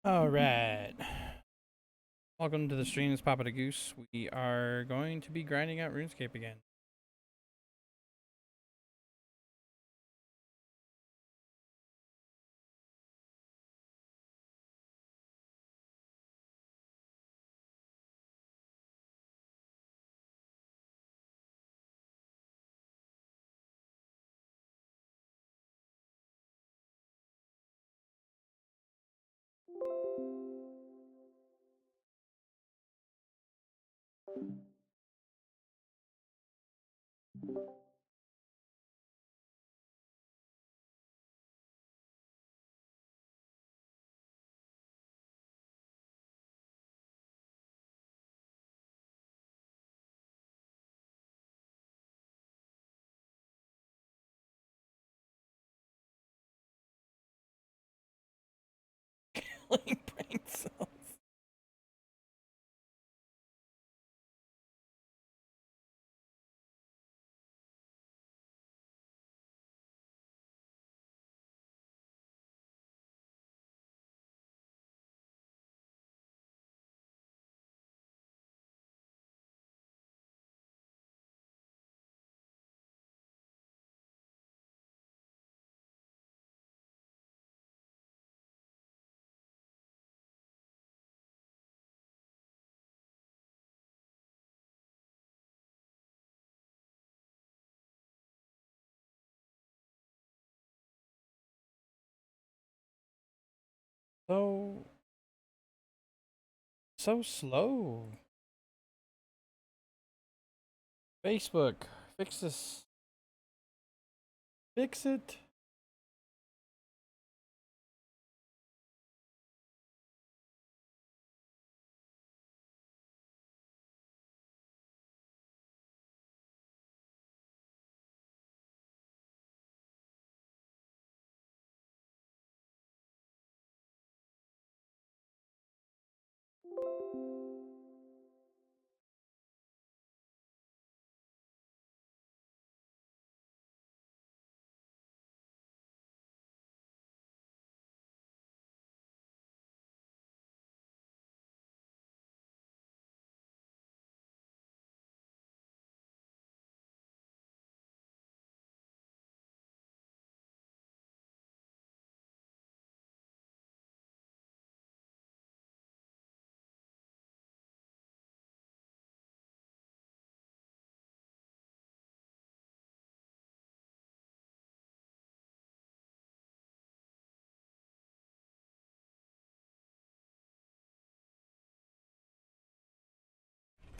All right. Welcome to the stream. It's Papa the Goose. We are going to be grinding out RuneScape again. Brain cells. So slow. Facebook, fix this. Fix it.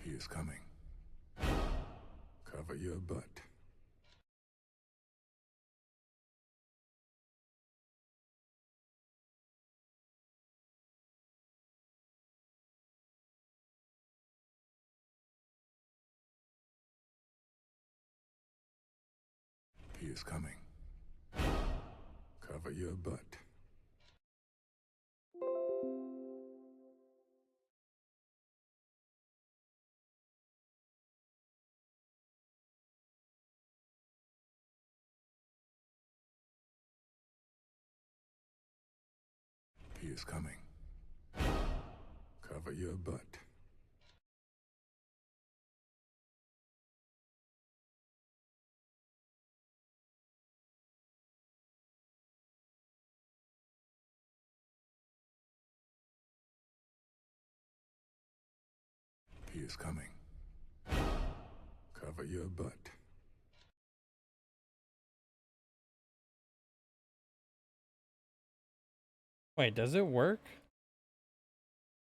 He is coming. Cover your butt. He is coming. Cover your butt. He is coming. Cover your butt. He is coming. Cover your butt. Wait, does it work?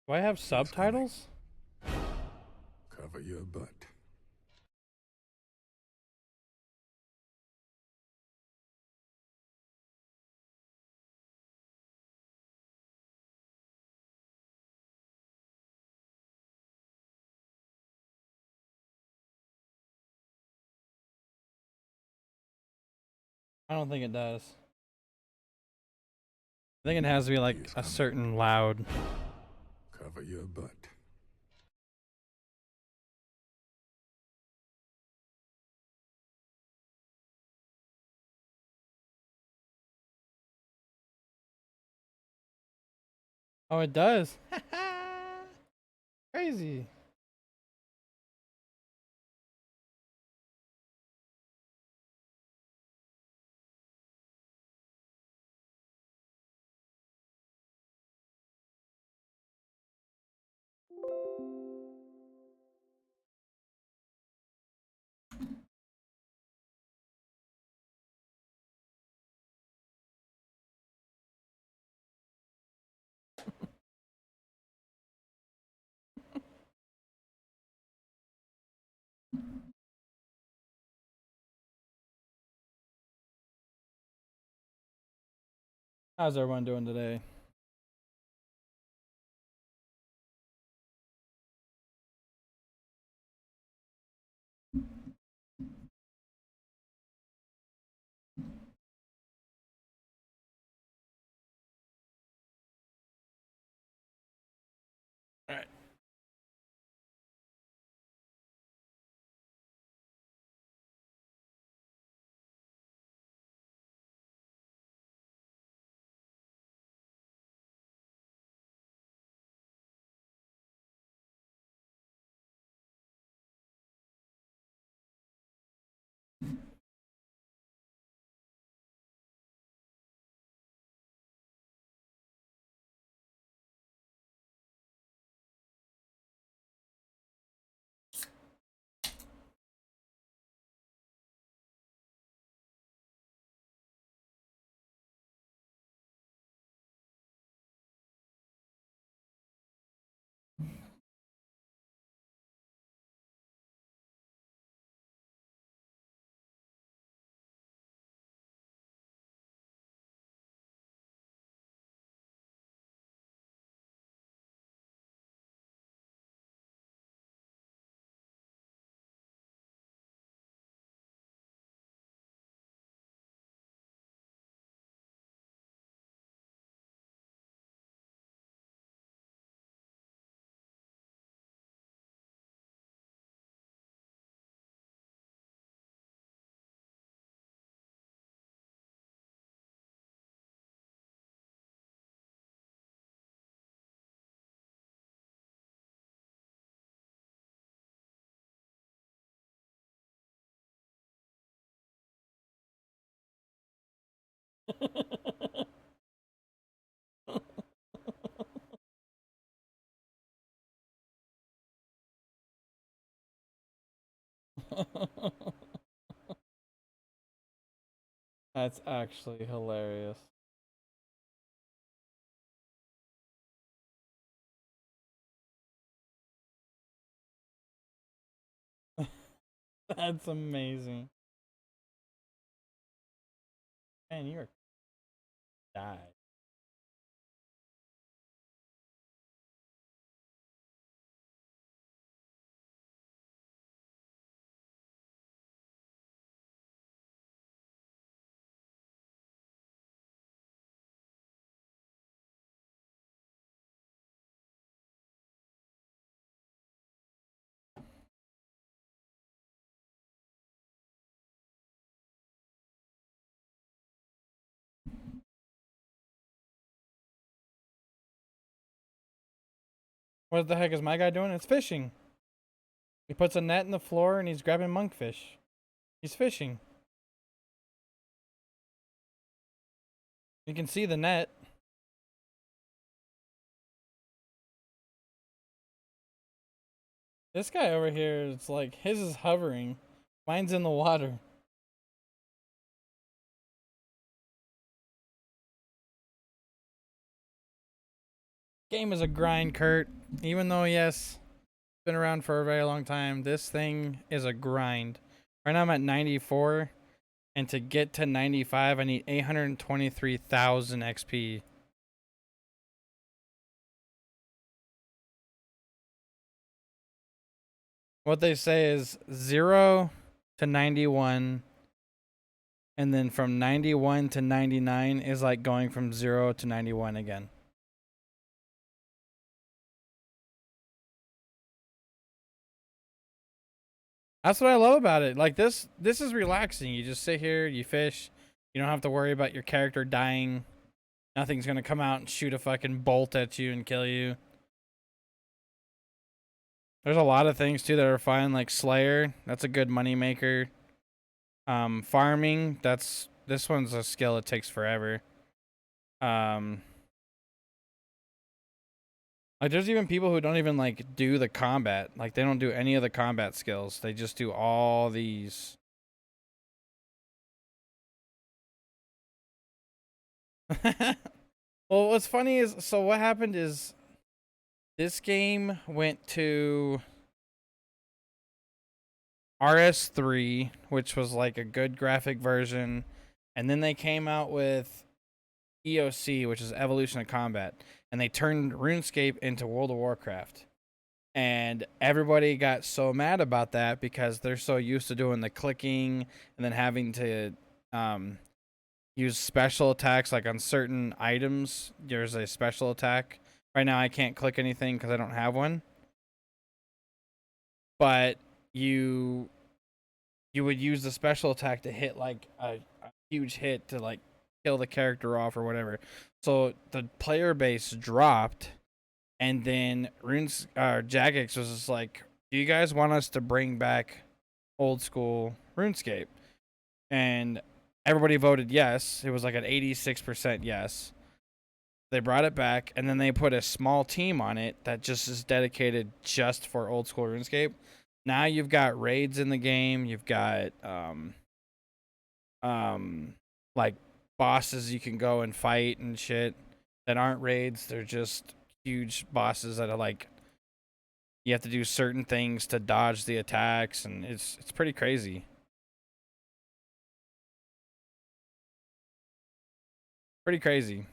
Do I have He is coming. subtitles? Cover your butt. I don't think it does. I think it has to be He like is a coming. certain loud. Cover your butt. Oh, it does. Crazy. How's everyone doing today? All right. That's actually hilarious. That's amazing. Man, you're died. What the heck is my guy doing? It's fishing. He puts a net in the floor and he's grabbing monkfish. He's fishing. You can see the net. This guy over here, it's like his is hovering. Mine's in the water. Game is a grind, Kurt. Even though, yes, it's been around for a very long time, this thing is a grind. Right now I'm at 94, and to get to 95, I need 823,000 XP. What they say is 0 to 91, and then from 91 to 99 is like going from 0 to 91 again. That's what I love about it. Like this is relaxing. You just sit here, you fish. You don't have to worry about your character dying. Nothing's gonna come out and shoot a fucking bolt at you and kill you. There's a lot of things too that are fine, like Slayer. That's a good money maker. Farming. This one's a skill. It takes forever. Um, like there's even people who don't even like do the combat. Like they don't do any of the combat skills. They just do all these. Well, what's funny is, so what happened is this game went to RS3, which was like a good graphic version, and then they came out with EOC, which is Evolution of Combat, and they turned RuneScape into World of Warcraft. And everybody got so mad about that because they're so used to doing the clicking and then having to use special attacks, like on certain items. There's a special attack. Right now, I can't click anything because I don't have one. But you would use the special attack to hit like a huge hit to like kill the character off or whatever. So the player base dropped, and then Jagex was just like, "Do you guys want us to bring back old school RuneScape?" And everybody voted yes. It was like an 86% yes. They brought it back, and then they put a small team on it that just is dedicated just for old school RuneScape. Now you've got raids in the game. You've got like bosses you can go and fight and shit that aren't raids. They're just huge bosses that are like, you have to do certain things to dodge the attacks, and it's pretty crazy. Pretty crazy.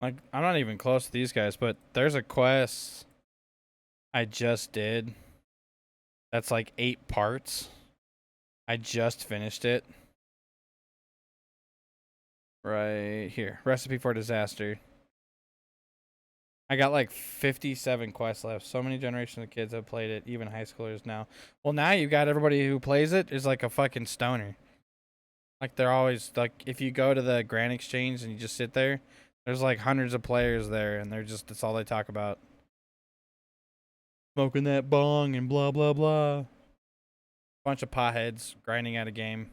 Like, I'm not even close to these guys, but there's a quest I just did that's like 8 parts. I just finished it. Right here. Recipe for Disaster. I got like 57 quests left. So many generations of kids have played it, even high schoolers now. Well, now you got everybody who plays it is like a fucking stoner. Like they're always like, if you go to the Grand Exchange and you just sit there, there's like hundreds of players there, and that's all they talk about. Smoking that bong and blah blah blah. Bunch of potheads grinding out a game.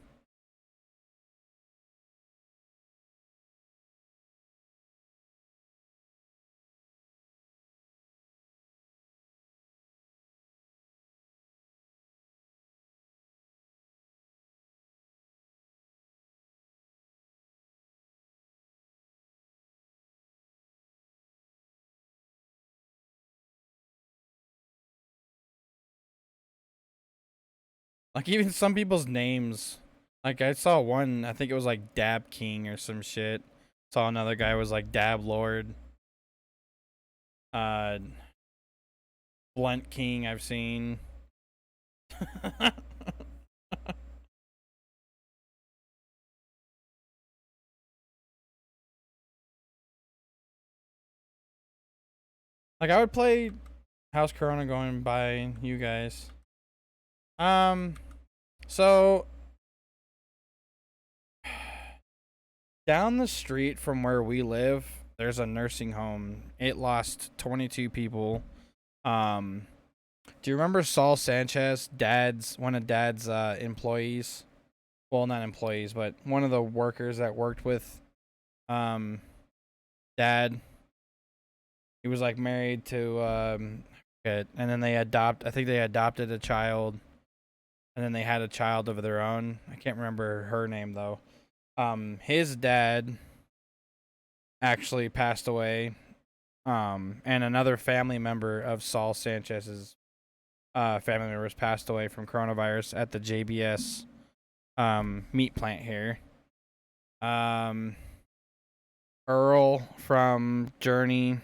Like even some people's names. Like I saw one, I think it was like Dab King or some shit. Saw another guy was like Dab Lord. Uh Blunt King I've seen. Like I would play House Corona going by you guys. So down the street from where we live, there's a nursing home. It lost 22 people. Do you remember Saul Sanchez, one of Dad's employees? Well, not employees, but one of the workers that worked with um Dad. He was like married to and then I think they adopted a child, and then they had a child of their own. I can't remember her name though. His dad actually passed away. And another family member of Saul Sanchez's family members passed away from coronavirus at the JBS meat plant here. Earl from Journey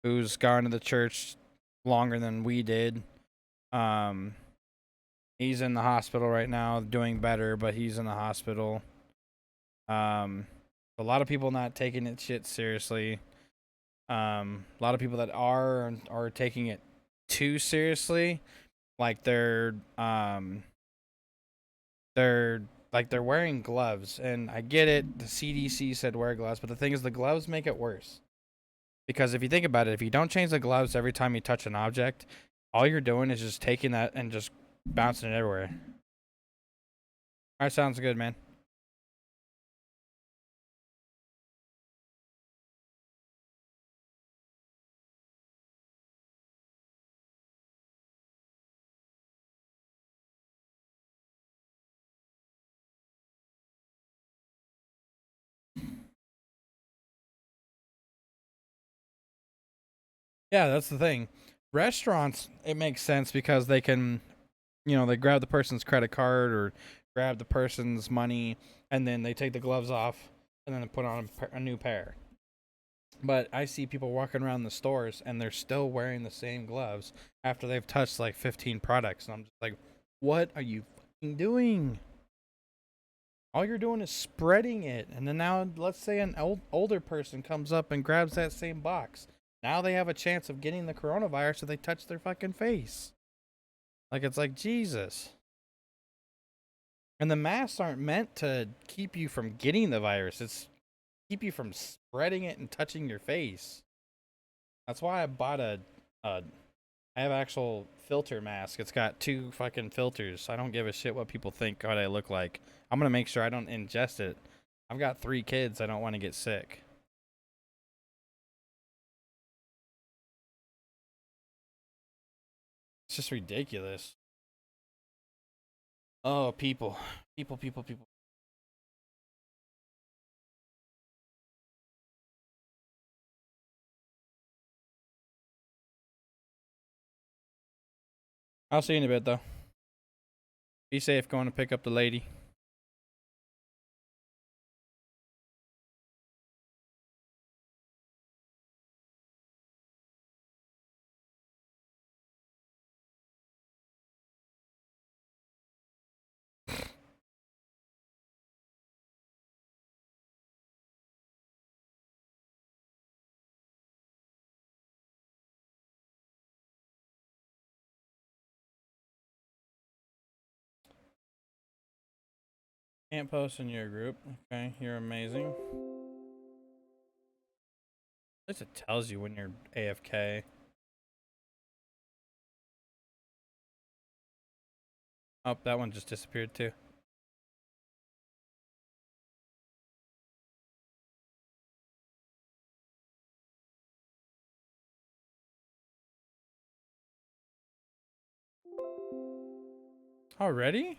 who's gone to the church longer than we did. Um, he's in the hospital right now, doing better, but he's in the hospital. A lot of people not taking it shit seriously. A lot of people that are taking it too seriously. Like they're they're wearing gloves, and I get it. The CDC said wear gloves, but the thing is, the gloves make it worse. Because if you think about it, if you don't change the gloves every time you touch an object, all you're doing is just taking that and just bouncing it everywhere. All right, sounds good, man. Yeah, that's the thing. Restaurants, it makes sense because they can, they grab the person's credit card or grab the person's money, and then they take the gloves off and then they put on a new pair. But I see people walking around the stores and they're still wearing the same gloves after they've touched like 15 products. And I'm just like, what are you fucking doing? All you're doing is spreading it. And then now, let's say an older person comes up and grabs that same box. Now they have a chance of getting the coronavirus if they touch their fucking face. Like, it's like, Jesus. And the masks aren't meant to keep you from getting the virus. It's keep you from spreading it and touching your face. That's why I bought a I have an actual filter mask. It's got two fucking filters. I don't give a shit what people think what I look like. I'm gonna make sure I don't ingest it. I've got 3 kids. I don't want to get sick. It's just ridiculous. Oh, people. People, people, people. I'll see you in a bit, though. Be safe going to pick up the lady. Can't post in your group. Okay, you're amazing. At least it tells you when you're AFK. Oh, that one just disappeared too. Already?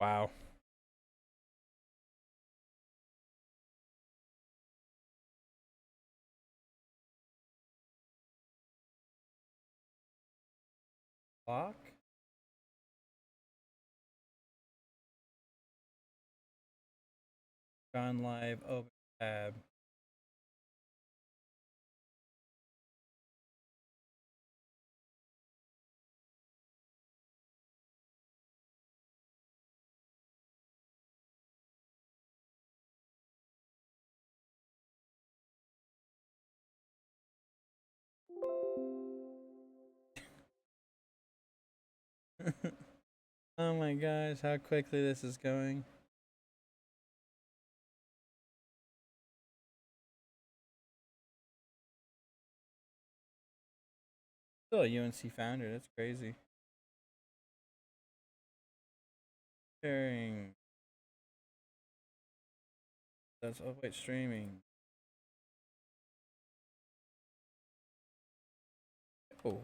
Wow. Lock? Gone live. Open tab. Oh my gosh, how quickly this is going. Still a UNC founder, that's crazy. Sharing. That's oh wait, streaming. Oh.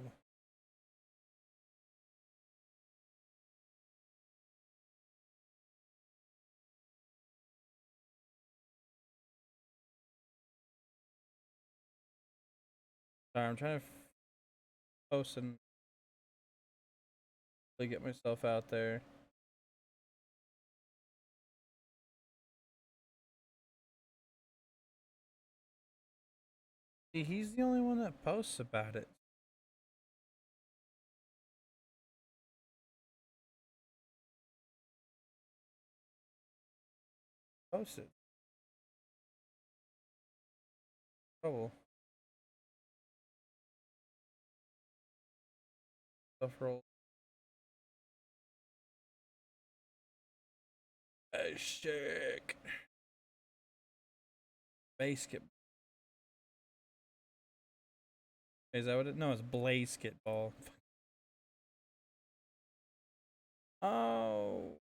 Sorry, I'm trying to post and really get myself out there. See, he's the only one that posts about it. Posted. Oh. Stuff roll. Shake. Basketball. Is that what it? No, it's Blasketball. Oh.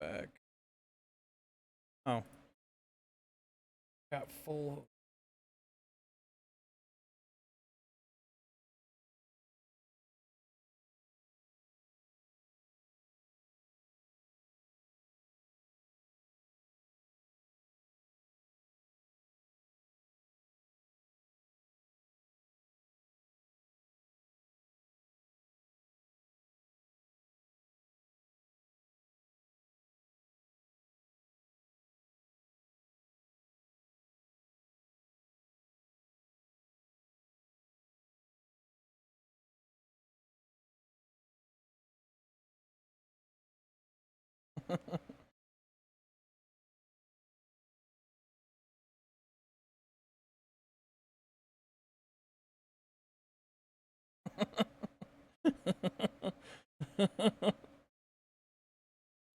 Back. Oh. Got full.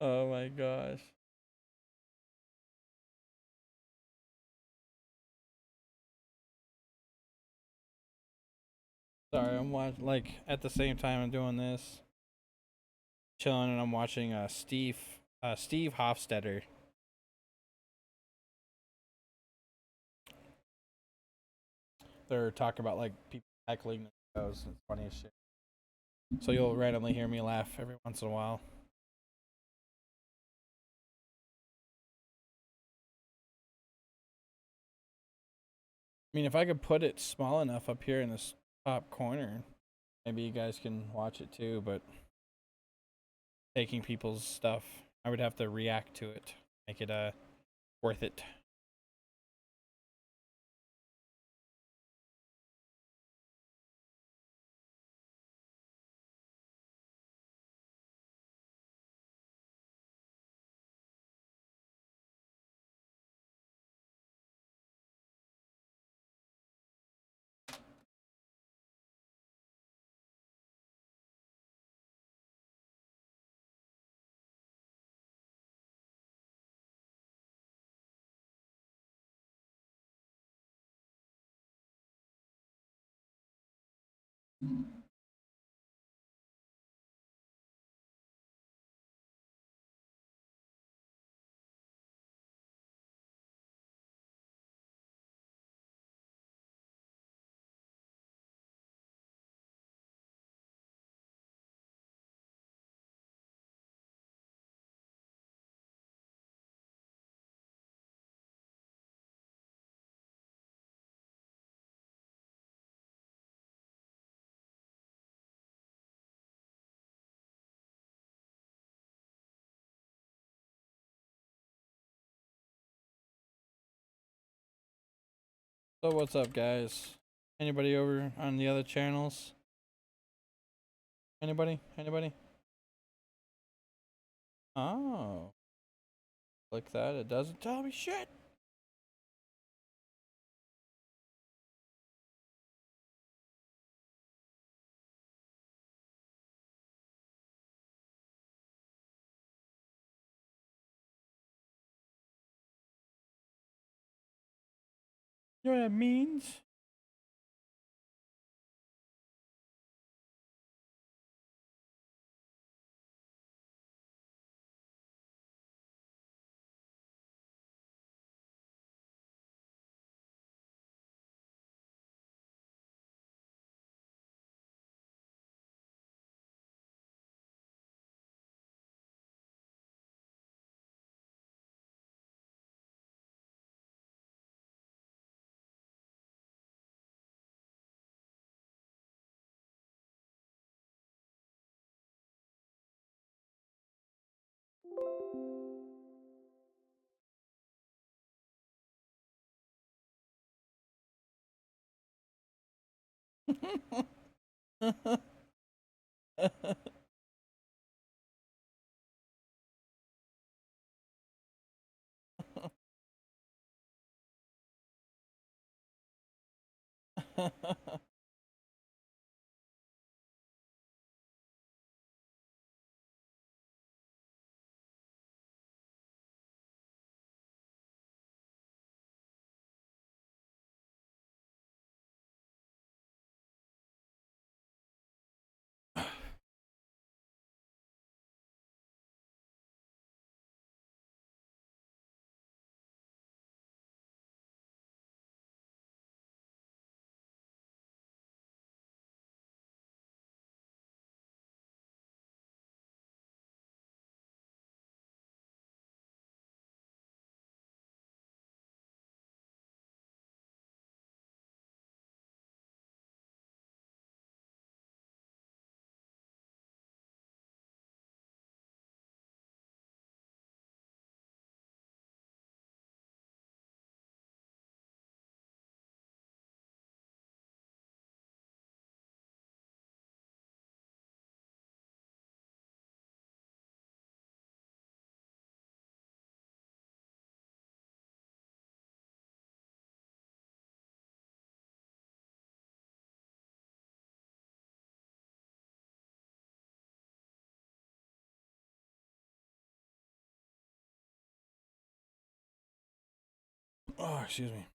Oh my gosh. Sorry, I'm watching, like, at the same time I'm doing this, chilling, and I'm watching Steve Hofstetter. They're talking about like people heckling the shows. It's funny as shit. So you'll randomly hear me laugh every once in a while. I mean, if I could put it small enough up here in this top corner, maybe you guys can watch it too. But taking people's stuff, I would have to react to it, make it worth it. So what's up, guys? Anybody over on the other channels? Anybody? Anybody? Oh, click that. It doesn't tell me shit. You know what that means? Oh, excuse me.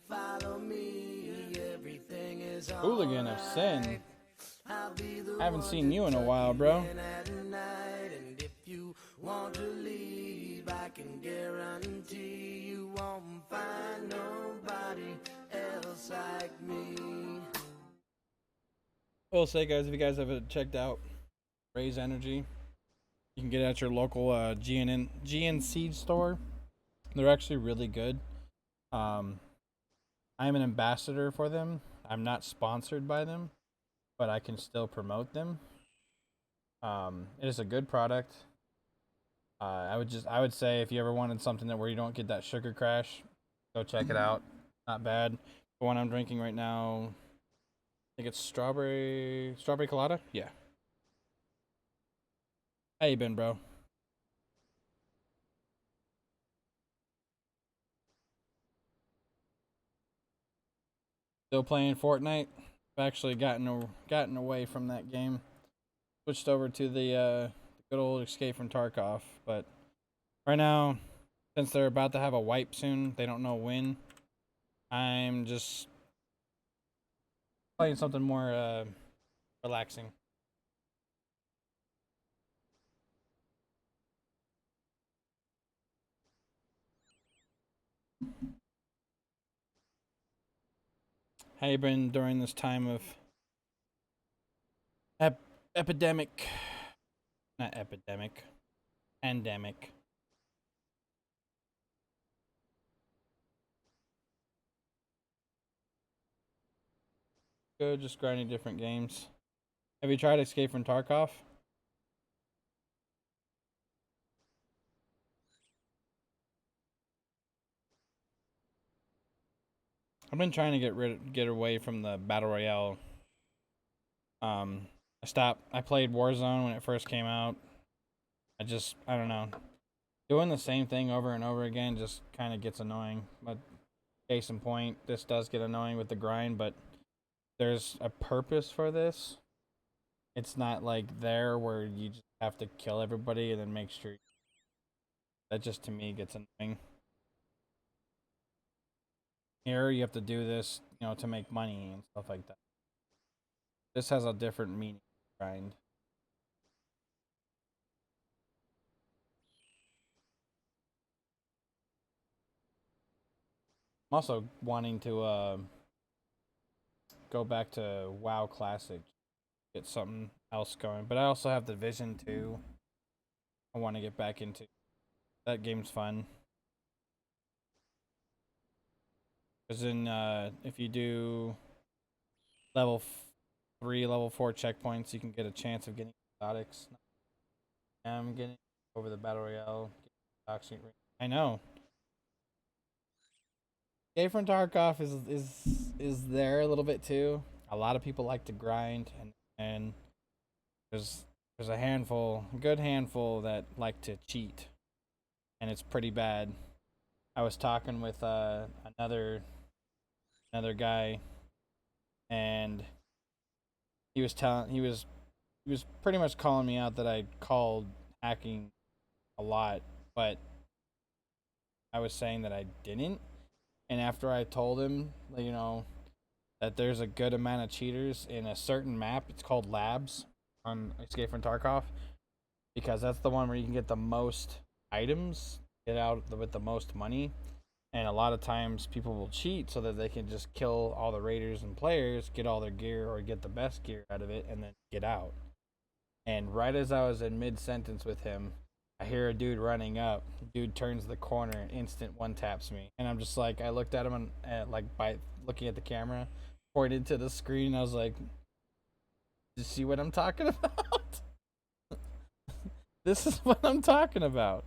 Follow me, everything is Hooligan of Sin. I haven't seen you in a while, bro. and if you want to leave, I can guarantee you won't find nobody else like me. I will say, guys, if you guys haven't checked out Raise Energy, you can get it at your local GNC store. They're actually really good. I'm an ambassador for them. I'm not sponsored by them, but I can still promote them. It is a good product. I would say if you ever wanted something where you don't get that sugar crash, go check it out. Not bad. The one I'm drinking right now, I think it's strawberry colada. Yeah. How you been, bro? Still playing Fortnite. I've actually gotten away from that game. Switched over to the good old Escape from Tarkov. But right now, since they're about to have a wipe soon, they don't know when. I'm just playing something more relaxing. How you been during this time of epidemic? Not epidemic. Pandemic. Good, just grinding different games. Have you tried Escape from Tarkov? I've been trying to get away from the battle royale. I stopped. I played Warzone when it first came out. I don't know. Doing the same thing over and over again just kind of gets annoying. But case in point, this does get annoying with the grind, but there's a purpose for this. It's not like there where you just have to kill everybody and then make sure. That just to me gets annoying. Here you have to do this, to make money and stuff like that. This has a different meaning. Grind. I'm also wanting to go back to WoW Classic, get something else going. But I also have the Vision 2. I want to get back into. That game's fun. Because then if you do level 3, level 4 checkpoints, you can get a chance of getting exotics. I'm getting over the battle royale. Toxic. I know. Escape from Tarkov is there a little bit too. A lot of people like to grind, and there's there's a handful, a good handful that like to cheat, and it's pretty bad. I was talking with another guy, and he was pretty much calling me out that I called hacking a lot, but I was saying that I didn't. And after I told him, that there's a good amount of cheaters in a certain map, it's called Labs on Escape from Tarkov, because that's the one where you can get the most items, get out with the most money. And a lot of times people will cheat so that they can just kill all the raiders and players, get all their gear or get the best gear out of it, and then get out. And right as I was in mid sentence with him, I hear a dude running up. Dude turns the corner and instant one taps me. And I'm just like, I looked at him and like by looking at the camera, pointed to the screen. And I was like, "You see what I'm talking about? This is what I'm talking about."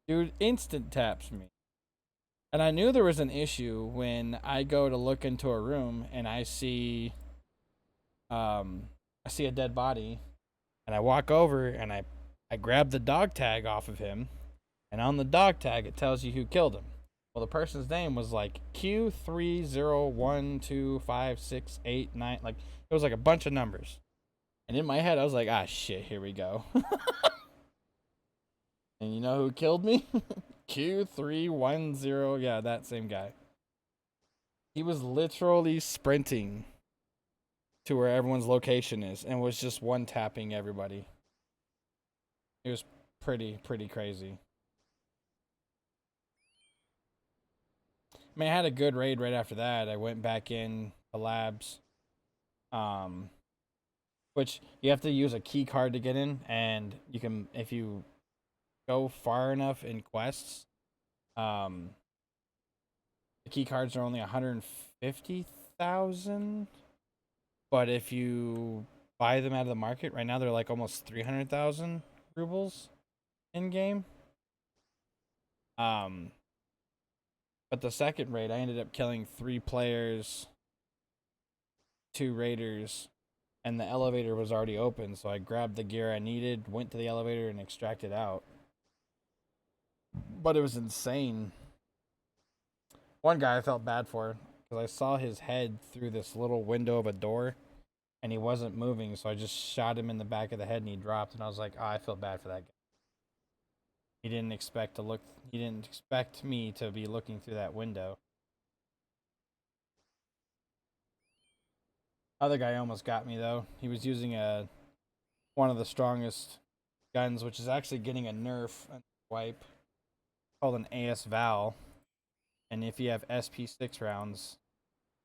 Dude instant taps me. And I knew there was an issue when I go to look into a room and I see a dead body, and I walk over and I grab the dog tag off of him, and on the dog tag it tells you who killed him. Well, the person's name was like Q30125689, like it was like a bunch of numbers. And in my head I was like, ah shit, here we go. And you know who killed me? Q310, yeah, that same guy. He was literally sprinting to where everyone's location is and was just one tapping everybody. It was pretty crazy. I mean, I had a good raid right after that. I went back in the labs, um, which you have to use a key card to get in, and you can, if you go far enough in quests, um, the key cards are only 150,000, but if you buy them out of the market right now, they're like almost 300,000 rubles in game. But the second raid, I ended up killing 3 players, 2 raiders, and the elevator was already open. So I grabbed the gear I needed, went to the elevator, and extracted out. But it was insane. One guy I felt bad for because I saw his head through this little window of a door, and he wasn't moving. So I just shot him in the back of the head, and he dropped. And I was like, oh, I feel bad for that guy. He didn't expect to look. He didn't expect me to be looking through that window. Other guy almost got me though. He was using one of the strongest guns, which is actually getting a nerf wipe, called an AS Val. And if you have SP6 rounds,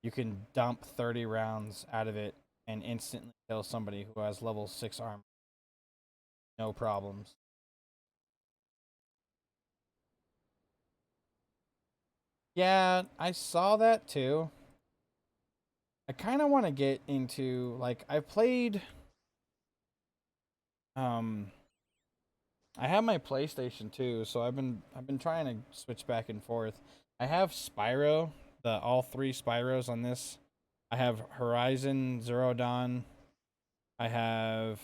you can dump 30 rounds out of it and instantly kill somebody who has level 6 armor. No problems. Yeah, I saw that too. I kind of want to get into, like, I've played I have my PlayStation too, so I've been trying to switch back and forth. I have Spyro, all 3 Spyros on this. I have Horizon Zero Dawn. I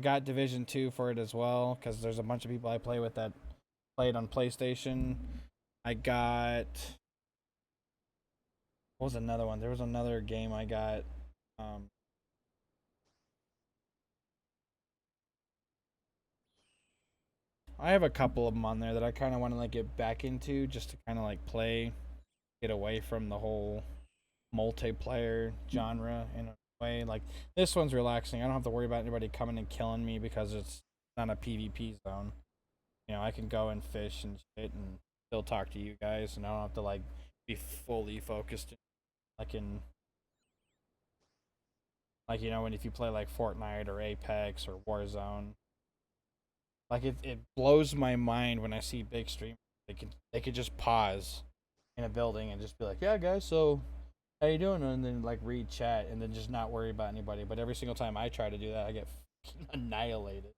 got Division 2 for it as well, because there's a bunch of people I play with that play it on PlayStation. I got, what was another one? There was another game I got. I have a couple of them on there that I kind of want to like get back into, just to kind of like play, get away from the whole multiplayer genre in a way. Like, this one's relaxing. I don't have to worry about anybody coming and killing me because it's not a PvP zone. I can go and fish and shit and still talk to you guys, and I don't have to like be fully focused. Like in, like, when if you play like Fortnite or Apex or Warzone, like it blows my mind when I see big streamers. They could just pause in a building and just be like, yeah guys, so how you doing? And then like read chat and then just not worry about anybody. But every single time I try to do that, I get fucking annihilated.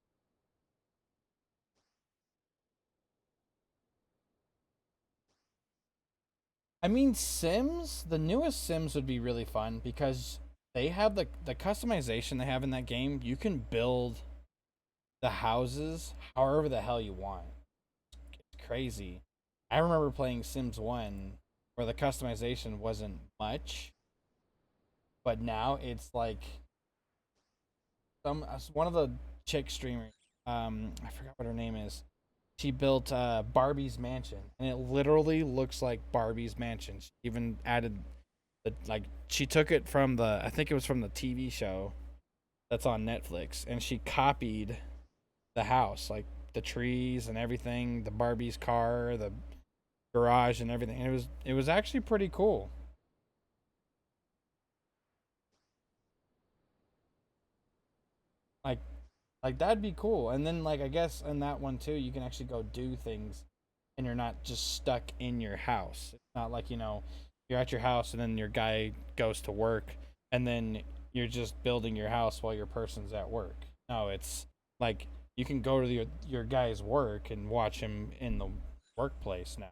I mean, Sims, the newest Sims would be really fun because they have the customization they have in that game. You can build the houses however the hell you want. It's crazy. I remember playing Sims 1 where the customization wasn't much, but now it's like one of the chick streamers, I forgot what her name is. She built Barbie's mansion, and it literally looks like Barbie's mansion. She even added like she took it from the, I think it was from the TV show that's on Netflix, and she copied the house, like the trees and everything, the Barbie's car, the garage and everything. And it was actually pretty cool. Like that'd be cool. And then like I guess in that one too, you can actually go do things and you're not just stuck in your house. It's not like, you're at your house and then your guy goes to work and then you're just building your house while your person's at work. No, it's like you can go to your guy's work and watch him in the workplace now.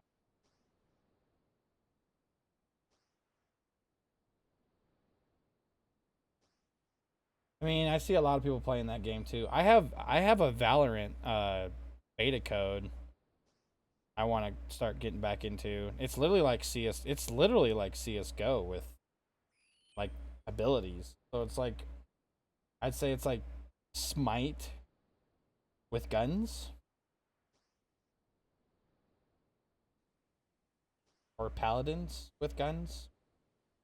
I mean, I see a lot of people playing that game too. I have a Valorant beta code I want to start getting back into. It's literally like CS. It's literally like CS:GO with like abilities. So it's like I'd say it's like Smite with guns or Paladins with guns.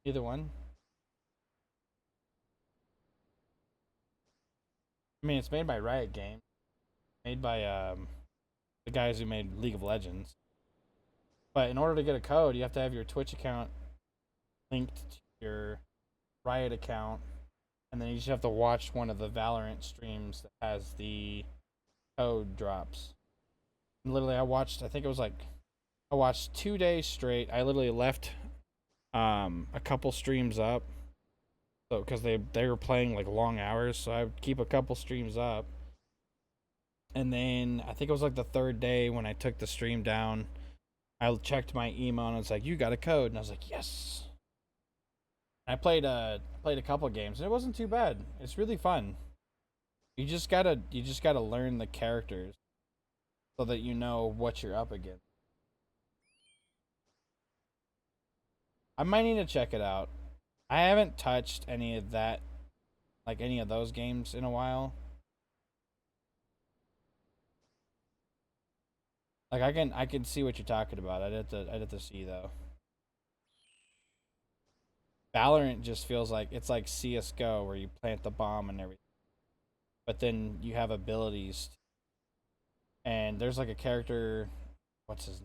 Either one. I mean, it's made by Riot Games, made by the guys who made League of Legends. But in order to get a code, you have to have your Twitch account linked to your Riot account, and then you just have to watch one of the Valorant streams that has the code drops. And literally, I think it was like I watched 2 days straight. I literally left a couple streams up, so because they were playing like long hours, so I would keep a couple streams up. And then I think it was like the third day when I took the stream down. I checked my email and it's like, you got a code, and I was like, yes. I played a couple games and it wasn't too bad. It's really fun. You just gotta learn the characters so that you know what you're up against. I might need to check it out. I haven't touched any of that, like any of those games in a while. Like I can see what you're talking about. I'd have to see though. Valorant just feels like it's like CS:GO where you plant the bomb and everything, but then you have abilities. And there's like a character, what's his? I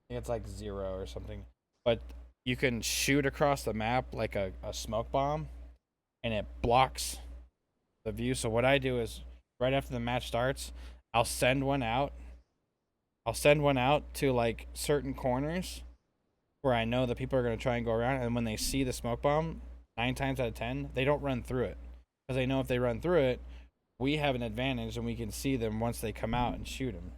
think it's like Zero or something, but you can shoot across the map like a smoke bomb, and it blocks the view. So what I do is right after the match starts, I'll send one out. I'll send one out to like certain corners where I know that people are going to try and go around. And when they see the smoke bomb, 9 times out of 10, they don't run through it because they know if they run through it, we have an advantage and we can see them once they come out and shoot them.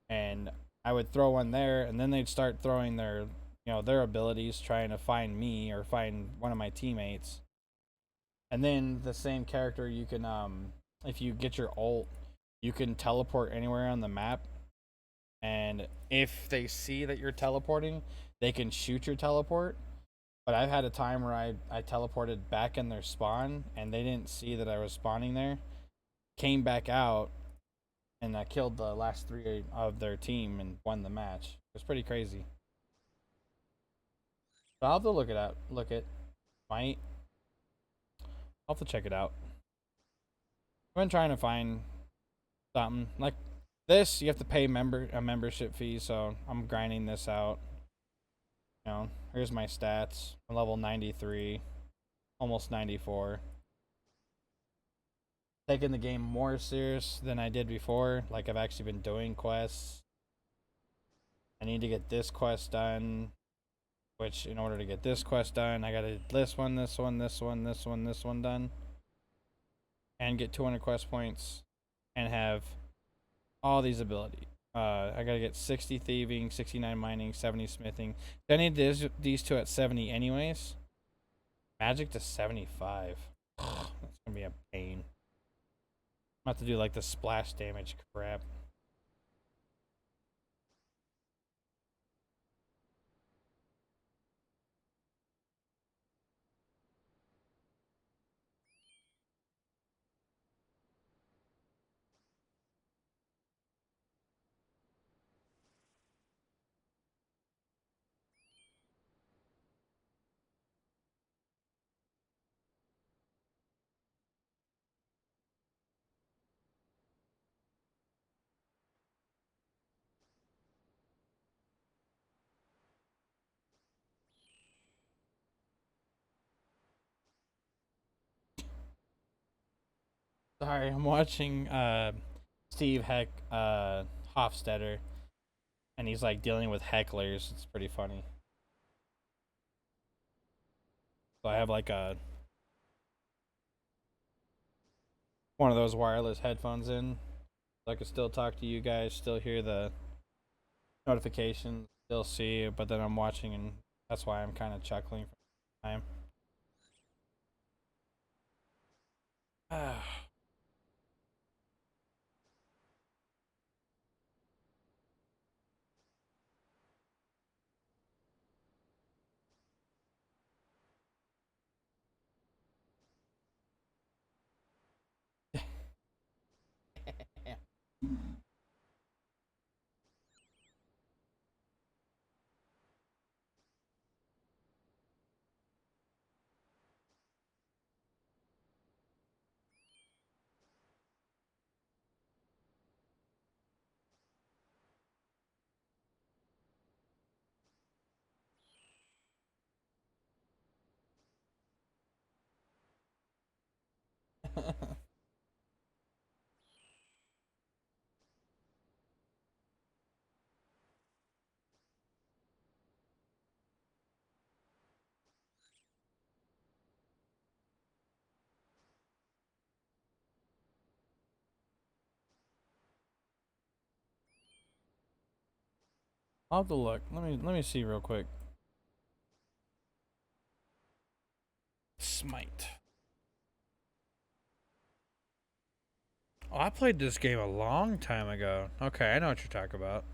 And I would throw one there, and then they'd start throwing their abilities, trying to find me or find one of my teammates. And then the same character, you can if you get your ult, you can teleport anywhere on the map. And if they see that you're teleporting, they can shoot your teleport. But I've had a time where I teleported back in their spawn and they didn't see that I was spawning there. Came back out and I killed the last three of their team and won the match. It was pretty crazy. But I'll have to look it out. Look it. Might. I'll have to check it out. I've been trying to find something. Like this, you have to pay a membership fee, so I'm grinding this out. Here's my stats. I'm level 93, almost 94. Taking the game more serious than I did before. Like I've actually been doing quests. I need to get this quest done. Which, in order to get this quest done, I gotta this one, this one, this one, this one, this one done, and get 200 quest points, and have all these abilities. I gotta get 60 thieving, 69 mining, 70 smithing. I need these two at 70 anyways. Magic to 75. That's gonna be a pain. I'm about to do like the splash damage crap. Sorry, I'm watching Steve Hofstetter, and he's like dealing with hecklers. It's pretty funny. So I have like a one of those wireless headphones in, so I can still talk to you guys, still hear the notifications, still see it, but then I'm watching, and that's why I'm kind of chuckling from time. I'll have to look. Let me see real quick. Smite. Oh, I played this game a long time ago. Okay, I know what you're talking about.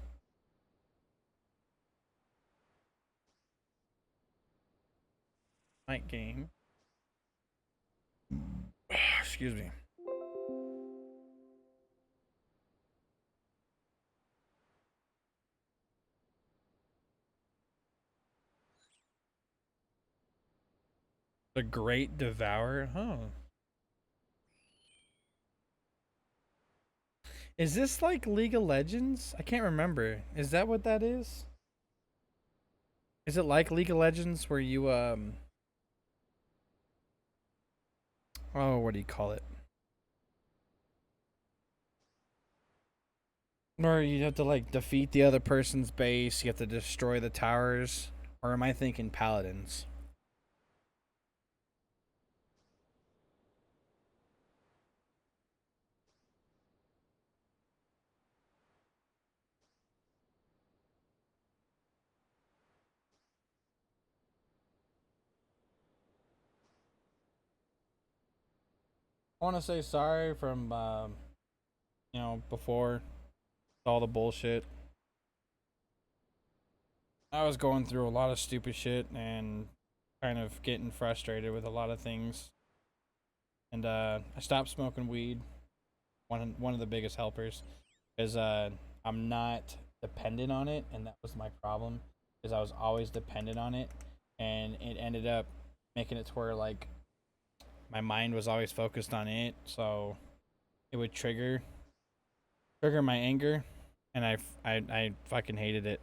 Smite game. Excuse me. The Great Devourer. Oh. Is this like League of Legends? I can't remember. Is that what that is? Is it like League of Legends where you oh, what do you call it? Or you have to like defeat the other person's base, you have to destroy the towers? Or am I thinking Paladins? I want to say sorry from before all the bullshit. I was going through a lot of stupid shit and kind of getting frustrated with a lot of things. And I stopped smoking weed. One of the biggest helpers is I'm not dependent on it, and that was my problem. Is I was always dependent on it, and it ended up making it to where like my mind was always focused on it, so it would trigger my anger, and I fucking hated it.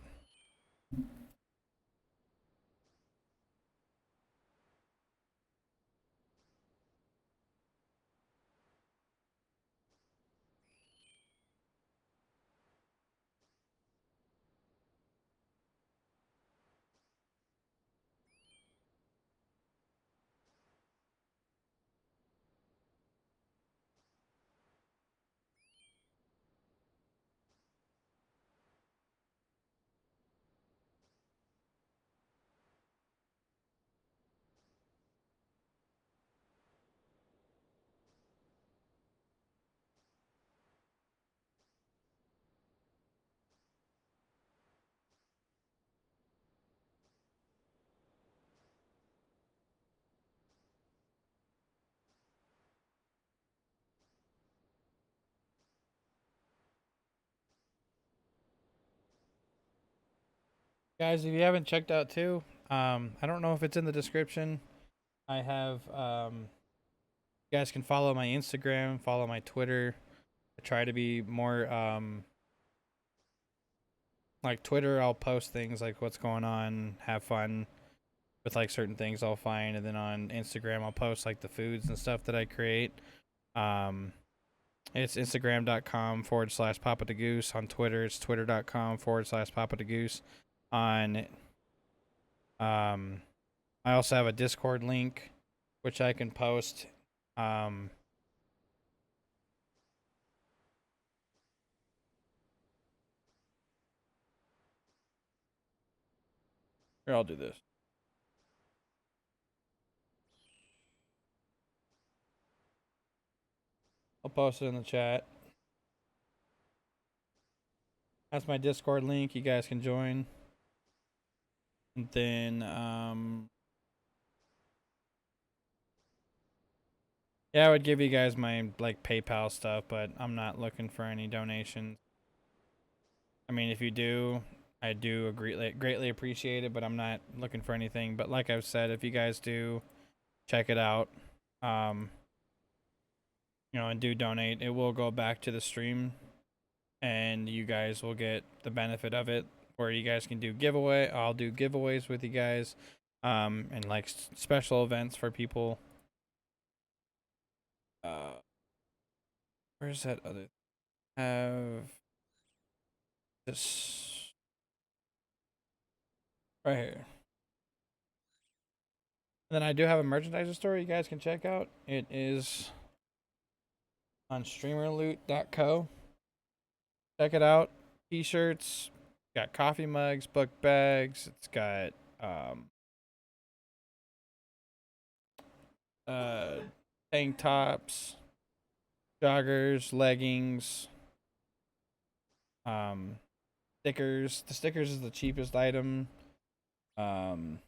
Guys, if you haven't checked out too, I don't know if it's in the description. I have you guys can follow my Instagram, follow my Twitter. I try to be more like Twitter. I'll post things like what's going on, have fun with like certain things I'll find, and then on Instagram I'll post like the foods and stuff that I create. Um, it's Instagram.com/Papa the Goose. On Twitter, it's Twitter.com/Papa the Goose. On I also have a Discord link, which I can post. Um, Here, I'll do this. I'll post it in the chat. That's my Discord link. You guys can join. And then, yeah, I would give you guys my like PayPal stuff, but I'm not looking for any donations. I mean, if you do, I do greatly appreciate it, but I'm not looking for anything. But like I've said, if you guys do check it out, um, and do donate, it will go back to the stream, and you guys will get the benefit of it. Where you guys can do giveaway, I'll do giveaways with you guys, and like special events for people. Where's that other? Have this right here. And then I do have a merchandise store you guys can check out. It is on streamerloot.co. Check it out. T-shirts, got coffee mugs, book bags. It's got uh tank tops, joggers, leggings, um stickers. The stickers is the cheapest item. Um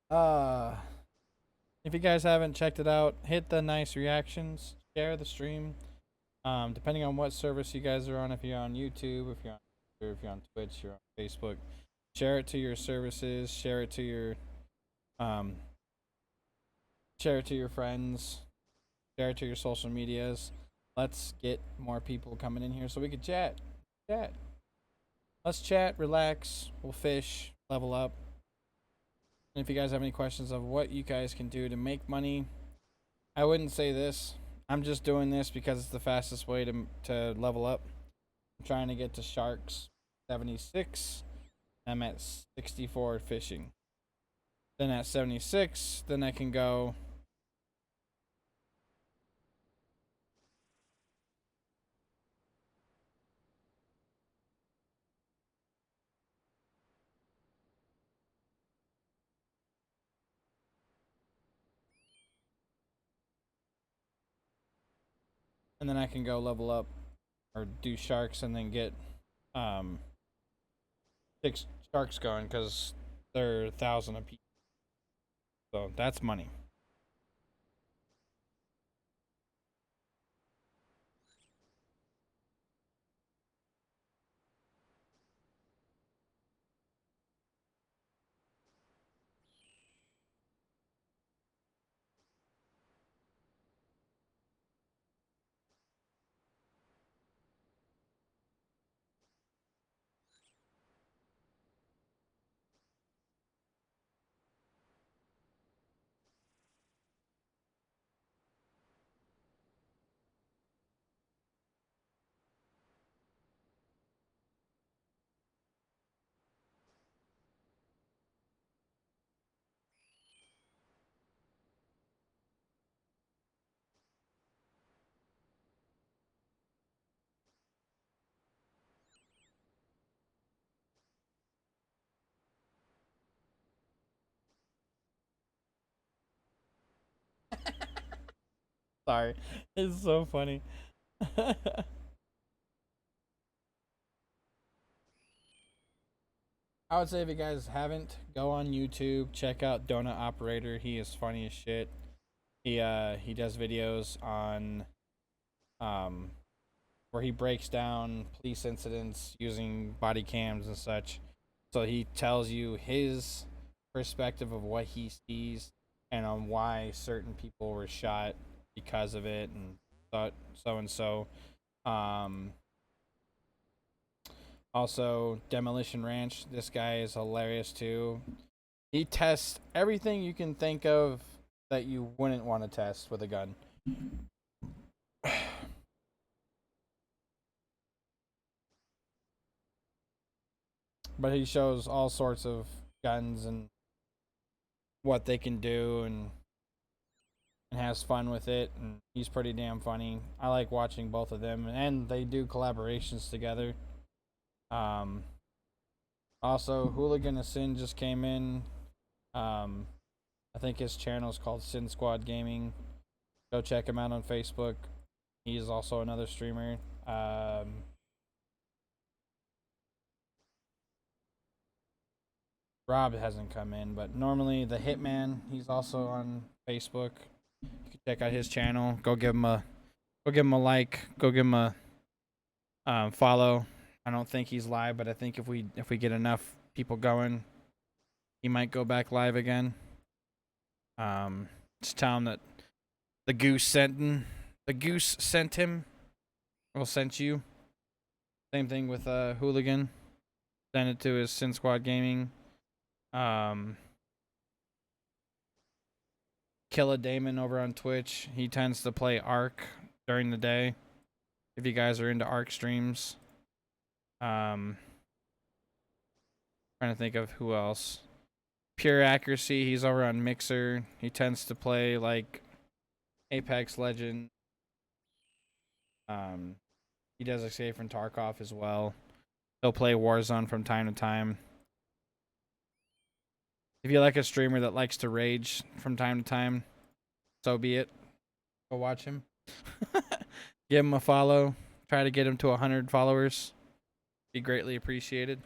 uh if you guys haven't checked it out, hit the nice reactions, share the stream. Depending on what service you guys are on, if you're on YouTube, if you're on Twitch, you're on Facebook, share it to your services, um share it to your friends, share it to your social medias. Let's get more people coming in here so we can chat. Chat. Let's chat, relax, we'll fish, level up. And if you guys have any questions of what you guys can do to make money, I wouldn't say this. I'm just doing this because it's the fastest way to level up. I'm trying to get to sharks 76. I'm at 64 fishing. Then at 76, then I can go level up or do sharks and then get um 6 sharks going because they're 1,000 a piece. So that's money. Sorry. It's so funny. I would say if you guys haven't, go on YouTube, check out Donut Operator. He is funny as shit. He does videos on um where he breaks down police incidents using body cams and such. So he tells you his perspective of what he sees and on why certain people were shot because of it and so and so. Um Also, Demolition Ranch. This guy is hilarious too. He tests everything you can think of that you wouldn't want to test with a gun. But he shows all sorts of guns and what they can do and has fun with it, and he's pretty damn funny. I like watching both of them, and they do collaborations together. Um Also, Hooligan of Sin just came in. I think his channel is called Sin Squad Gaming. Go check him out on Facebook. He's also another streamer. Rob hasn't come in, but normally the Hitman, he's also on Facebook. You can check out his channel. Go give him a like. Go give him a follow. I don't think he's live, but I think if we get enough people going, he might go back live again. Just tell him that the goose sent him. Or sent you. Same thing with Hooligan. Send it to his Sin Squad Gaming. Killa Damon over on Twitch. He tends to play Ark during the day. If you guys are into Ark streams. Trying to think of who else. Pure Accuracy, he's over on Mixer. He tends to play like Apex Legend. He does Escape from Tarkov as well. He'll play Warzone from time to time. If you like a streamer that likes to rage from time to time, so be it. Go watch him. Give him a follow. Try to get him to 100 followers. Be greatly appreciated.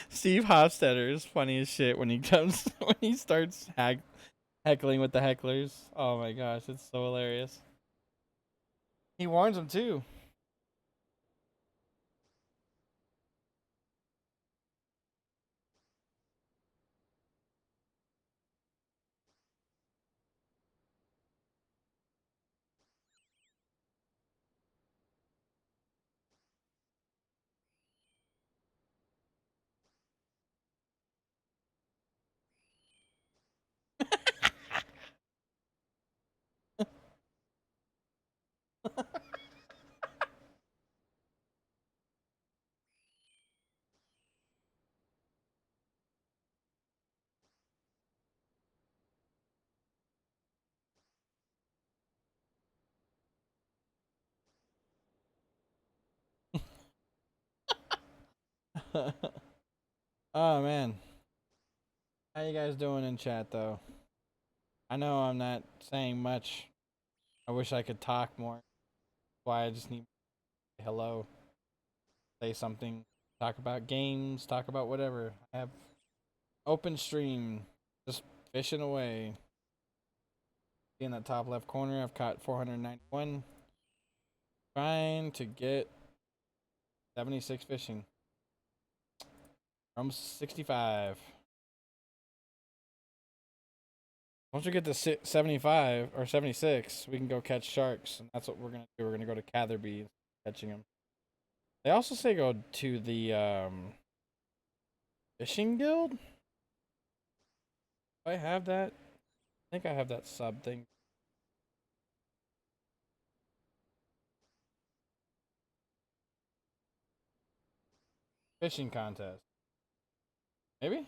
Steve Hofstetter is funny as shit when he comes when he starts heckling with the hecklers. Oh my gosh, it's so hilarious. He warns them too. Oh man, how you guys doing in chat though? I know I'm not saying much. I wish I could talk more. That's why I just need to say hello, say something, talk about games, talk about whatever. I have open stream, just fishing away. In that top left corner, I've caught 491. Trying to get 76 fishing. Almost 65. Once we get to 75 or 76, we can go catch sharks, and that's what we're gonna do. We're gonna go to Catherby, catching them. They also say go to the fishing guild. Do I have that? I think I have that sub thing. Fishing contest. Maybe?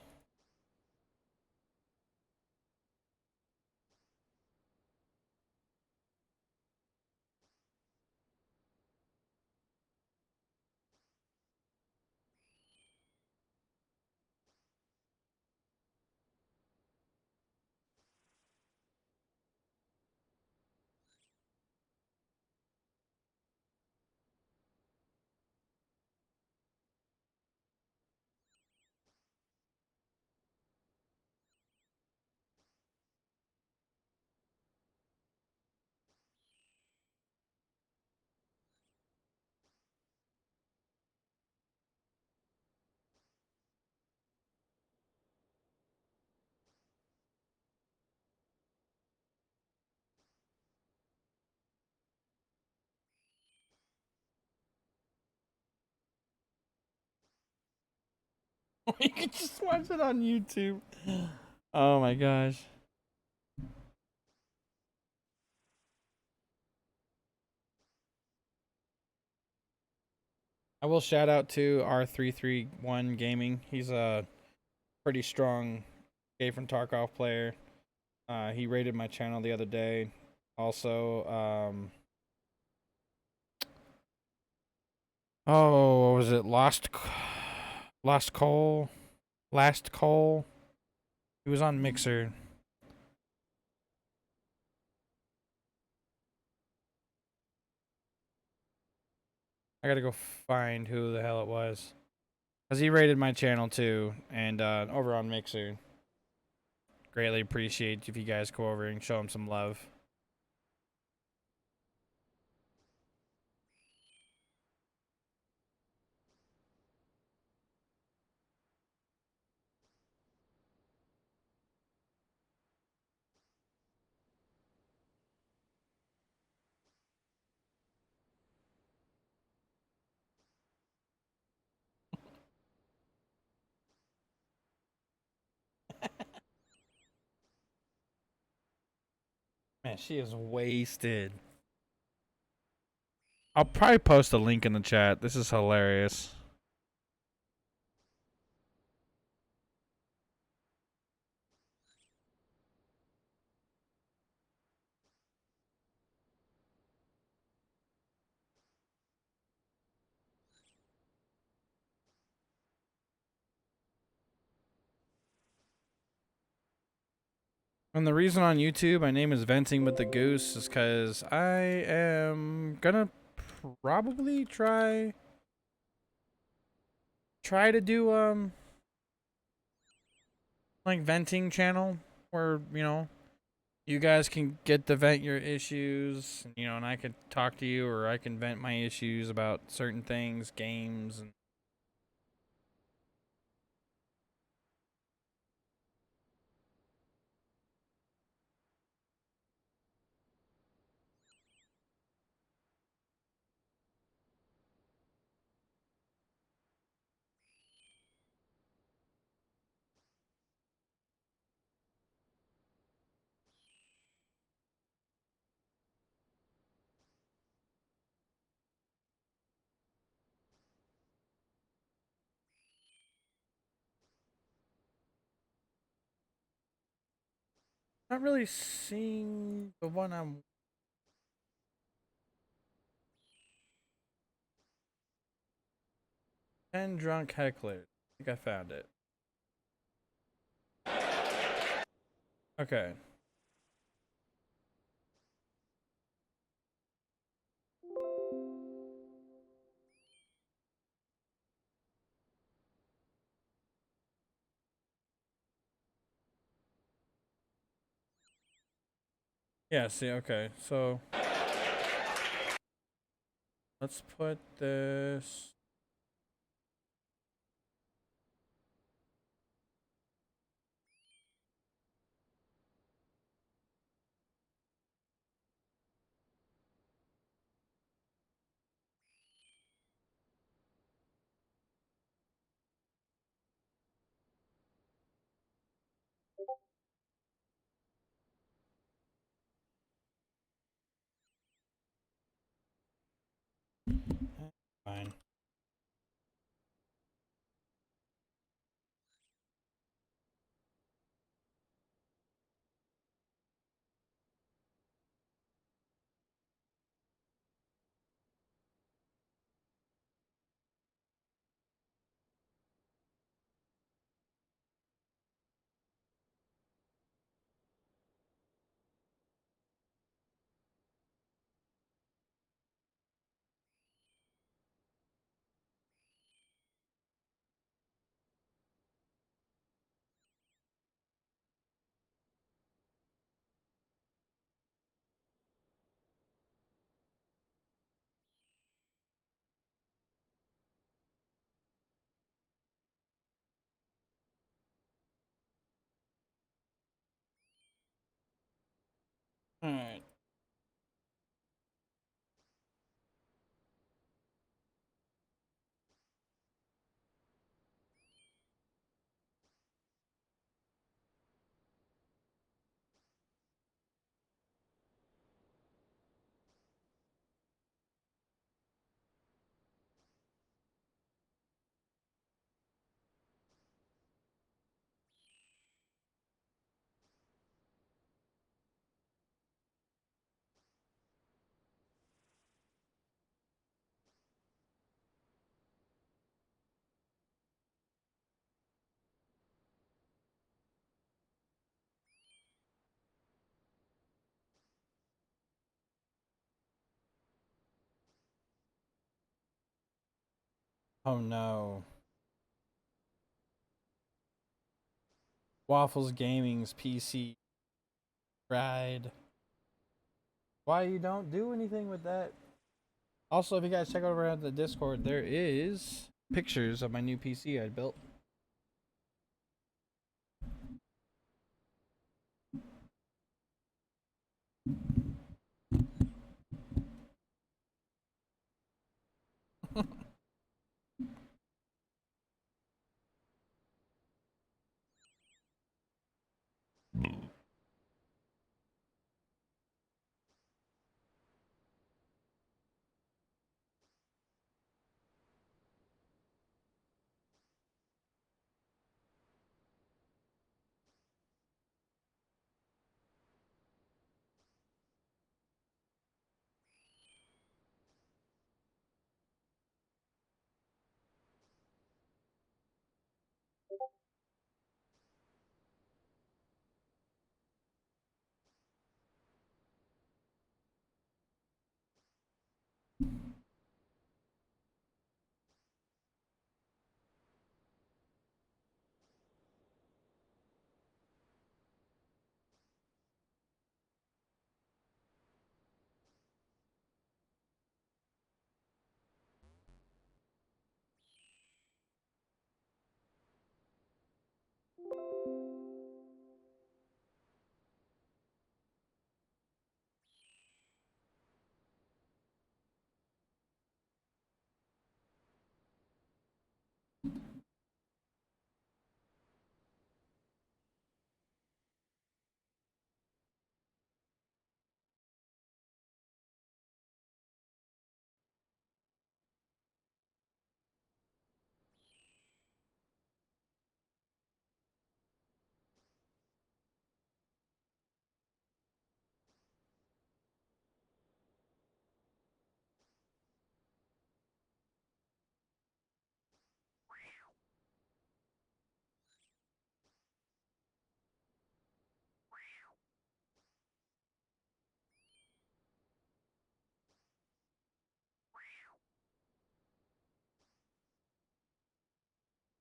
You can just watch it on YouTube. Oh my gosh. I will shout out to R331 Gaming. He's a pretty strong Gay from Tarkov player. He rated my channel the other day. Also, oh, what was it? Lost Cole, Last Cole. He was on Mixer. I gotta go find who the hell it was. Cause he rated my channel too, and over on Mixer. Greatly appreciate if you guys go over and show him some love. Man, she is wasted. I'll probably post a link in the chat. This is hilarious. And the reason on YouTube my name is Venting with the Goose is because I am gonna probably try to do like venting channel where you guys can get to vent your issues, and I could talk to you, or I can vent my issues about certain things, games, and not really seeing the one I'm. 10 drunk hecklers. I think I found it. Okay. Yeah, see, okay. So let's put this. Fine. Alright. Oh no. Waffles Gaming's PC ride. Why you don't do anything with that? Also, if you guys check over at the Discord, there is pictures of my new PC I built.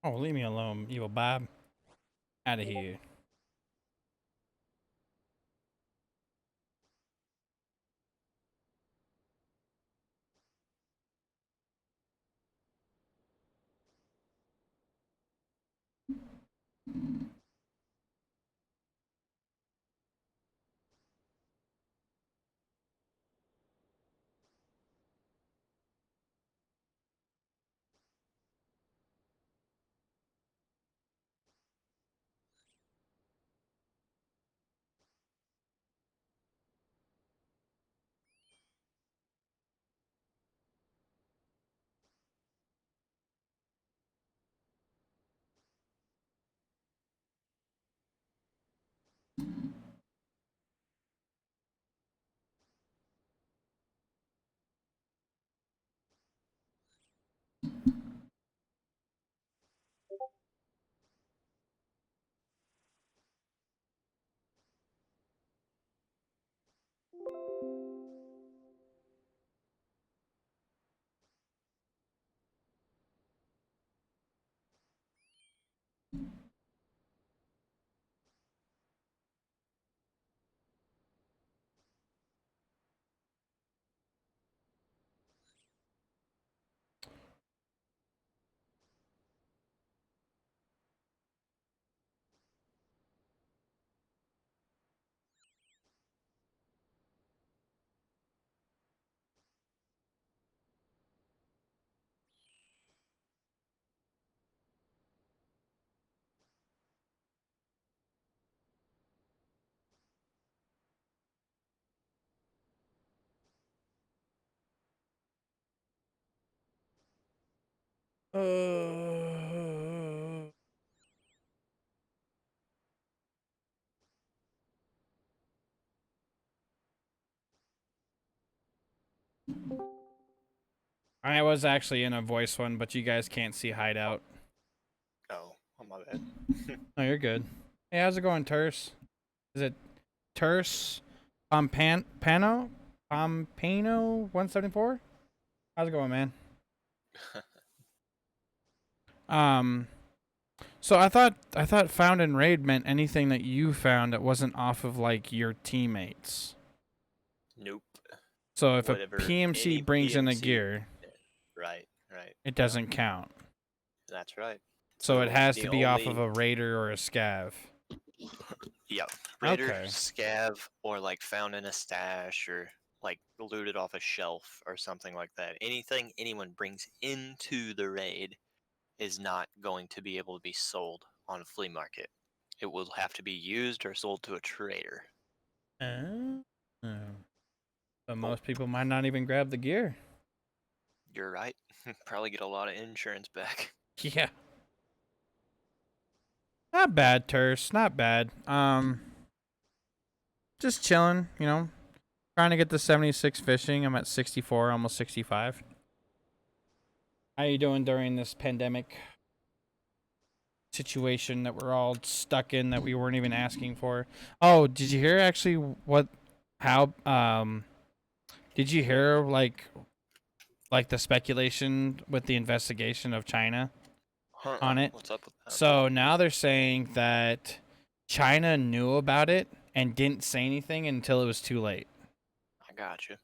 Oh, leave me alone, evil Bob. Out of here. I was actually in a voice one, but you guys can't see hideout. Oh, my bad. Oh, you're good. Hey, how's it going, Terse? Is it Terse Pano 174? How's it going, man? So I thought found and raid meant anything that you found that wasn't off of like your teammates. Nope. So if a Whatever. PMC Any brings in a PMC. gear, Right. Right. it Yeah, doesn't count. that's right. So it So has the to be off of only a raider or a scav. yeah, Raider, Okay. scav, or like found in a stash, or like looted off a shelf or something like that. Anything anyone brings into the raid is not going to be able to be sold on a flea market. It will have to be used or sold to a trader. Oh. But Oh, most people might not even grab the gear. you're right. Probably get a lot of insurance back. Yeah. Not bad, Terse. Not bad. Just chilling, you know. Trying to get to 76 fishing. I'm at 64, almost 65. How you doing during this pandemic situation that we're all stuck in that we weren't even asking for? Oh, did you hear actually did you hear like the speculation with the investigation of China Huh? on it? What's up with that? So now they're saying that China knew about it and didn't say anything until it was too late. I got you.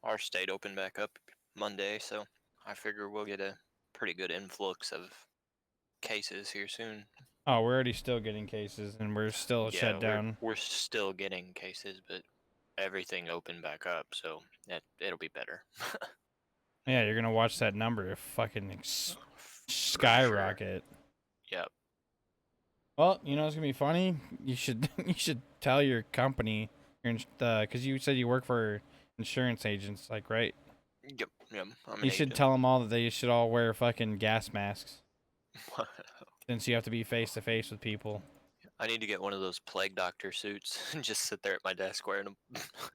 Our state opened back up Monday, so I figure we'll get a pretty good influx of cases here soon. Oh, we're already still getting cases and we're still Yeah, shut we're down. we're still getting cases, but everything opened back up, so it'll be better. Yeah, you're gonna watch that number fucking For sure. skyrocket. Yep. Well, you know it's gonna be funny. You should you should tell your company, because you said you work for insurance agents, like right? Yep. Yep. I'm an You should agent. tell them all that they should all wear fucking gas masks since you have to be face to face with people. I need to get one of those plague doctor suits and just sit there at my desk wearing them.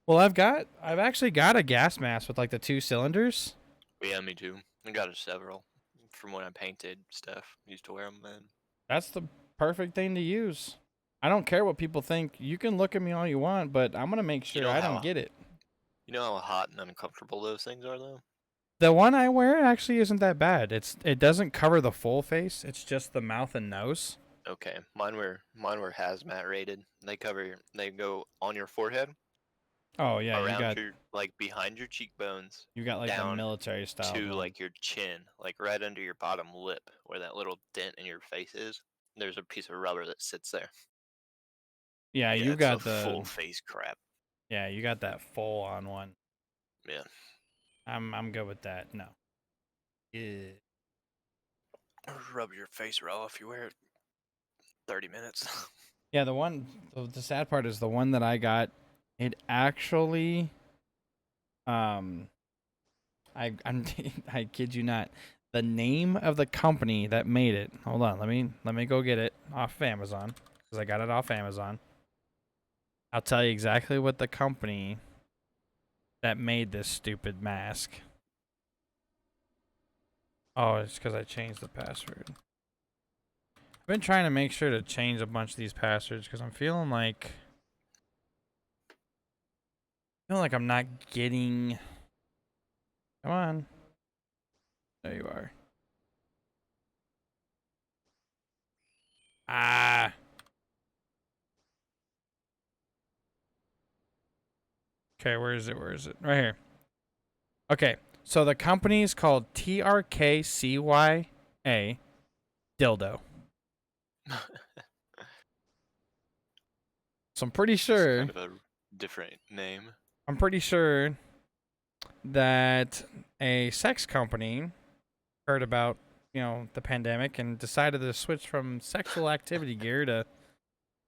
Well, I've actually got a gas mask with like the 2 cylinders. Yeah, me too. I got several from when I painted stuff. Used to wear them then. That's the perfect thing to use. I don't care what people think. You can look at me all you want, but I'm gonna make You sure know I how don't get it. you know how hot and uncomfortable those things are, though. The one I wear actually isn't that bad. It doesn't cover the full face. It's just the mouth and nose. Okay, mine were hazmat rated. They go on your forehead, Oh yeah, around your like behind your cheekbones, you got like the down military style to going. like your chin, like right under your bottom lip, where that little dent in your face is. There's a piece of rubber that sits there. Yeah, Yeah, you it's a got full face crap. you got that full on one. Yeah. I'm good with that. No. Yeah. Rub your face raw if you wear it 30 minutes. Yeah, the sad part is the one that I got, it actually I'm I kid you not. The name of the company that made it. Hold on, let me go get it off of Amazon because I got it off Amazon. I'll tell you exactly what the company that made this stupid mask. Oh, it's because I changed the password. I've been trying to make sure to change a bunch of these passwords because I'm feeling like I'm not getting. Come on. There you are. Ah. Okay, where is it? Where is it? Right here. Okay, so the company is called TRKCYA Dildo. So I'm pretty It's sure. kind of a different name. I'm pretty sure that a sex company heard about, the pandemic and decided to switch from sexual activity gear to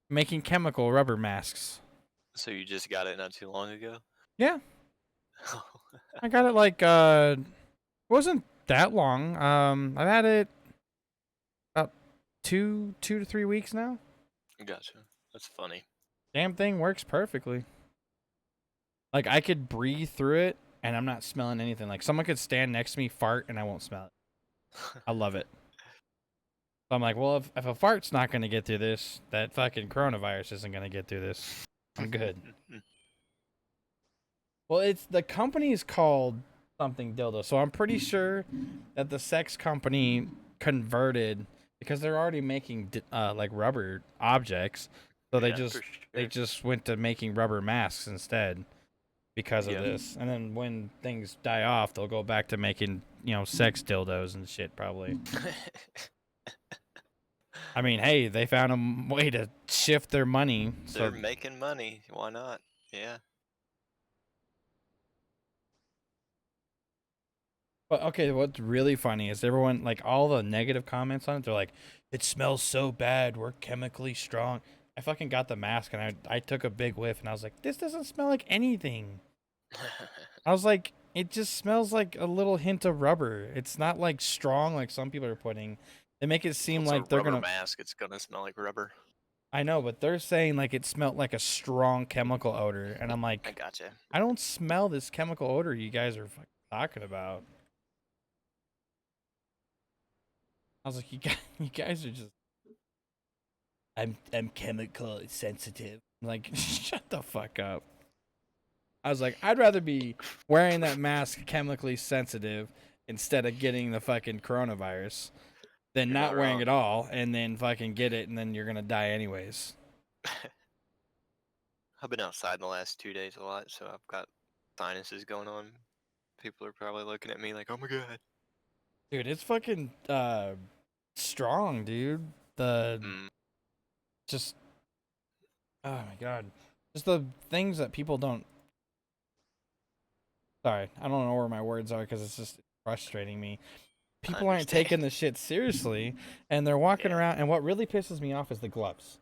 making chemical rubber masks. So you just got it not too long ago? Yeah, I got it like it wasn't that long. I've had it about 2 to 3 weeks now. Gotcha. That's funny. Damn thing works perfectly. Like I could breathe through it and I'm not smelling anything. Like someone could stand next to me, fart, and I won't smell it. I love it. So I'm like, well, if a fart's not gonna get through this, that fucking coronavirus isn't gonna get through this. I'm good. Well, the company is called something dildo, so I'm pretty sure that the sex company converted because they're already making like rubber objects, so they Yeah, for sure. just went to making rubber masks instead because of Yeah. this. And then when things die off, they'll go back to making sex dildos and shit probably. I mean, hey, they found a way to shift their money. They're So, making money. Why not? Yeah. but okay, what's really funny is everyone like all the negative comments on it. They're like, "It smells so bad. We're chemically strong." I fucking got the mask and I took a big whiff and I was like, "This doesn't smell like anything." I was like, "It just smells like a little hint of rubber. It's not like strong like some people are putting." They make it Well, seem it's a like they're rubber gonna. mask. It's gonna smell like rubber. I know, but they're saying like it smelled like a strong chemical odor, and I'm I like, gotcha. I don't smell this chemical odor you guys are fucking talking about. I was like, you guys are just. I'm chemical sensitive. I'm like, shut the fuck up. I was like, I'd rather be wearing that mask chemically sensitive instead of getting the fucking coronavirus than You're not not wearing wrong. it all and then fucking get it and then you're gonna die anyways. I've been outside the last 2 days a lot, so I've got sinuses going on. People are probably looking at me like, "Oh my god." Dude, it's fucking strong, dude. The Mm, just oh my god. Just the things that people don't. Sorry, I don't know where my words are because it's just frustrating me. I People aren't understand. taking the shit seriously, and they're walking Yeah. around. And what really pisses me off is the gloves.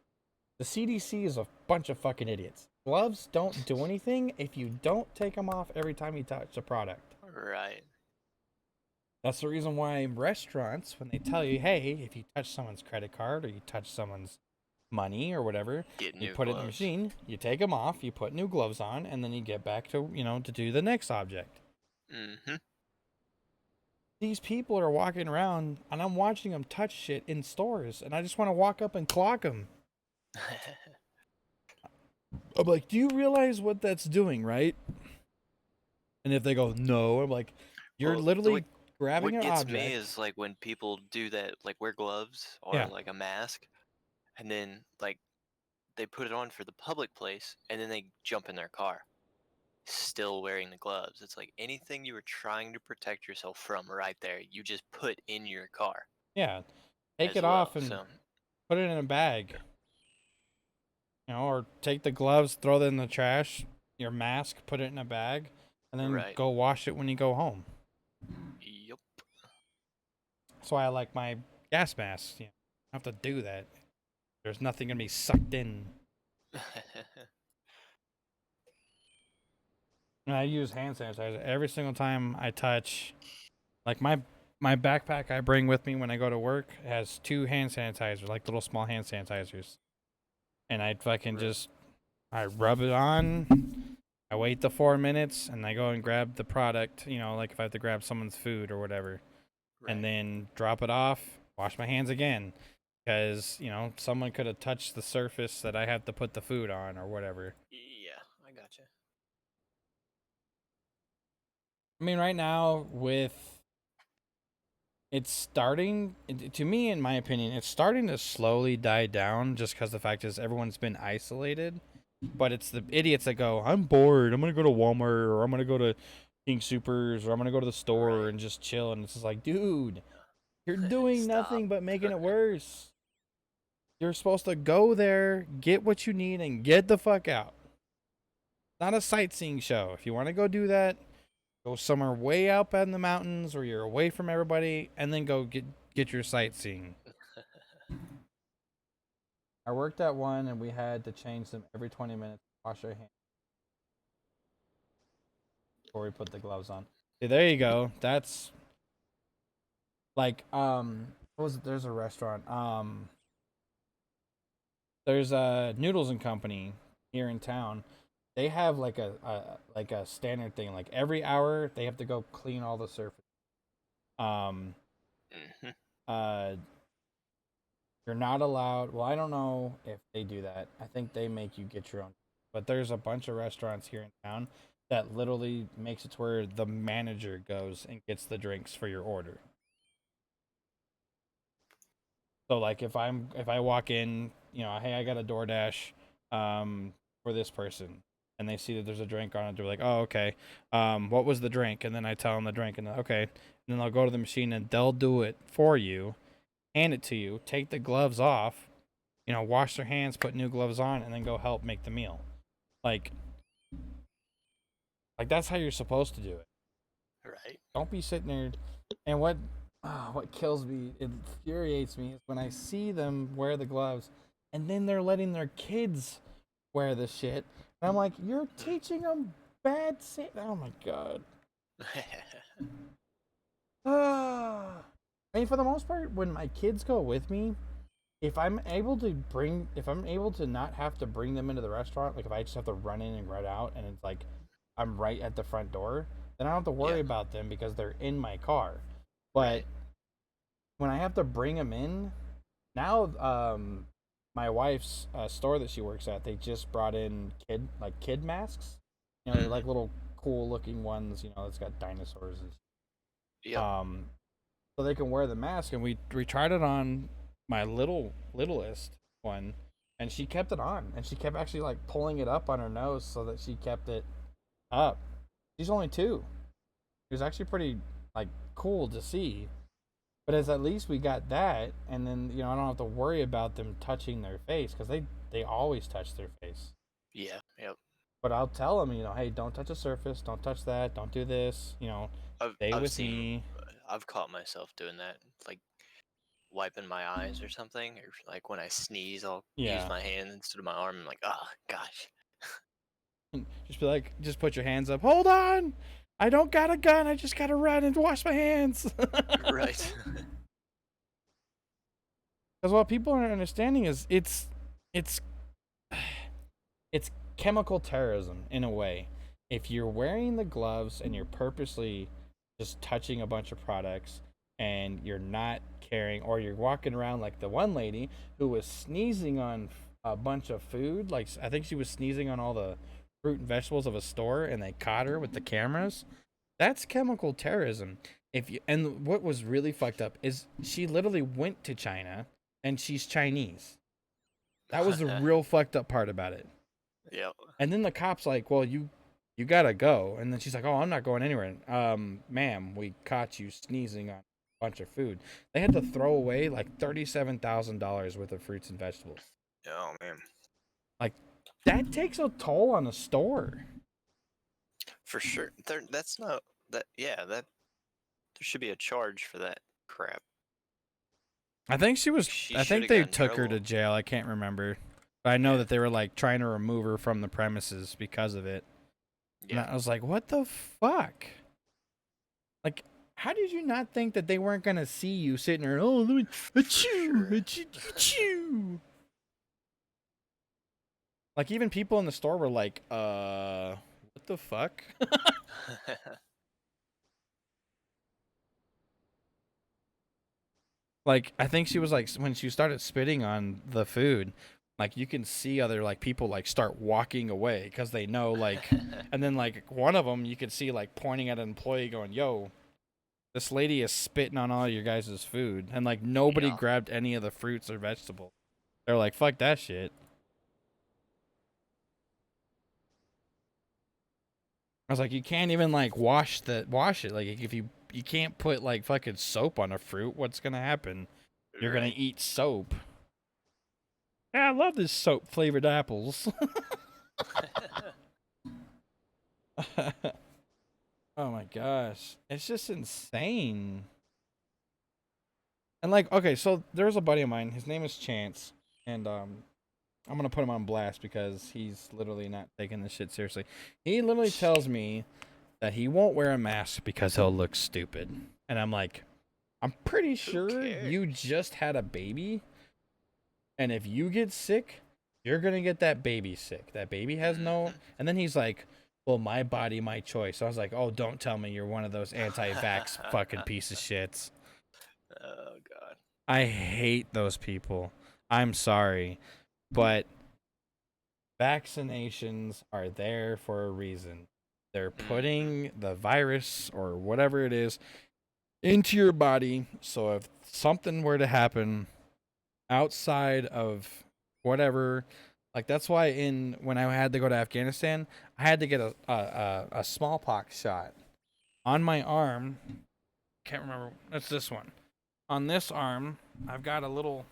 The CDC is a bunch of fucking idiots. Gloves don't do anything if you don't take them off every time you touch a product. Right. That's the reason why restaurants, when they tell you, hey, if you touch someone's credit card or you touch someone's money or whatever, Get you new put it in the gloves. machine, you take them off, you put new gloves on, and then you get back to, to do the next object. Mm-hmm. These people are walking around, and I'm watching them touch shit in stores, and I just want to walk up and clock them. I'm like, do you realize what that's doing, right? And if they go, no, I'm like, you're Well, literally grabbing what an gets me object. is like when people do that, like wear gloves or Yeah. like a mask, and then like they put it on for the public place, and then they jump in their car, still wearing the gloves. It's like anything you were trying to protect yourself from right there, you just put in your car Yeah. Take as it well. off and So, put it in a bag. Or take the gloves, throw them in the trash, your mask, put it in a bag, and then right. go wash it when you go home. Yup. That's why I like my gas mask. I have to do that. There's nothing gonna be sucked in. And I use hand sanitizer every single time I touch. Like my backpack I bring with me when I go to work has 2 hand sanitizers, like little small hand sanitizers. And I fucking Right. just I rub it on. I wait the 4 minutes and I go and grab the product, like if I have to grab someone's food or whatever, and Right. then drop it off, wash my hands again. Because, someone could have touched the surface that I have to put the food on or whatever. Yeah, I gotcha. I mean, right now, with it's starting, to me, in my opinion, it's starting to slowly die down just because the fact is everyone's been isolated. But it's the idiots that go, I'm bored. I'm going to go to Walmart or I'm going to go to King Supers or I'm going to go to the store Right. and just chill. And it's just like, dude, you're doing Stop. nothing but making it worse. You're supposed to go there, get what you need, and get the fuck out. Not a sightseeing show. If you want to go do that, go somewhere way out in the mountains where you're away from everybody, and then go get your sightseeing. I worked at one, and we had to change them every 20 minutes, wash our hands before we put the gloves on. See, there you go. That's like what was it? There's a restaurant. There's a Noodles and Company here in town. They have like a standard thing. Like every hour, they have to go clean all the surface. Um, Hmm. uh, you're not allowed. Well, I don't know if they do that. I think they make you get your own. But there's a bunch of restaurants here in town that literally makes it to where the manager goes and gets the drinks for your order. So like if I walk in, hey, I got a DoorDash for this person, and they see that there's a drink on it, they're like, oh, okay. What was the drink? And then I tell them the drink, and okay. And then they'll go to the machine and they'll do it for you, hand it to you, take the gloves off, wash their hands, put new gloves on, and then go help make the meal. Like that's how you're supposed to do it. Right. Don't be sitting there. And what kills me, it infuriates me, is when I see them wear the gloves, and then they're letting their kids wear the shit. And I'm like, you're teaching them bad. Oh my god. I mean, for the most part, when my kids go with me, if I'm able to not have to bring them into the restaurant, like if I just have to run in and run out, and it's like I'm right at the front door, then I don't have to worry about them because they're in my car. But when I have to bring them in, now my wife's store that she works at, they just brought in kid masks. They're like little cool looking ones. That's got dinosaurs and. Yep. So they can wear the mask, and we tried it on my littlest one, and she kept it on, and she kept actually like pulling it up on her nose so that she kept it up. She's only 2. It was actually pretty like cool to see. But at least we got that, and then I don't have to worry about them touching their face because they always touch their face. Yeah. Yep. But I'll tell them, hey, don't touch a surface, don't touch that, don't do this, stay with me. I've caught myself doing that, like wiping my eyes or something, or like when I sneeze, I'll use Yeah. my hand instead of my arm. I'm like, oh gosh. Just be like, just put your hands up. Hold on, I don't got a gun. I just gotta run and wash my hands. Right. Because what people aren't understanding is it's chemical terrorism in a way. If you're wearing the gloves and you're purposely just touching a bunch of products and you're not caring, or you're walking around like the one lady who was sneezing on a bunch of food, like I think she was sneezing on all the fruit and vegetables of a store, and they caught her with the cameras. That's chemical terrorism. And what was really fucked up is she literally went to China, and she's Chinese. That was the real fucked up part about it. Yep. And then the cop's like, well, you gotta go. And then she's like, oh, I'm not going anywhere. Ma'am, we caught you sneezing on a bunch of food. They had to throw away like $37,000 worth of fruits and vegetables. Oh man. Like, that takes a toll on a store. For sure. That's not that. Yeah. That there should be a charge for that crap. I think I think they took her to trouble. jail. I can't remember. But I know that they were like trying to remove her from the premises because of it. Yeah. And I was like, what the fuck? Like, how did you not think that they weren't going to see you sitting there? Oh, let me achoo, achoo, achoo. Like, even people in the store were like, what the fuck? Like, I think she was like, when she started spitting on the food, like you can see other like people like start walking away because they know like, and then like one of them you could see like pointing at an employee going, yo, this lady is spitting on all your guys' food. And like nobody grabbed any of the fruits or vegetables. They're like, fuck that shit. I was like, you can't even like wash it. Like if you can't put like fucking soap on a fruit, what's gonna happen? You're gonna eat soap. Yeah, I love this soap flavored apples. Oh my gosh. It's just insane. And like, okay, so there's a buddy of mine, his name is Chance, and I'm gonna put him on blast because he's literally not taking this shit seriously. He literally tells me that he won't wear a mask because he'll look stupid. And I'm like, I'm pretty sure you just had a baby. And if you get sick, you're going to get that baby sick. That baby has no. And then he's like, well, my body, my choice. So I was like, oh, don't tell me you're one of those anti-vax fucking piece of shits. Oh, God. I hate those people. I'm sorry. But vaccinations are there for a reason. They're putting the virus or whatever it is into your body. So if something were to happen, outside of whatever. Like that's why when I had to go to Afghanistan, I had to get a smallpox shot on my arm. Can't remember. It's this one. On this arm, I've got a little.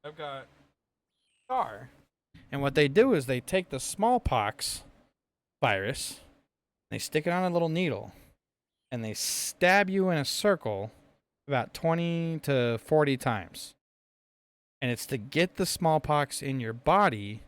I've got scar, and what they do is they take the smallpox virus, they stick it on a little needle, and they stab you in a circle about 20 to 40 times. And it's to get the smallpox in your body.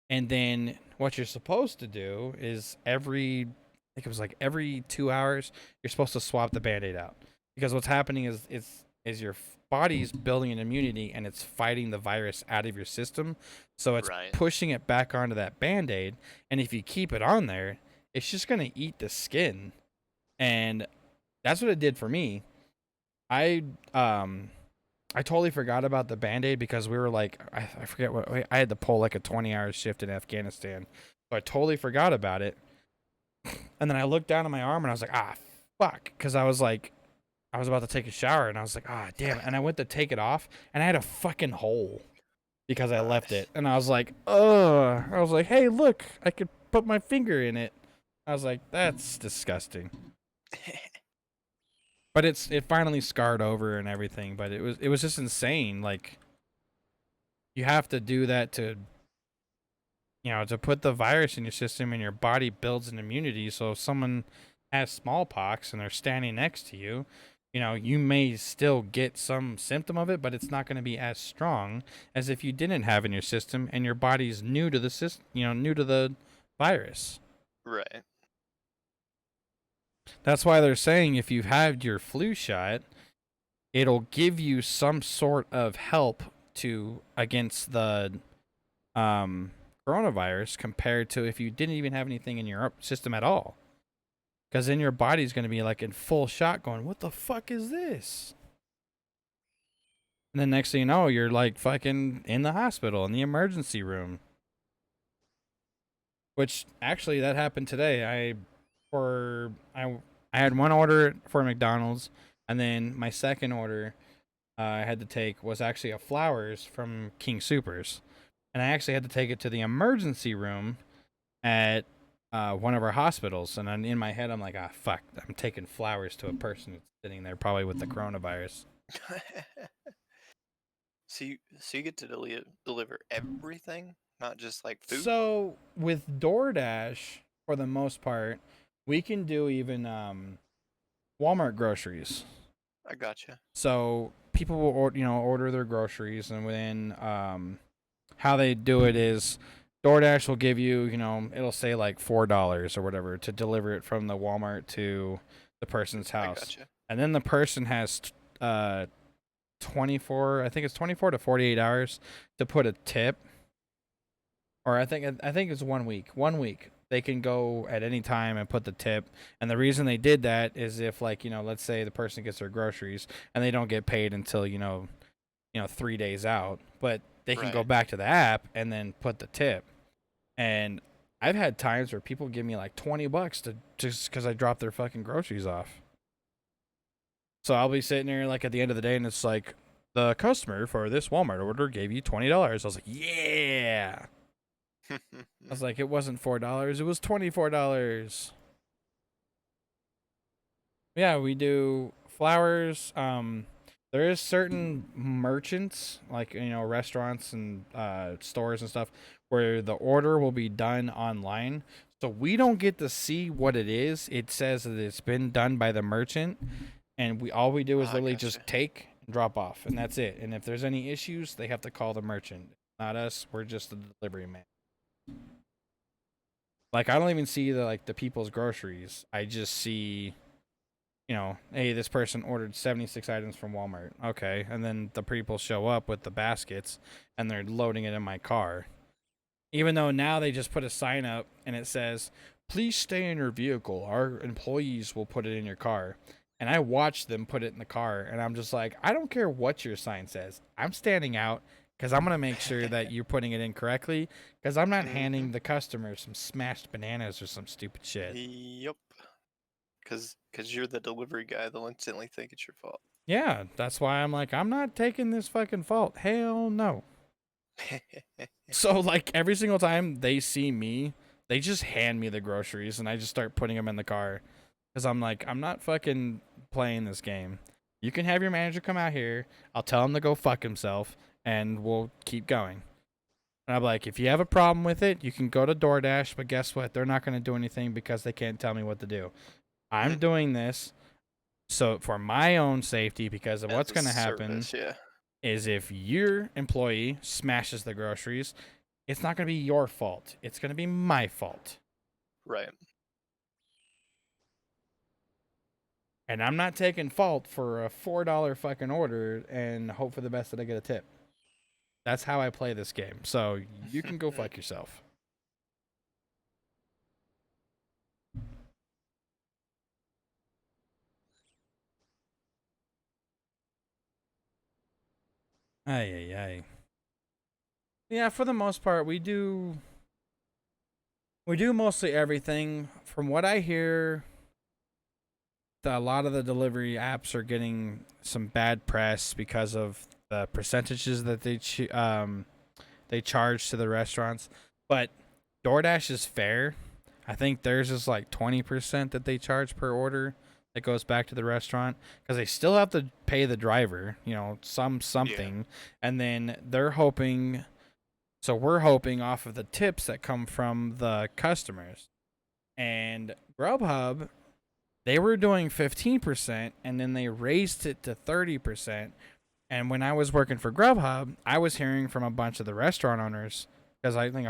And then what you're supposed to do is I think it was like every 2 hours, you're supposed to swap the Band-Aid out. Because what's happening is your body's building an immunity and it's fighting the virus out of your system. So it's Right. pushing it back onto that Band-Aid. And if you keep it on there, it's just going to eat the skin. And that's what it did for me. I totally forgot about the Band-Aid because we were like, I forget what, I had to pull like a 20-hour shift in Afghanistan. So I totally forgot about it. And then I looked down at my arm and I was like, fuck. Because I was about to take a shower and I was like, damn it. And I went to take it off and I had a fucking hole because I left it. And I was like, ugh. I was like, hey, look, I could put my finger in it. I was like, that's disgusting. But it finally scarred over and everything. But it was just insane. Like, you have to do that to put the virus in your system, and your body builds an immunity. So if someone has smallpox and they're standing next to you, you may still get some symptom of it, but it's not going to be as strong as if you didn't have it in your system and your body's new to the system, new to the virus. Right. That's why they're saying if you've had your flu shot, it'll give you some sort of help against the coronavirus compared to if you didn't even have anything in your system at all. Because then your body's going to be like in full shock going, what the fuck is this? And then next thing you know, you're like fucking in the hospital, in the emergency room. Which actually that happened today. I had one order for McDonald's, and then my second order I had to take was actually a flowers from King Supers. And I actually had to take it to the emergency room at one of our hospitals. And in my head, I'm like, fuck, I'm taking flowers to a person that's sitting there probably with the coronavirus. So you get to deliver everything, not just like food? So with DoorDash, for the most part, we can do even Walmart groceries. I gotcha. So people will order their groceries, and then how they do it is DoorDash will give you, it'll say like $4 or whatever to deliver it from the Walmart to the person's house. I gotcha. And then the person has 24 to 48 hours to put a tip. Or I think it's 1 week. 1 week. They can go at any time and put the tip. And the reason they did that is if, like, let's say the person gets their groceries and they don't get paid until, 3 days out. But they can go back to the app and then put the tip. And I've had times where people give me like $20 just because I dropped their fucking groceries off. So I'll be sitting there like at the end of the day and it's like, the customer for this Walmart order gave you $20. I was like, yeah. I was like, it wasn't $4, it was $24. Yeah, we do flowers. There is certain merchants, like, restaurants and stores and stuff, where the order will be done online. So we don't get to see what it is. It says that it's been done by the merchant, and all we do is literally just take and drop off, and that's it. And if there's any issues, they have to call the merchant, not us. We're just the delivery man. Like, I don't even see the people's groceries. I just see, hey, this person ordered 76 items from Walmart. Okay. And then the people show up with the baskets and they're loading it in my car. Even though now they just put a sign up and it says, please stay in your vehicle. Our employees will put it in your car. And I watch them put it in the car and I'm just like, I don't care what your sign says. I'm standing out because I'm going to make sure that you're putting it in correctly, because I'm not handing the customer some smashed bananas or some stupid shit. Yep. Because you're the delivery guy, they'll instantly think it's your fault. Yeah, that's why I'm like, I'm not taking this fucking fault. Hell no. So like every single time they see me, they just hand me the groceries and I just start putting them in the car because I'm like, I'm not fucking playing this game. You can have your manager come out here. I'll tell him to go fuck himself and we'll keep going. And I'm like, if you have a problem with it, you can go to DoorDash, but guess what? They're not going to do anything because they can't tell me what to do. I'm doing this so for my own safety because of As what's a going to happen service, yeah. is if your employee smashes the groceries, it's not going to be your fault. It's going to be my fault. Right. And I'm not taking fault for a $4 fucking order and hope for the best that I get a tip. That's how I play this game. So you can go fuck yourself. Ay, ay, ay. Yeah, for the most part, we do mostly everything. From what I hear, a lot of the delivery apps are getting some bad press because of the percentages that they charge to the restaurants. But DoorDash is fair. I think theirs is like 20% that they charge per order that goes back to the restaurant because they still have to pay the driver, something, and then they're hoping. So we're hoping off of the tips that come from the customers. And Grubhub, they were doing 15% and then they raised it to 30%. And when I was working for Grubhub, I was hearing from a bunch of the restaurant owners because I think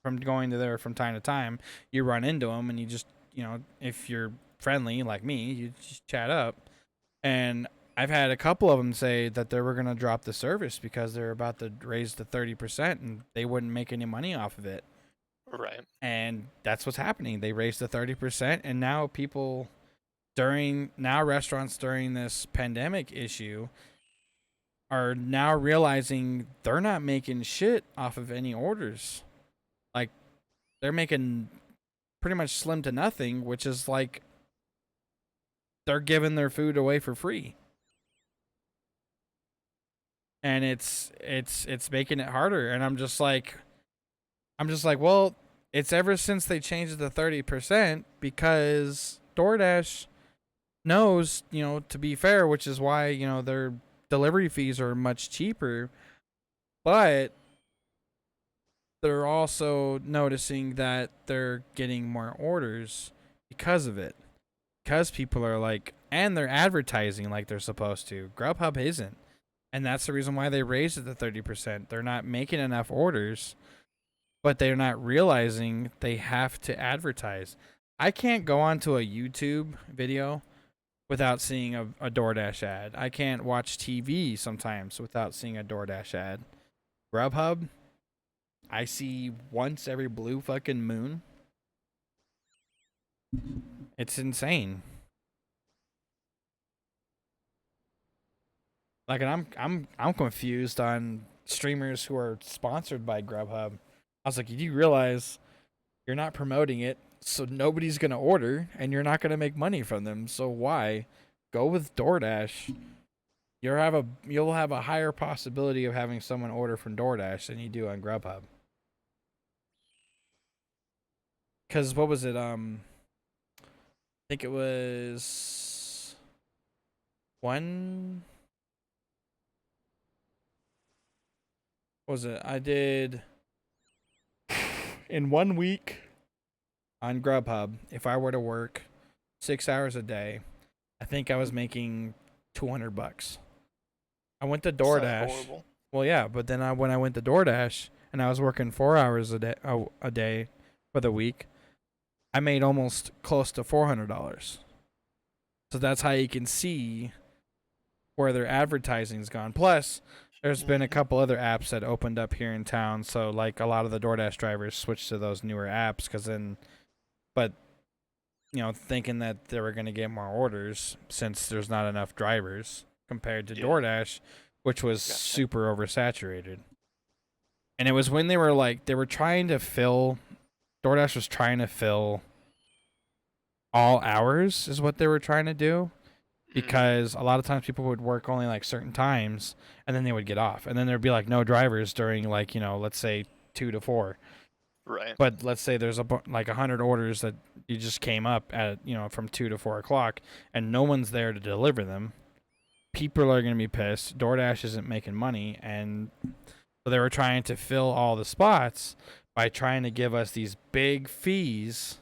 from going to there from time to time, you run into them and you just, if you're friendly like me, you just chat up. And I've had a couple of them say that they were going to drop the service because they're about to raise to 30% and they wouldn't make any money off of it. Right. And that's what's happening. They raised to 30% and now restaurants during this pandemic issue are now realizing they're not making shit off of any orders. Like they're making pretty much slim to nothing, which is like they're giving their food away for free. And it's making it harder and I'm just like well, it's ever since they changed it to 30% because DoorDash knows, to be fair, which is why, their delivery fees are much cheaper, but they're also noticing that they're getting more orders because of it. Because people are like, and they're advertising like they're supposed to. Grubhub isn't. And that's the reason why they raised it to 30%. They're not making enough orders, but they're not realizing they have to advertise. I can't go onto a YouTube video without seeing a DoorDash ad. I can't watch TV sometimes without seeing a DoorDash ad. Grubhub, I see once every blue fucking moon. It's insane. Like, and I'm confused on streamers who are sponsored by Grubhub. I was like, do you realize you're not promoting it, so nobody's gonna order, and you're not gonna make money from them? So why go with DoorDash? You'll have a higher possibility of having someone order from DoorDash than you do on Grubhub. Because what was it? I think it was one. What was it? I did in 1 week on Grubhub. If I were to work 6 hours a day, I think I was making $200. I went to DoorDash. Well, yeah, but then when I went to DoorDash and I was working 4 hours a day for the week, I made almost close to $400. So that's how you can see where their advertising's gone. Plus, there's been a couple other apps that opened up here in town. So like a lot of the DoorDash drivers switched to those newer apps thinking that they were going to get more orders since there's not enough drivers compared to DoorDash, which was super oversaturated. And it was when DoorDash was trying to fill all hours is what they were trying to do. because a lot of times people would work only like certain times and then they would get off. And then there'd be like no drivers during like, let's say 2 to 4. Right. But let's say there's like 100 orders that you just came up at, from 2 to 4 o'clock and no one's there to deliver them. People are going to be pissed. DoorDash isn't making money. And so they were trying to fill all the spots by trying to give us these big fees.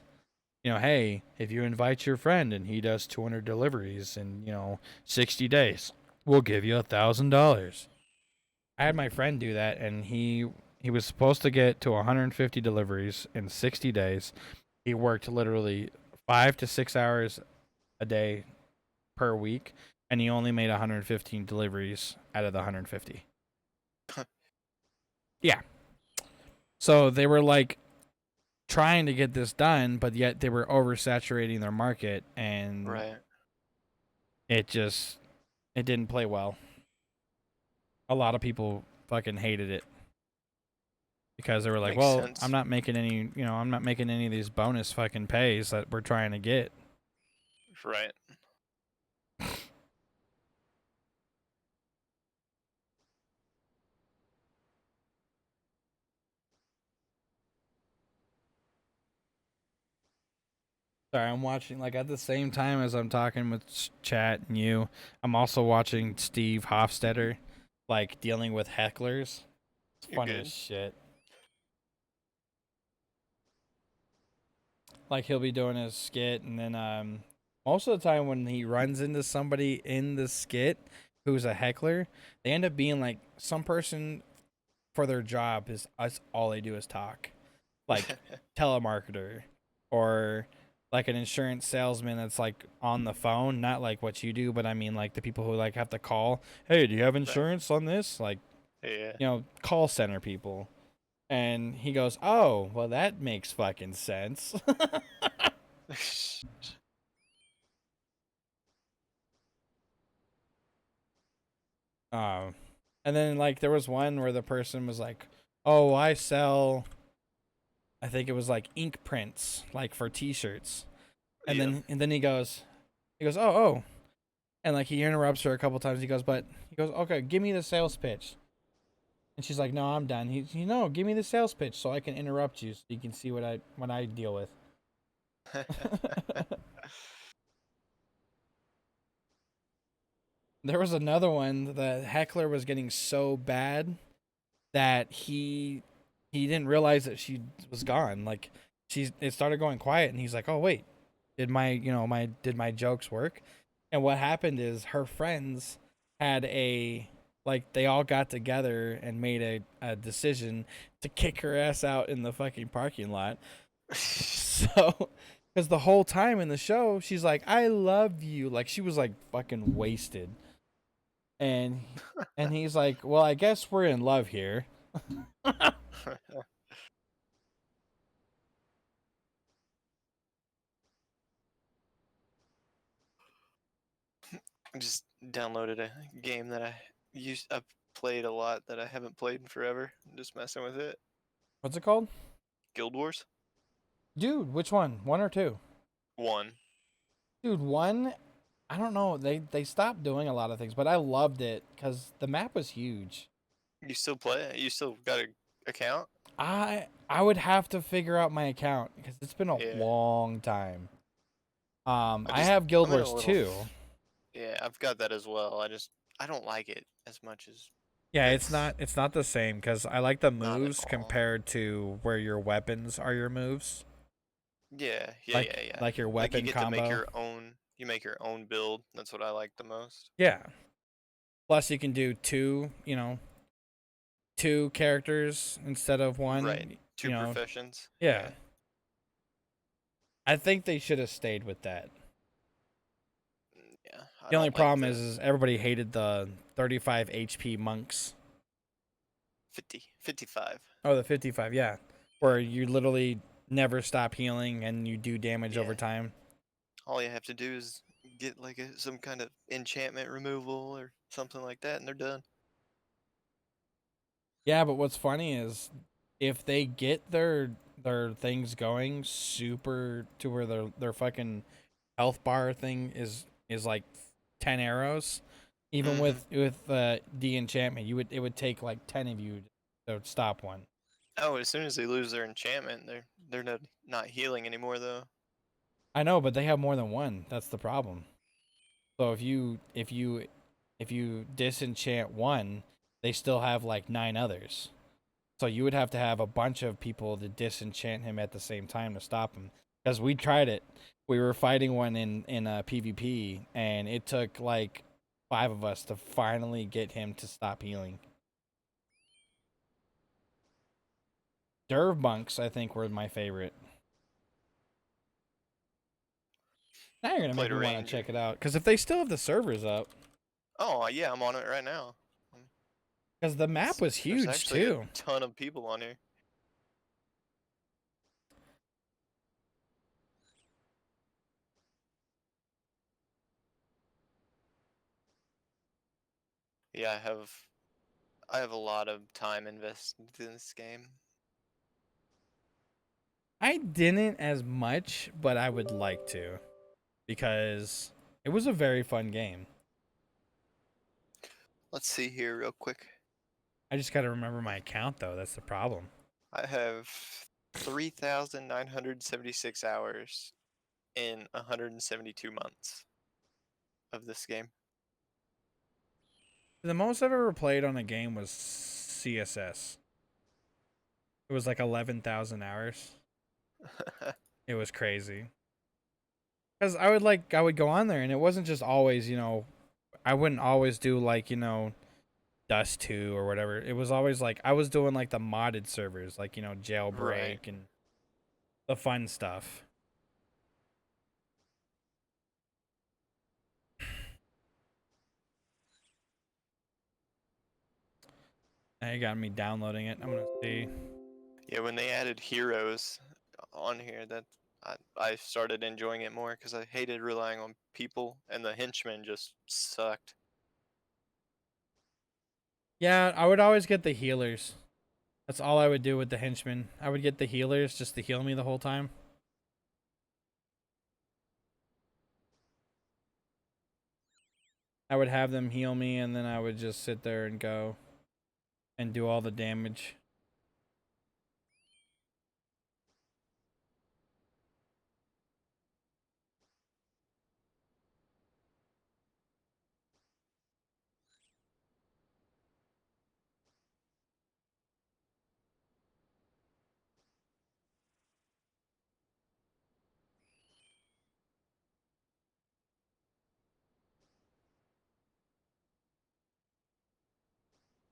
Hey, if you invite your friend and he does 200 deliveries in, 60 days, we'll give you $1,000. I had my friend do that, and he was supposed to get to 150 deliveries in 60 days. He worked literally 5 to 6 hours a day per week, and he only made 115 deliveries out of the 150. Yeah. So they were like trying to get this done, but yet they were oversaturating their market, and Right. it didn't play well. A lot of people fucking hated it because they were like, Makes well, sense. I'm not making any of these bonus fucking pays that we're trying to get. Right. Sorry, I'm watching, like, at the same time as I'm talking with chat and you, I'm also watching Steve Hofstetter, like, dealing with hecklers. It's You're funny good. as shit. Like, he'll be doing his skit, and then most of the time when he runs into somebody in the skit who's a heckler, they end up being like some person for their job is us. All they do is talk, like telemarketer or like an insurance salesman that's like on the phone, not like what you do, but I mean like the people who like have to call. Hey, do you have insurance on this? Like, Yeah. call center people. And he goes, "Oh, well, that makes fucking sense." Um, and then like there was one where the person was like, "Oh, I sell," I think it was like ink prints, like for T-shirts. And Yeah. then he goes, "Oh," and like he interrupts her a couple times. He goes, "Okay, give me the sales pitch." And she's like, "No, I'm done." No, give me the sales pitch so I can interrupt you so you can see what I deal with. There was another one. The heckler was getting so bad that he didn't realize that she was gone. Like it started going quiet, and he's like, "Oh wait, did my jokes work?" And what happened is her friends had they all got together and made a decision to kick her ass out in the fucking parking lot. So, because the whole time in the show, she's like, "I love you," like she was like fucking wasted. And he's like, "Well, I guess we're in love here." I just downloaded a game that I've played a lot that I haven't played in forever. I'm just messing with it. What's it called? Guild Wars Dude, which one? One or two? 1. Dude, one. I don't know. They stopped doing a lot of things, but I loved it because the map was huge. You still play it? You still got a account? I would have to figure out my account because it's been a Yeah. long time. I just have Guild I'm in a Wars little 2. Yeah, I've got that as well. I don't like it as much as Yeah, it's it's not the same because I like the not at moves all. compared to where your weapons are your moves. Yeah, Like like your Like you weapon get to make combo. your own. You make your own build. That's what I like the most. Yeah. Plus you can do two characters instead of one. Right. Two You know. professions. Yeah. I think they should have stayed with that. Yeah. I The only don't like problem the is everybody hated the 35 HP monks. 50, 55. Oh, the 55, yeah. Where you literally never stop healing and you do damage over Yeah. time. All you have to do is get like some kind of enchantment removal or something like that, and they're done. Yeah, but what's funny is if they get their things going super to where their fucking health bar thing is like 10 arrows. Even with the enchantment, it would take like 10 of you to stop one. Oh, as soon as they lose their enchantment, they're not healing anymore though. I know, but they have more than one. That's the problem. So if you disenchant one, they still have like 9 others. So you would have to have a bunch of people to disenchant him at the same time to stop him. Because we tried it. We were fighting one in PvP, and it took like 5 of us to finally get him to stop healing. Derv bunks, I think, were my favorite. Now you're gonna make Played a me want to ranger. check it out. Because if they still have the servers up, Oh yeah, I'm on it right now. because the map was There's huge actually a too. ton of people on here. Yeah, I have a lot of time invested in this game. I didn't as much, but I would like to, because it was a very fun game. Let's see here real quick. I just got to remember my account though. That's the problem. I have 3,976 hours in 172 months of this game. The most I've ever played on a game was CSS. It was like 11,000 hours. It was crazy. Cuz I would go on there and it wasn't just always, I wouldn't always do like, Dust 2 or whatever. It was always like I was doing like the modded servers, like, Jailbreak Right. and the fun stuff. Now you got me downloading it. I'm going to see. Yeah, when they added heroes on here, I started enjoying it more because I hated relying on people, and the henchmen just sucked. Yeah, I would always get the healers. That's all I would do with the henchmen. I would get the healers just to heal me the whole time. I would have them heal me, and then I would just sit there and go and do all the damage.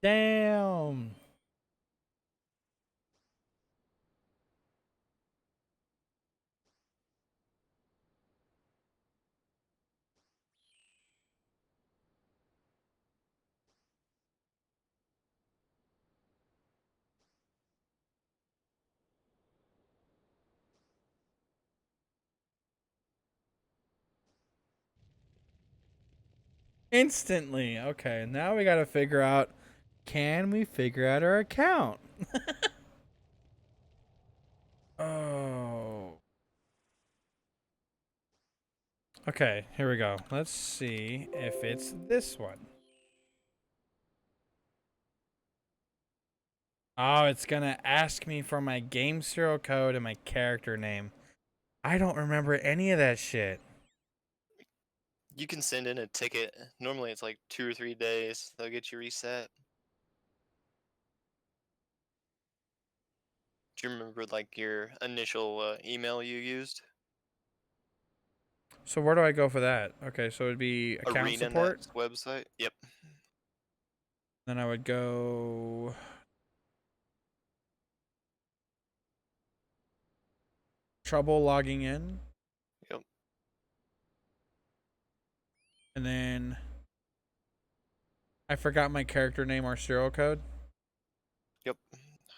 Damn. Instantly. Okay, now we gotta figure out, can we figure out our account? Oh. Okay, here we go. Let's see if it's this one. Oh, it's gonna ask me for my game serial code and my character name. I don't remember any of that shit. You can send in a ticket. Normally it's like 2 or 3 days. They'll get you reset. Do you remember like your initial email you used? So where do I go for that? Okay, so it'd be account support. ArenaNet's website. Yep. Then I would go trouble logging in. Yep. And then I forgot my character name or serial code. Yep.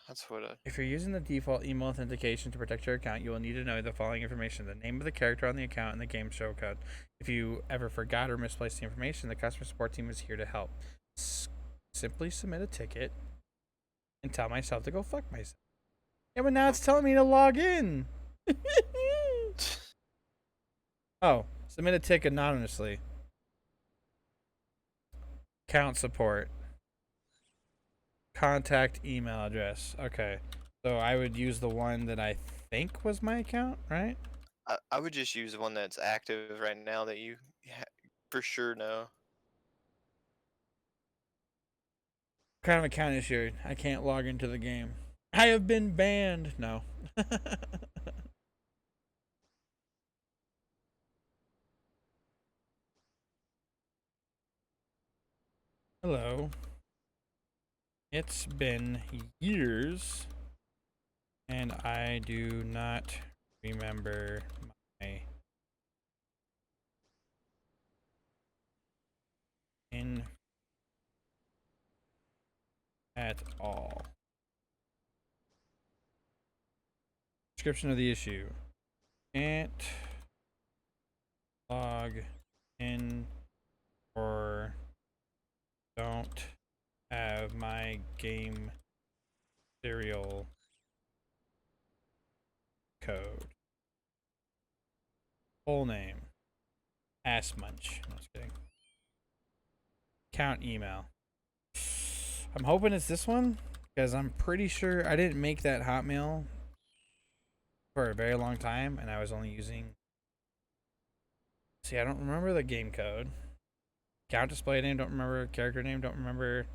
That's what If you're using the default email authentication to protect your account, you will need to know the following information: the name of the character on the account and the game show code. If you ever forgot or misplaced the information, the customer support team is here to help. Simply submit a ticket and tell myself to go fuck myself. Yeah, but now it's telling me to log in. Oh, submit a ticket anonymously. Account support. Contact email address. Okay. So I would use the one that I think was my account, right? I would just use one that's active right now that you for sure know. What kind of account is yours? I can't log into the game. I have been banned. No. Hello. It's been years, and I do not remember my in at all. Description of the issue. Can't log in or don't have my game serial code. Full name. Ass munch. No, just kidding. Account email. I'm hoping it's this one because I'm pretty sure I didn't make that Hotmail for a very long time and I was only using. See, I don't remember the game code. Account display name, don't remember. Character name, don't remember.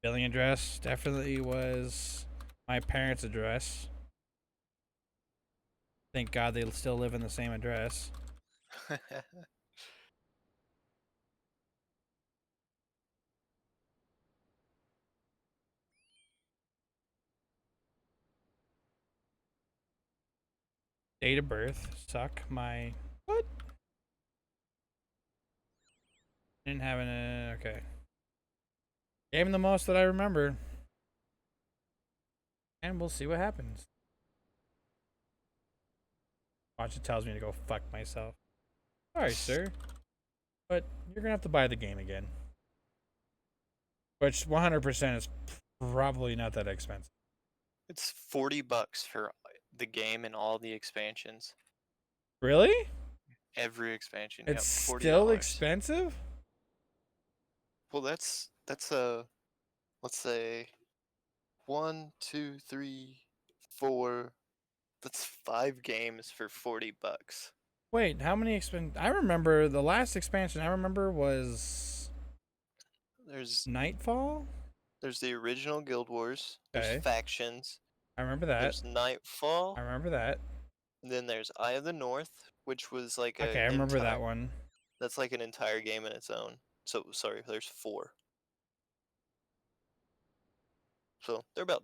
Billing address definitely was my parents' address. Thank God they still live in the same address. Date of birth. Suck my. What? Didn't have an. Okay. Gave him the most that I remember. And we'll see what happens. Watch, it tells me to go fuck myself. Sorry, sir. But you're gonna have to buy the game again. Which 100% is probably not that expensive. It's $40 for the game and all the expansions. Really? Every expansion. It's Yep, still $40. expensive? Well, that's a let's say 1, 2, 3, 4. That's 5 games for $40. Wait, how many I remember the last expansion I remember was There's Nightfall? there's the original Guild Wars. There's Okay. factions. I remember that. There's Nightfall. I remember that. And then there's Eye of the North, which was like Okay, a I remember entire. that one. That's like an entire game in its own. So sorry, there's 4. So they're about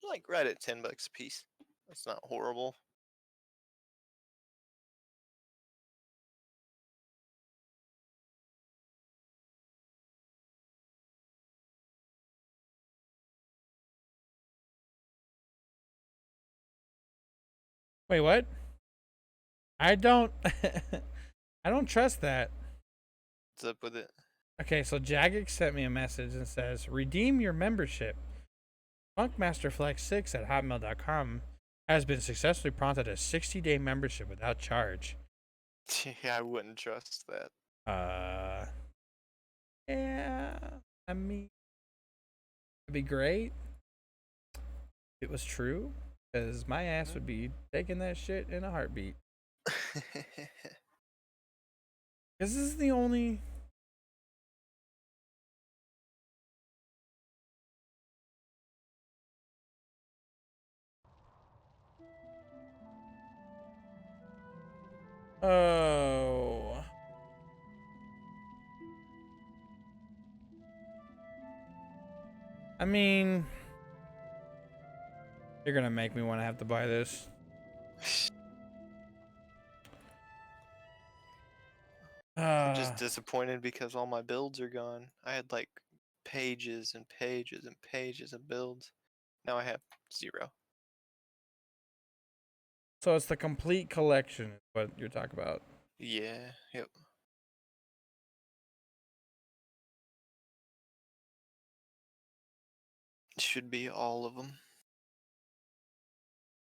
like right at $10 a piece. That's not horrible. Wait, what? I don't I don't trust that. What's up with it? Okay, so Jagex sent me a message and says, redeem your membership. Funkmasterflex6 at hotmail.com has been successfully prompted a 60-day membership without charge. Yeah, I wouldn't trust that. Yeah, I mean, it'd be great if it was true, because my ass would be taking that shit in a heartbeat. Because this is the only. Oh. I mean, you're gonna make me want to have to buy this. I'm just disappointed because all my builds are gone. I had like pages and pages and pages of builds. Now I have 0. So it's the complete collection, is what you're talking about. Yeah, yep. Should be all of them.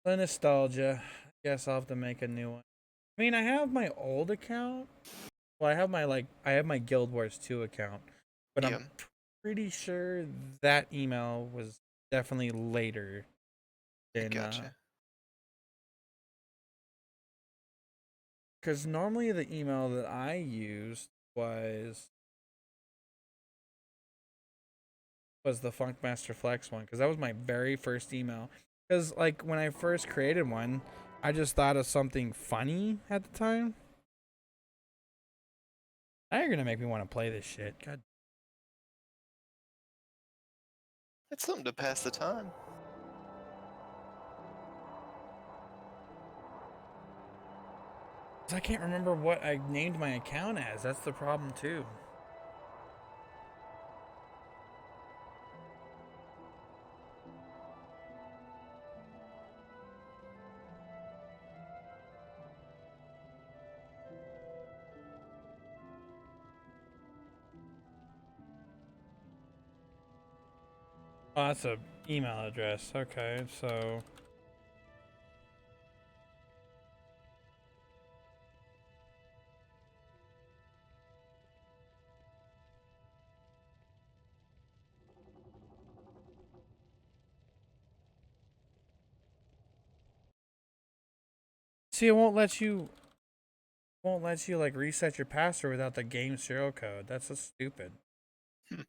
The nostalgia. I guess I'll have to make a new one. I mean, I have my old account. Well, I have my Guild Wars 2 account, but Yeah, I'm pretty sure that email was definitely later I than gotcha. because normally the email that I used was the Funkmaster Flex one because that was my very first email. Because like when I first created one, I just thought of something funny at the time. Now you're gonna make me want to play this shit. God, It's something to pass the time. 'cause I can't remember what I named my account as. That's the problem too. Oh, that's a email address. Okay, so see, it won't let you like reset your password without the game serial code. That's so stupid. Hmm.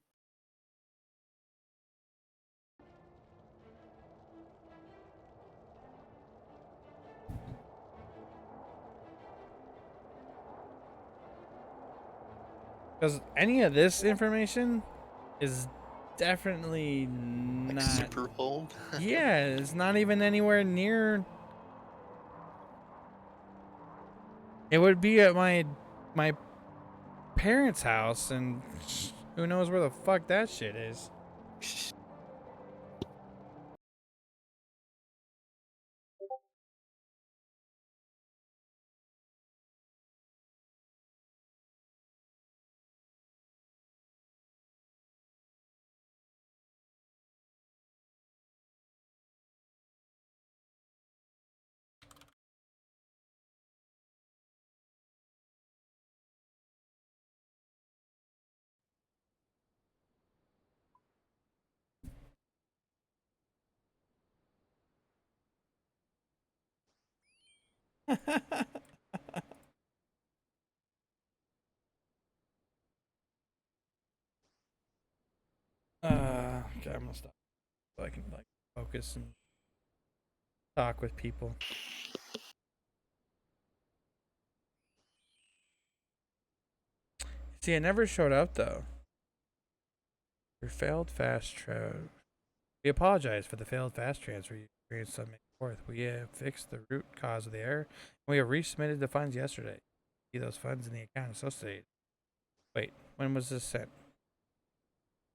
Because any of this information is definitely Like not. super old. Yeah, it's not even anywhere near. It would be at my parents' house, and who knows where the fuck that shit is. Okay, I'm gonna stop so I can like focus and talk with people. See, it never showed up though. Your failed fast transfer. We apologize for the failed fast transfer you experienced on May 4th. We have fixed the root cause of the error, and we have resubmitted the funds yesterday. See those funds in the account associated. Wait, when was this sent?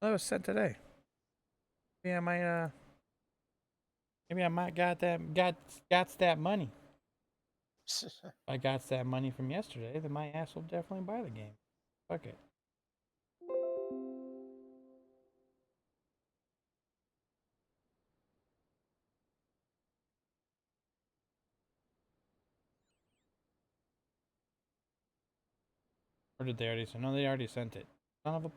Oh, it was sent today. Maybe I might maybe I might got that money. If I got that money from yesterday, then my ass will definitely buy the game. Fuck it. Or did they already send? No, they already sent it. Son of a bitch.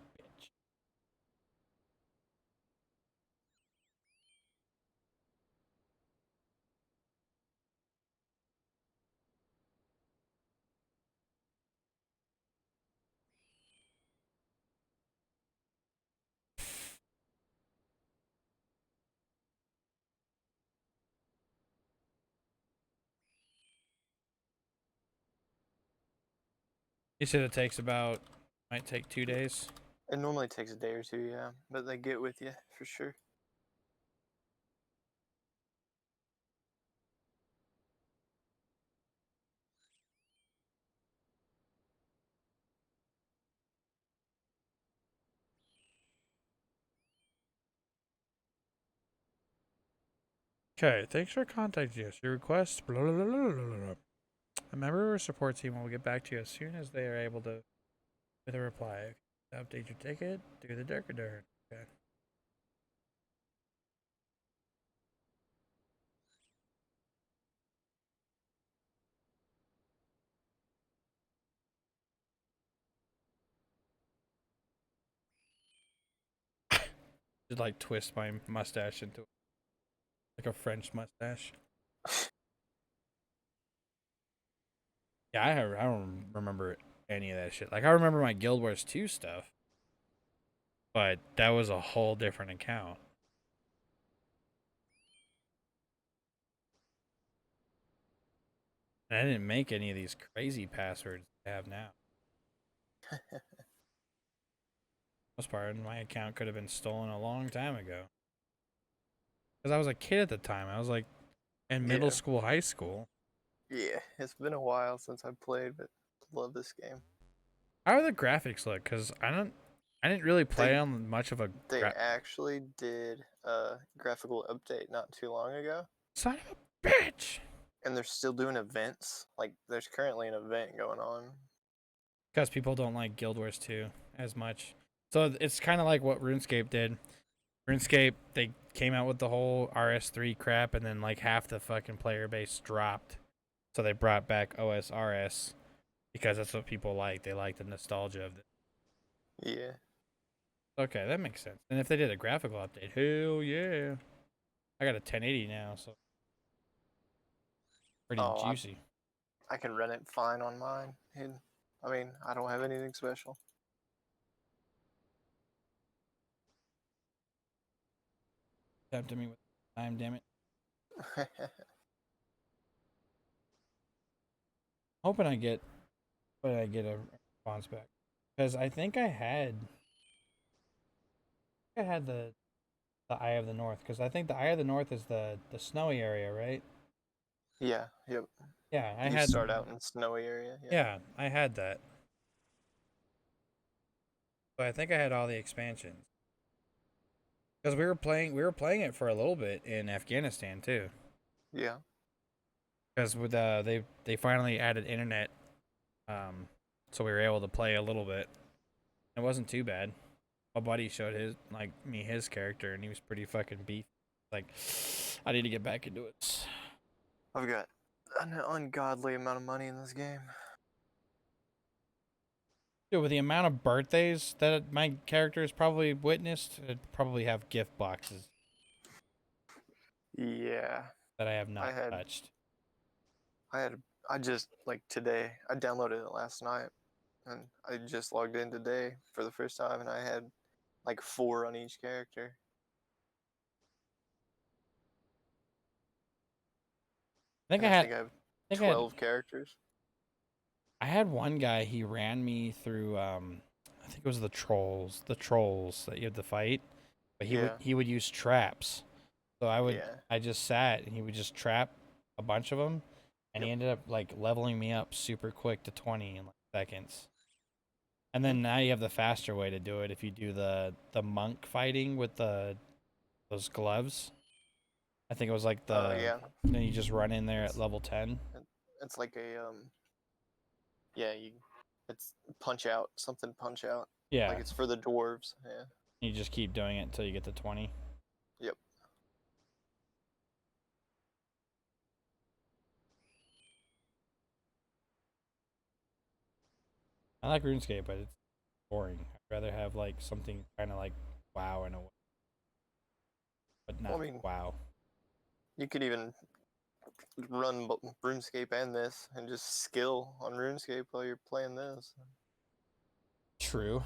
You said it takes about might take 2 days. It normally takes a day or two, yeah, but they get with you for sure. Okay, thanks for contacting us. Your request, blah, blah, blah, blah, blah, blah. A member of our support team will get back to you as soon as they are able to with a reply. To update your ticket, do the durka. Okay. Just like twist my mustache into like a French mustache. Yeah, I don't remember any of that shit. Like I remember my Guild Wars 2 stuff, but that was a whole different account. And I didn't make any of these crazy passwords I have now. Most part, my account could have been stolen a long time ago. Because I was a kid at the time. I was like in middle Yeah. school, high school. Yeah, it's been a while since I played, but love this game. How do the graphics look? Because I didn't really play They on much of a they actually did a graphical update not too long ago, son of a bitch. and they're still doing events. Like there's currently an event going on. Because people don't like Guild Wars 2 as much. So it's kind of like what RuneScape did. RuneScape, they came out with the whole RS3 crap, and then like half the fucking player base dropped. So they brought back OSRS because that's what people like. They like the nostalgia of it. Yeah. Okay, that makes sense. And if they did a graphical update, hell yeah. I got a 1080 now, so pretty Oh, juicy. I can run it fine on mine. And I mean, I don't have anything special. Tempted me with time, damn it. Hoping I get a response back. Because I think I had the Eye of the North, because I think the Eye of the North is the snowy area, right? Yeah. Yep. Yeah, I You had. start out in snowy area. Yeah. Yeah, I had that. So I think I had all the expansions. Because we were playing it for a little bit in Afghanistan too. Yeah. Because with they finally added internet, so we were able to play a little bit. It wasn't too bad. My buddy showed his character, and he was pretty fucking beef. Like, I need to get back into it. I've got an ungodly amount of money in this game. Dude, with the amount of birthdays that my character has probably witnessed, I'd probably have gift boxes Yeah. that I have I not had touched. I had I just like today. I downloaded it last night, and I just logged in today for the first time, and I had like 4 on each character. I think And I I had, think I have I think 12 characters. I had one guy. He ran me through. I think it was the trolls that you had to fight. But Yeah. he would use traps. So Yeah. I just sat and he would just trap a bunch of them, and he Yep. ended up like leveling me up super quick to 20 in like seconds. And Hmm. then now you have the faster way to do it if you do the monk fighting with those gloves. I think it was like Yeah. then you just run in there at level 10. It's like a yeah, it's punch out, something punch out. Yeah, Like it's for the dwarves. Yeah. you just keep doing it until you get to 20. Yep. I like RuneScape, but it's boring. I'd rather have like something kind of like WoW in a way, but Well, not I mean, WoW. you could even run RuneScape and this and just skill on RuneScape while you're playing this. True.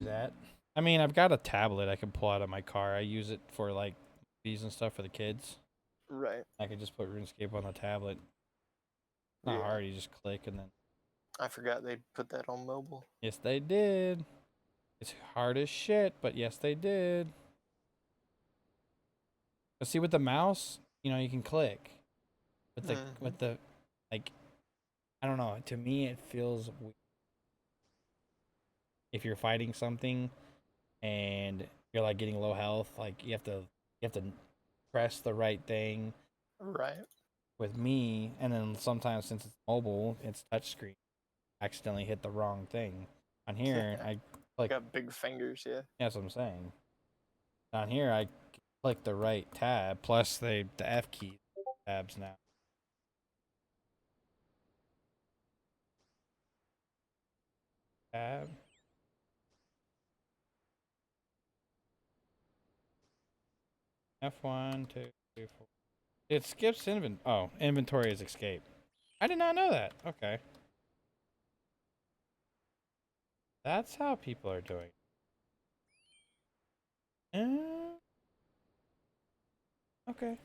That. I mean, I've got a tablet I can pull out of my car. I use it for like movies and stuff for the kids. Right. I could just put RuneScape on the tablet. It's not Yeah. hard. You just click and then. I forgot they put that on mobile. Yes, they did. It's hard as shit, but yes, they did. But see, with the mouse, you can click. With the like, I don't know. To me, it feels weird if you're fighting something and you're like getting low health. Like you have to press the right thing Right. with me, and then sometimes since it's mobile, it's touchscreen. Accidentally hit the wrong thing. On here, I click. Got big fingers, yeah. That's what I'm saying. Down here, I click the right tab. Plus, the F key tabs now. Tab. F1, 2, 3, 4. It skips inventory is escape. I did not know that. Okay. That's how people are doing. Okay.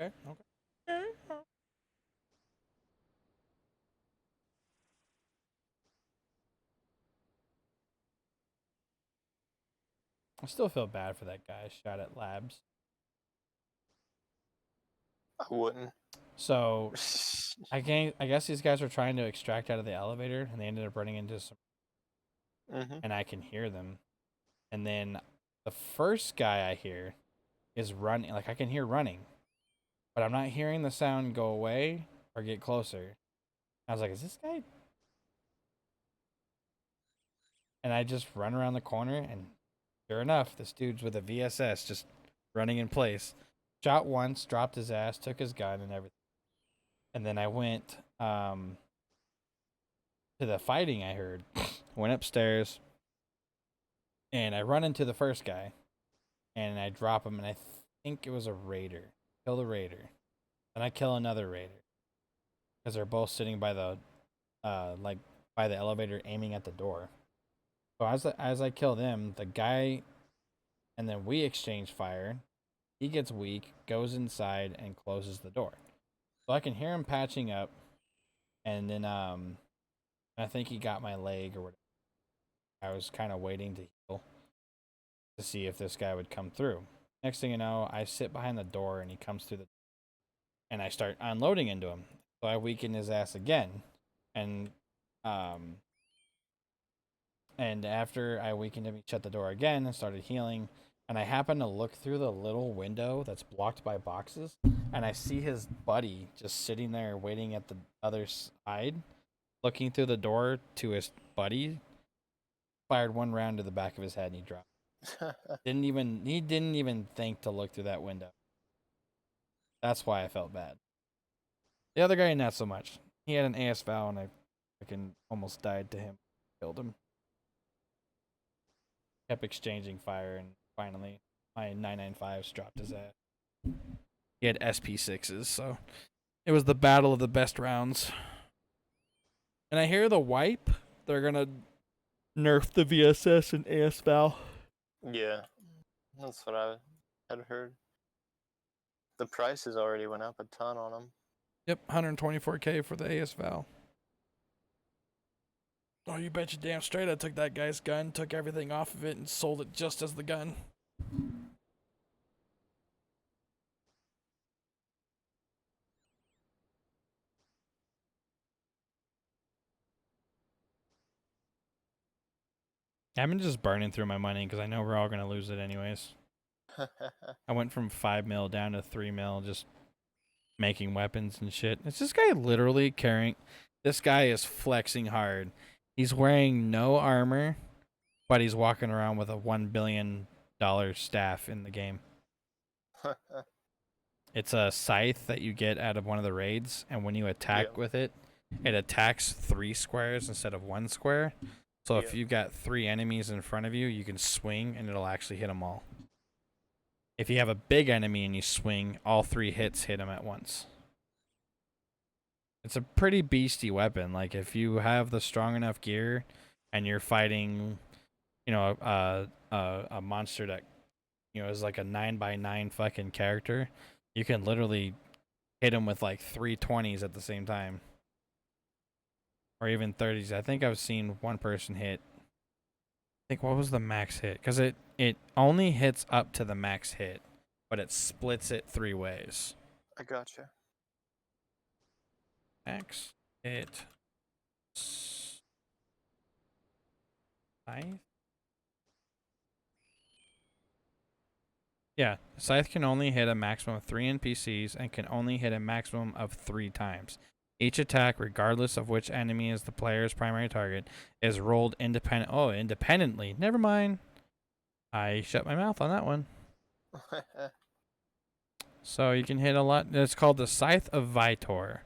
Okay. Okay. I still feel bad for that guy shot at labs. I wouldn't. So I guess these guys were trying to extract out of the elevator, and they ended up running into some. And I can hear them. And then the first guy I hear is running. Like I can hear running, but I'm not hearing the sound go away or get closer. I was like, "Is this guy?" And I just run around the corner, and sure enough, this dude's with a VSS just running in place. Shot once, dropped his ass, took his gun and everything. And then I went to the fighting I heard. Went upstairs, and I run into the first guy, and I drop him, and I think it was a raider. Kill the raider. Then I kill another raider. Because they're both sitting by the by the elevator aiming at the door. So as I kill them, the guy, and then we exchange fire. He gets weak, goes inside, and closes the door. So I can hear him patching up, and then I think he got my leg or whatever. I was kind of waiting to heal to see if this guy would come through. Next thing you know, I sit behind the door, and he comes through and I start unloading into him. So I weaken his ass again, and after I weakened him, he shut the door again and started healing. And I happen to look through the little window that's blocked by boxes, and I see his buddy just sitting there waiting at the other side, looking through the door to his buddy. Fired one round to the back of his head, and he dropped. He didn't even think to look through that window. That's why I felt bad. The other guy, not so much. He had an AS Val, and I freaking almost died to him. Killed him. Kept exchanging fire, and finally, my 995s dropped his ass. He had SP6s, so it was the battle of the best rounds. And I hear the wipe. They're gonna nerf the VSS and AS Val. Yeah, that's what I had heard. The prices already went up a ton on them. Yep, 124K for the AS Val. Oh, you bet your damn straight I took that guy's gun, took everything off of it, and sold it just as the gun. I've been just burning through my money because I know we're all going to lose it anyways. I went from 5 mil down to 3 mil just making weapons and shit. Is this guy literally carrying... This guy is flexing hard. He's wearing no armor, but he's walking around with a $1 billion staff in the game. It's a scythe that you get out of one of the raids, and when you attack with it, it attacks 3 squares instead of 1 square. So if you've got 3 enemies in front of you, you can swing, and it'll actually hit them all. If you have a big enemy and you swing, all 3 hits hit him at once. It's a pretty beastie weapon. Like, if you have the strong enough gear and you're fighting, you know, a monster that, you know, is like a 9x9 fucking character, you can literally hit him with like 3 20s at the same time. Or even 30s. I think I've seen one person hit. I think, what was the max hit? Because it only hits up to the max hit, but it splits it 3 ways. I gotcha. Max hit. Scythe. Yeah, Scythe can only hit a maximum of 3 NPCs and can only hit a maximum of 3 times. Each attack, regardless of which enemy is the player's primary target, is rolled independently. Never mind. I shut my mouth on that one. So you can hit a lot. It's called the Scythe of Vitor.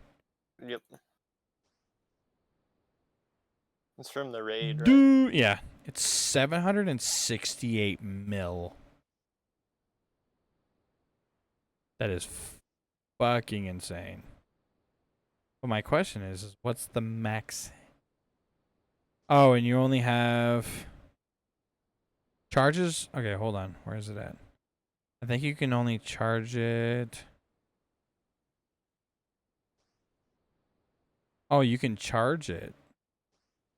Yep. It's from the raid, right? Dude, yeah, it's 768 mil. That is fucking insane. But my question is what's the max? Oh, and you only have charges? Okay, hold on. Where is it at? I think you can only charge it. Oh, you can charge it.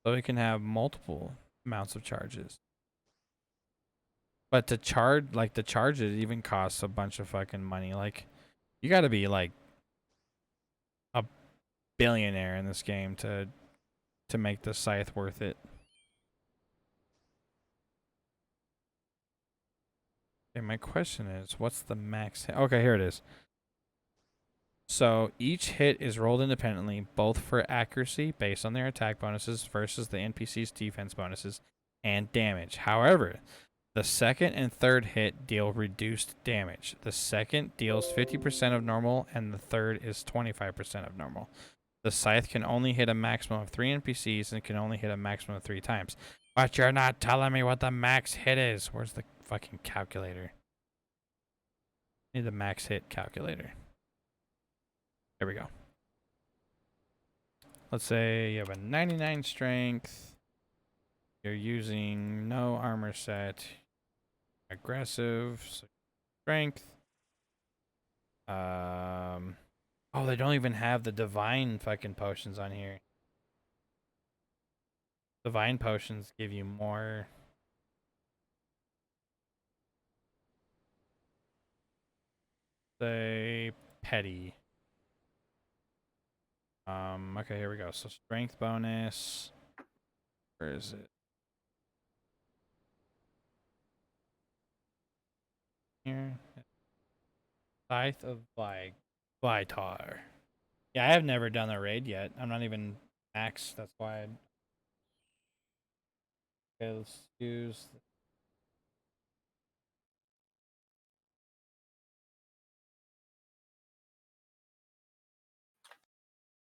So it can have multiple amounts of charges. But to charge, like, to charge it even costs a bunch of fucking money. Like, you gotta be, like, a billionaire in this game to make the scythe worth it. Okay, my question is, what's the max hit? Okay, here it is. So each hit is rolled independently, both for accuracy based on their attack bonuses versus the NPC's defense bonuses and damage. However, the second and third hit deal reduced damage. The second deals 50% of normal, and the third is 25% of normal. The scythe can only hit a maximum of 3 NPCs and can only hit a maximum of 3 times. But you're not telling me what the max hit is. Where's the fucking calculator? I need the max hit calculator. There we go. Let's say you have a 99 strength. You're using no armor set. Aggressive. So strength. Oh, they don't even have the divine fucking potions on here. Divine potions give you more. Say petty. Okay, here we go. So strength bonus. Where is it? Here. Scythe of Vitar. Yeah, I have never done a raid yet. I'm not even max. That's why okay, let's use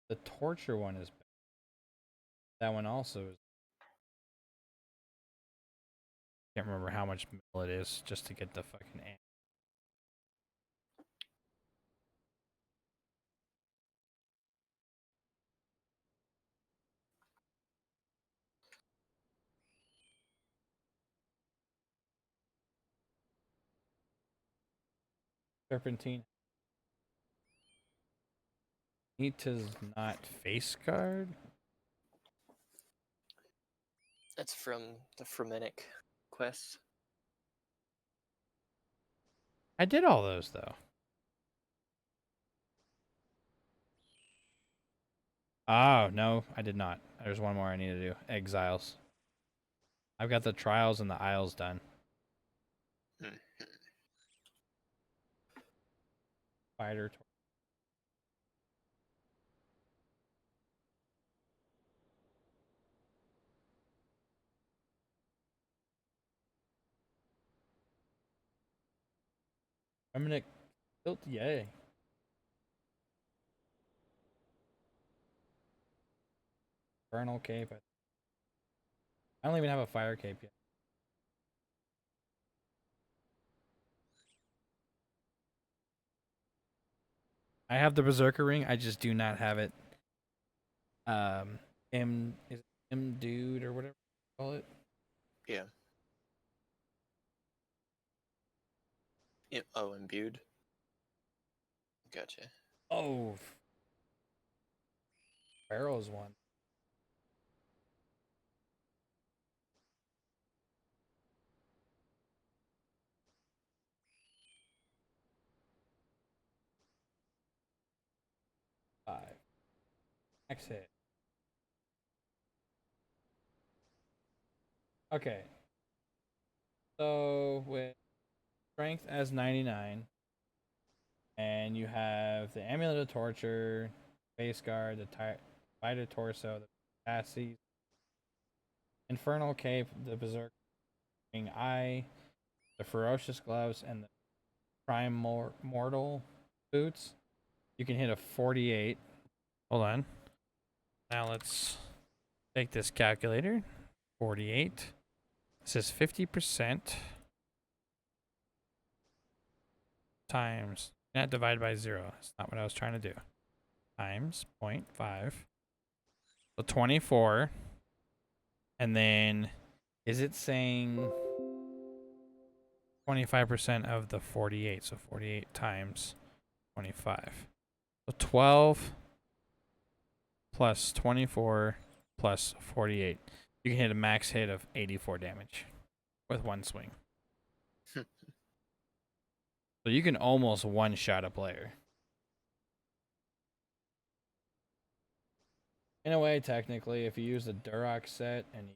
the torture one is that one also is can't remember how much mil it is just to get the fucking amp. Serpentine. Need to not face guard. That's from the Frenetic quest. I did all those though. Oh no, I did not. There's one more I need to do. Exiles. I've got the trials and the isles done. Fighter. Remnant Tilt. Yay. Infernal Cape. I don't even have a fire cape yet. I have the Berserker ring. I just do not have it. Is it M dude or whatever you call it? Yeah. Oh, imbued. Gotcha. Oh, Pharaoh's one. Five. Max hit. Okay. So with strength as 99, and you have the Amulet of Torture, Face Guard, the Fighter Torso, the Chassis, Infernal Cape, the Berserker Eye, the Ferocious Gloves, and the Prime Mortal Boots, you can hit a 48. Hold on. Now let's Take this calculator. 48. This is 50% times, not divided by 0. That's not what I was trying to do. Times 0.5. So 24. And then, is it saying 25% of the 48? So 48 times 25. So 12 plus 24 plus 48. You can hit a max hit of 84 damage with one swing. So you can almost one-shot a player. In a way, technically, if you use the Duroc set and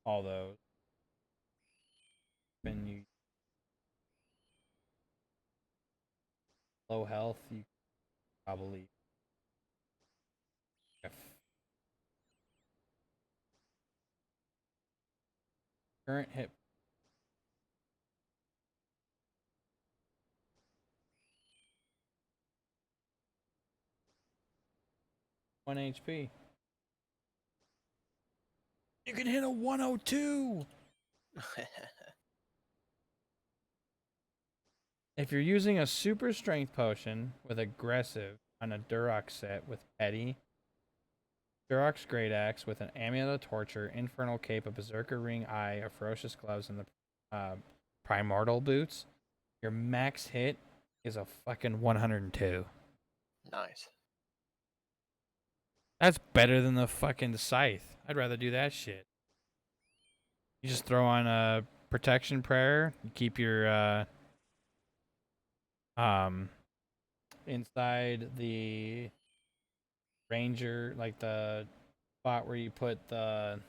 all those, when you low health, you probably current hit 1 HP. You can hit a 102. If you're using a super strength potion with aggressive on a Duroc set with petty, Duroc's Great Axe with an Amulet of Torture, Infernal Cape, a Berserker Ring Eye, a Ferocious Gloves, and the Primordial Boots, your max hit is a fucking 102. Nice. That's better than the fucking Scythe. I'd rather do that shit. You just throw on a Protection Prayer, you keep your inside the Ranger, like the spot where you put the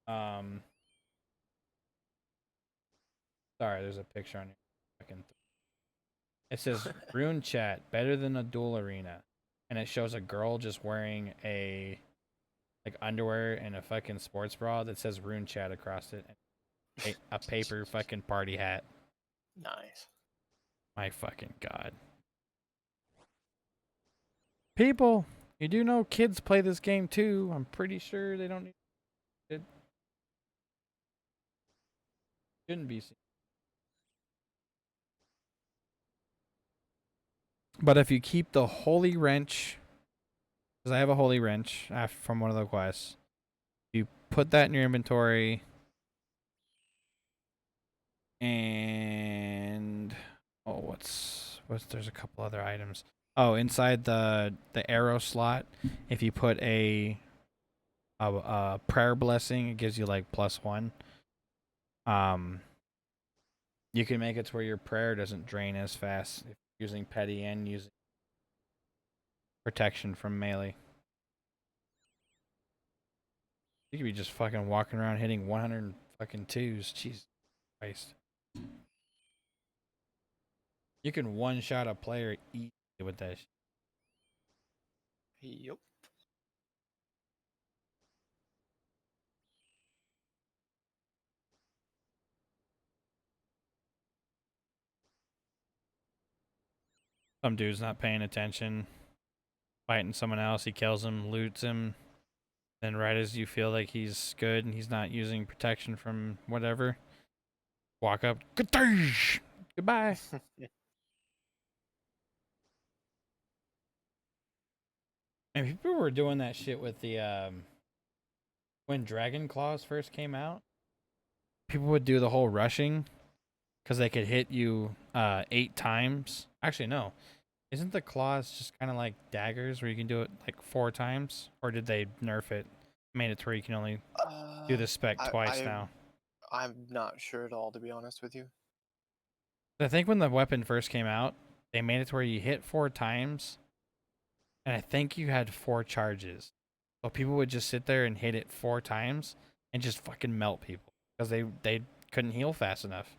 sorry, there's a picture on your fucking it says Rune Chat better than a duel arena, and it shows a girl just wearing a like underwear and a fucking sports bra that says Rune Chat across it, and a paper fucking party hat. Nice. My fucking god. People, you do know kids play this game too. I'm pretty sure they don't need it. Shouldn't be seen. But if you keep the Holy Wrench, because I have a Holy Wrench from one of the quests, you put that in your inventory, and what's there's a couple other items. Oh, inside the arrow slot, if you put a prayer blessing, it gives you like +1. You can make it to where your prayer doesn't drain as fast if you're using petty and using protection from melee. You could be just fucking walking around hitting 100 fucking twos. Jesus Christ. You can one-shot a player easily with that shit. Yep. Some dude's not paying attention, fighting someone else, he kills him, loots him. Then right as you feel like he's good and he's not using protection from whatever, walk up, goodbye. And people were doing that shit with the when Dragon Claws first came out. People would do the whole rushing because they could hit you 8 times. Actually, no. Isn't the claws just kind of like daggers where you can do it like 4 times? Or did they nerf it? Made it to where you can only do the spec twice now. I'm not sure at all, to be honest with you. I think when the weapon first came out, they made it to where you hit 4 times. And I think you had 4 charges. So people would just sit there and hit it 4 times and just fucking melt people. Because they couldn't heal fast enough.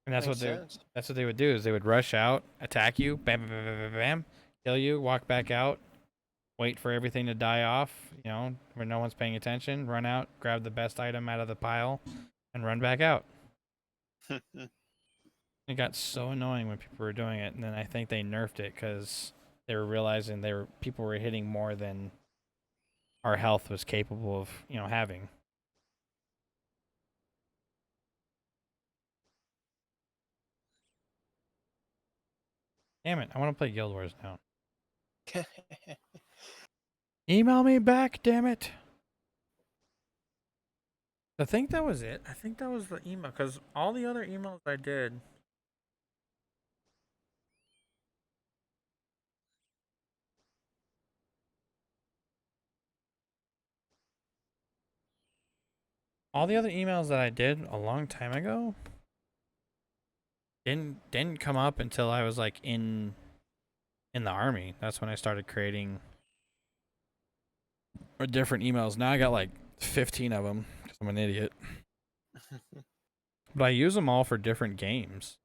And that's Makes what they would do is they would rush out, attack you, bam, bam, bam, bam, bam, kill you, walk back out, wait for everything to die off, you know, where no one's paying attention, run out, grab the best item out of the pile, and run back out. It got so annoying when people were doing it, and then I think they nerfed it because they were realizing people were hitting more than our health was capable of, having. Damn it! I want to play Guild Wars now. Email me back, damn it! I think that was it. I think that was the email because all the other emails I did. All the other emails that I did a long time ago didn't come up until I was like in the army. That's when I started creating different emails. Now I got like 15 of them because I'm an idiot. But I use them all for different games.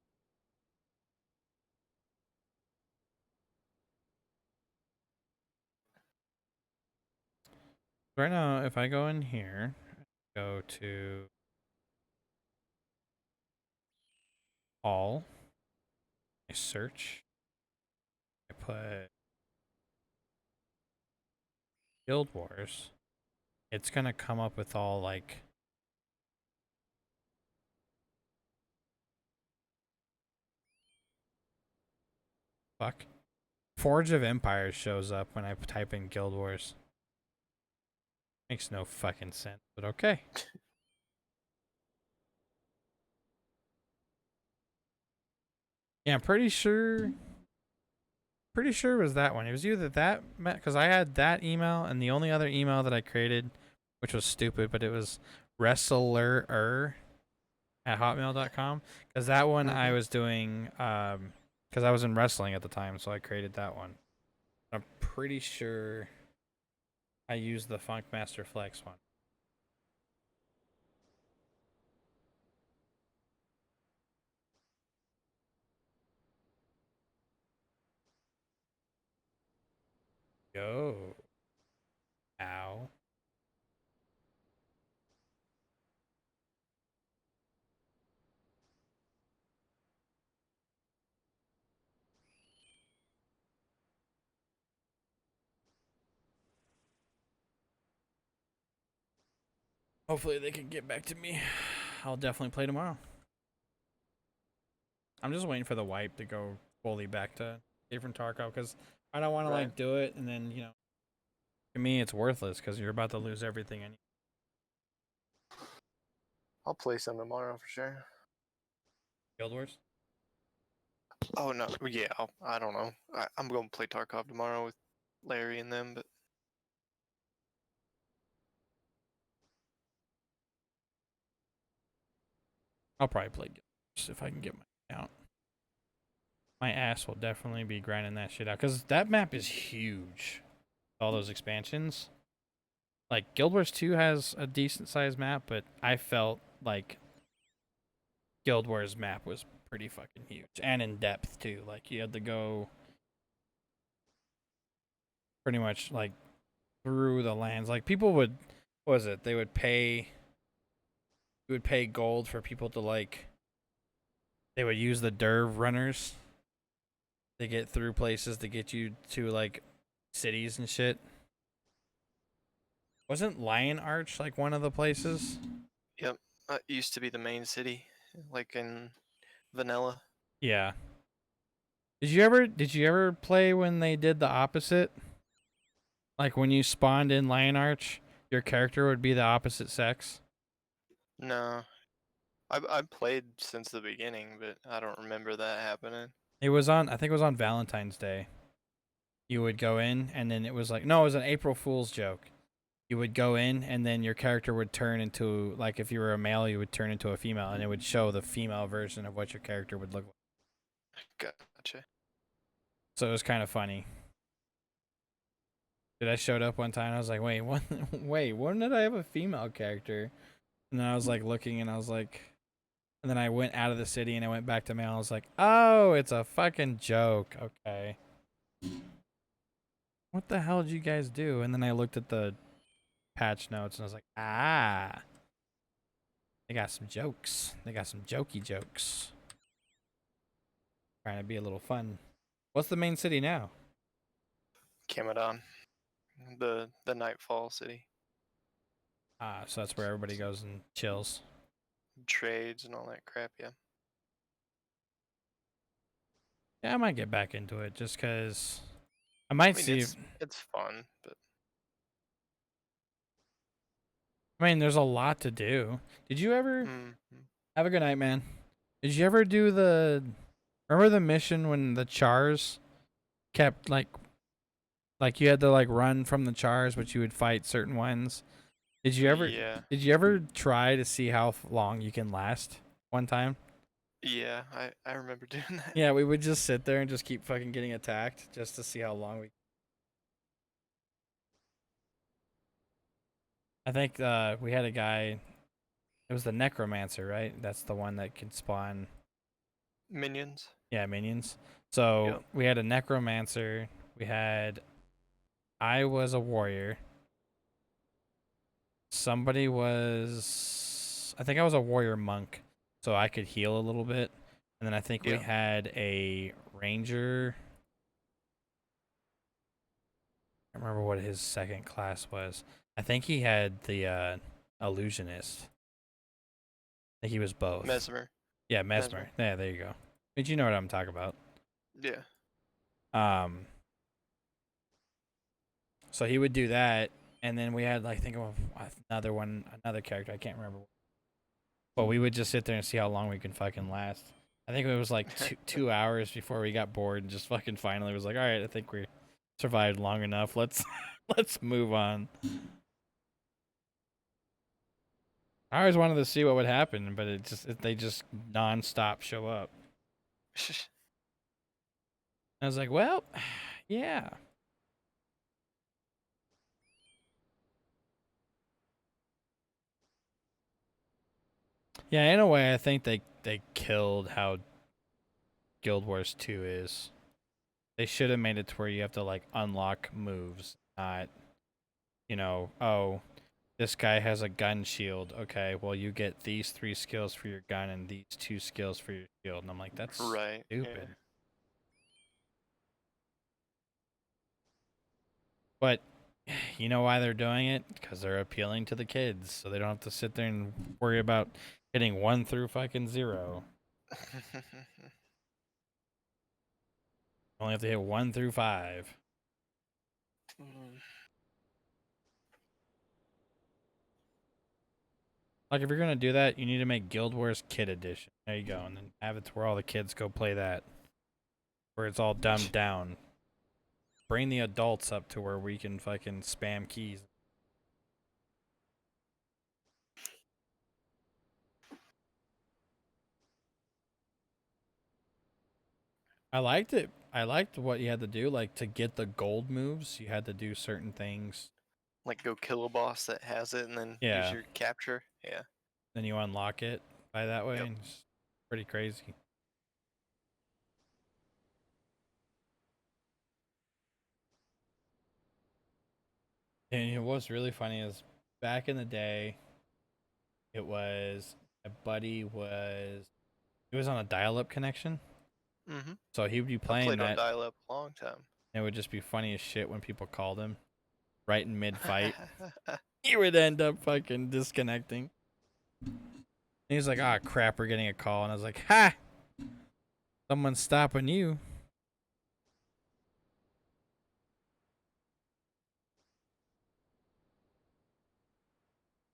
Right now, if I go in here, go to all, I search, I put Guild Wars, it's gonna come up with all like fuck. Forge of Empires shows up when I type in Guild Wars. Makes no fucking sense, but okay. Yeah, I'm pretty sure it was that one. It was either that because I had that email and the only other email that I created, which was stupid, but it was wrestler@hotmail.com because that one I was doing because I was in wrestling at the time, so I created that one. I'm pretty sure I used the Funkmaster Flex one. Go. Ow. Hopefully they can get back to me. I'll definitely play tomorrow. I'm just waiting for the wipe to go fully back to different Tarkov because I don't want to like do it and then to me it's worthless because you're about to lose everything. I'll play some tomorrow for sure. Guild Wars. Oh no, yeah, I don't know. I'm going to play Tarkov tomorrow with Larry and them, but I'll probably play Guild Wars if I can get my account. My ass will definitely be grinding that shit out because that map is huge. All those expansions. Like Guild Wars 2 has a decent sized map, but I felt like Guild Wars map was pretty fucking huge and in depth too. Like you had to go pretty much like through the lands. Like people would, what was it? They would pay. You would pay gold for people to like. They would use the derv runners to get through places to get you to like cities and shit. Wasn't Lion Arch like one of the places? yep, it used to be the main city, like in Vanilla. Yeah. Did you ever play when they did the opposite? Like when you spawned in Lion Arch, your character would be the opposite sex? No, I've played since the beginning, but I don't remember that happening. It was on I think it was on Valentine's Day. You would go in and then it was like no, it was an April Fool's joke. You would go in and then your character would turn into like if you were a male, you would turn into a female and it would show the female version of what your character would look like. Gotcha. So it was kind of funny. Dude, I showed up one time and I was like, wait, what? Wait, when did I have a female character? And then I was like looking and I was like, and then I went out of the city and I went back to male. I was like, oh, it's a fucking joke. Okay. What the hell did you guys do? And then I looked at the patch notes and I was like, ah, they got some jokes. They got some jokey jokes. Trying to be a little fun. What's the main city now? Camadon, the Nightfall city, Ah, so that's where everybody goes and chills. trades and all that crap. Yeah. Yeah, I might get back into it just because I I might mean, see. it's fun, but I mean, there's a lot to do. Did you ever mm, have a good night, man? Did you ever do the? Remember the mission when the Chars kept like you had to like run from the Chars, but you would fight certain ones. Did you ever? yeah, Did you ever try to see how long you can last? One time. yeah, I remember doing that. Yeah, we would just sit there and just keep fucking getting attacked just to see how long we. I think we had a guy. It was the Necromancer, right? That's the one that can spawn. Minions. Yeah, minions. So Yep. we had a Necromancer. We had. I was a warrior. Somebody was. I think I was a warrior monk, so I could heal a little bit. And then I think we Yeah. had a ranger. I don't remember what his second class was. I think he had the illusionist. I think he was both. Mesmer. Yeah, Mesmer. Yeah, there you go. But you know what I'm talking about. Yeah. Um. So he would do that, and then we had like I think of another character I can't remember. But we would just sit there and see how long we can fucking last. I think it was like 2 hours before we got bored and just fucking finally was like, all right, I think we survived long enough. Let's let's move on. I always wanted to see what would happen, but they just nonstop show up. I was like, well, yeah. Yeah, in a way, I think they killed how Guild Wars 2 is. They should have made it to where you have to like unlock moves, not, oh, this guy has a gun shield. Okay, well you get these 3 skills for your gun and these 2 skills for your shield. And I'm like, that's Right. stupid. Yeah. But you know why they're doing it? Because they're appealing to the kids, so they don't have to sit there and worry about hitting 1 through fucking 0. Only have to hit 1 through 5. Like, if you're gonna do that, you need to make Guild Wars Kid Edition. There you go, and then have it to where all the kids go play that, where it's all dumbed down. Bring the adults up to where we can fucking spam keys. I liked it. I liked what you had to do. Like, to get the gold moves, you had to do certain things. Like go kill a boss that has it and then Yeah. use your capture. Yeah. Then you unlock it by that way. Yep. And it's pretty crazy. And what's really funny is back in the day, it was a buddy he was on a dial-up connection, Mm-hmm. so he would be I playing played on that. dial-up a long time. And it would just be funny as shit when people called him right in mid-fight. He would end up fucking disconnecting. And he's like, "Ah, crap, we're getting a call," and I was like, "Ha! Someone's stopping you."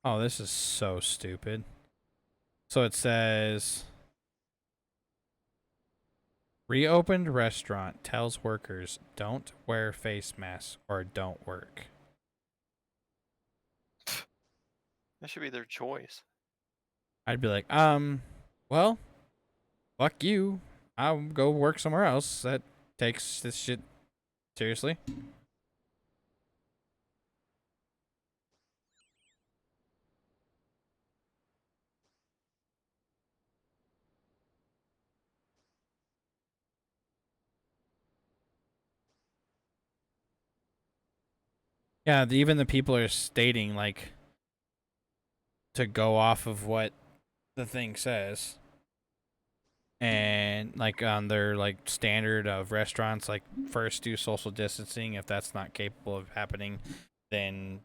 Oh, this is so stupid. So it says, reopened restaurant tells workers don't wear face masks or don't work. That should be their choice. I'd be like, well, fuck you. I'll go work somewhere else that takes this shit seriously. Yeah, even the people are stating like to go off of what the thing says. and like on their like standard of restaurants, like first do social distancing. If that's not capable of happening, then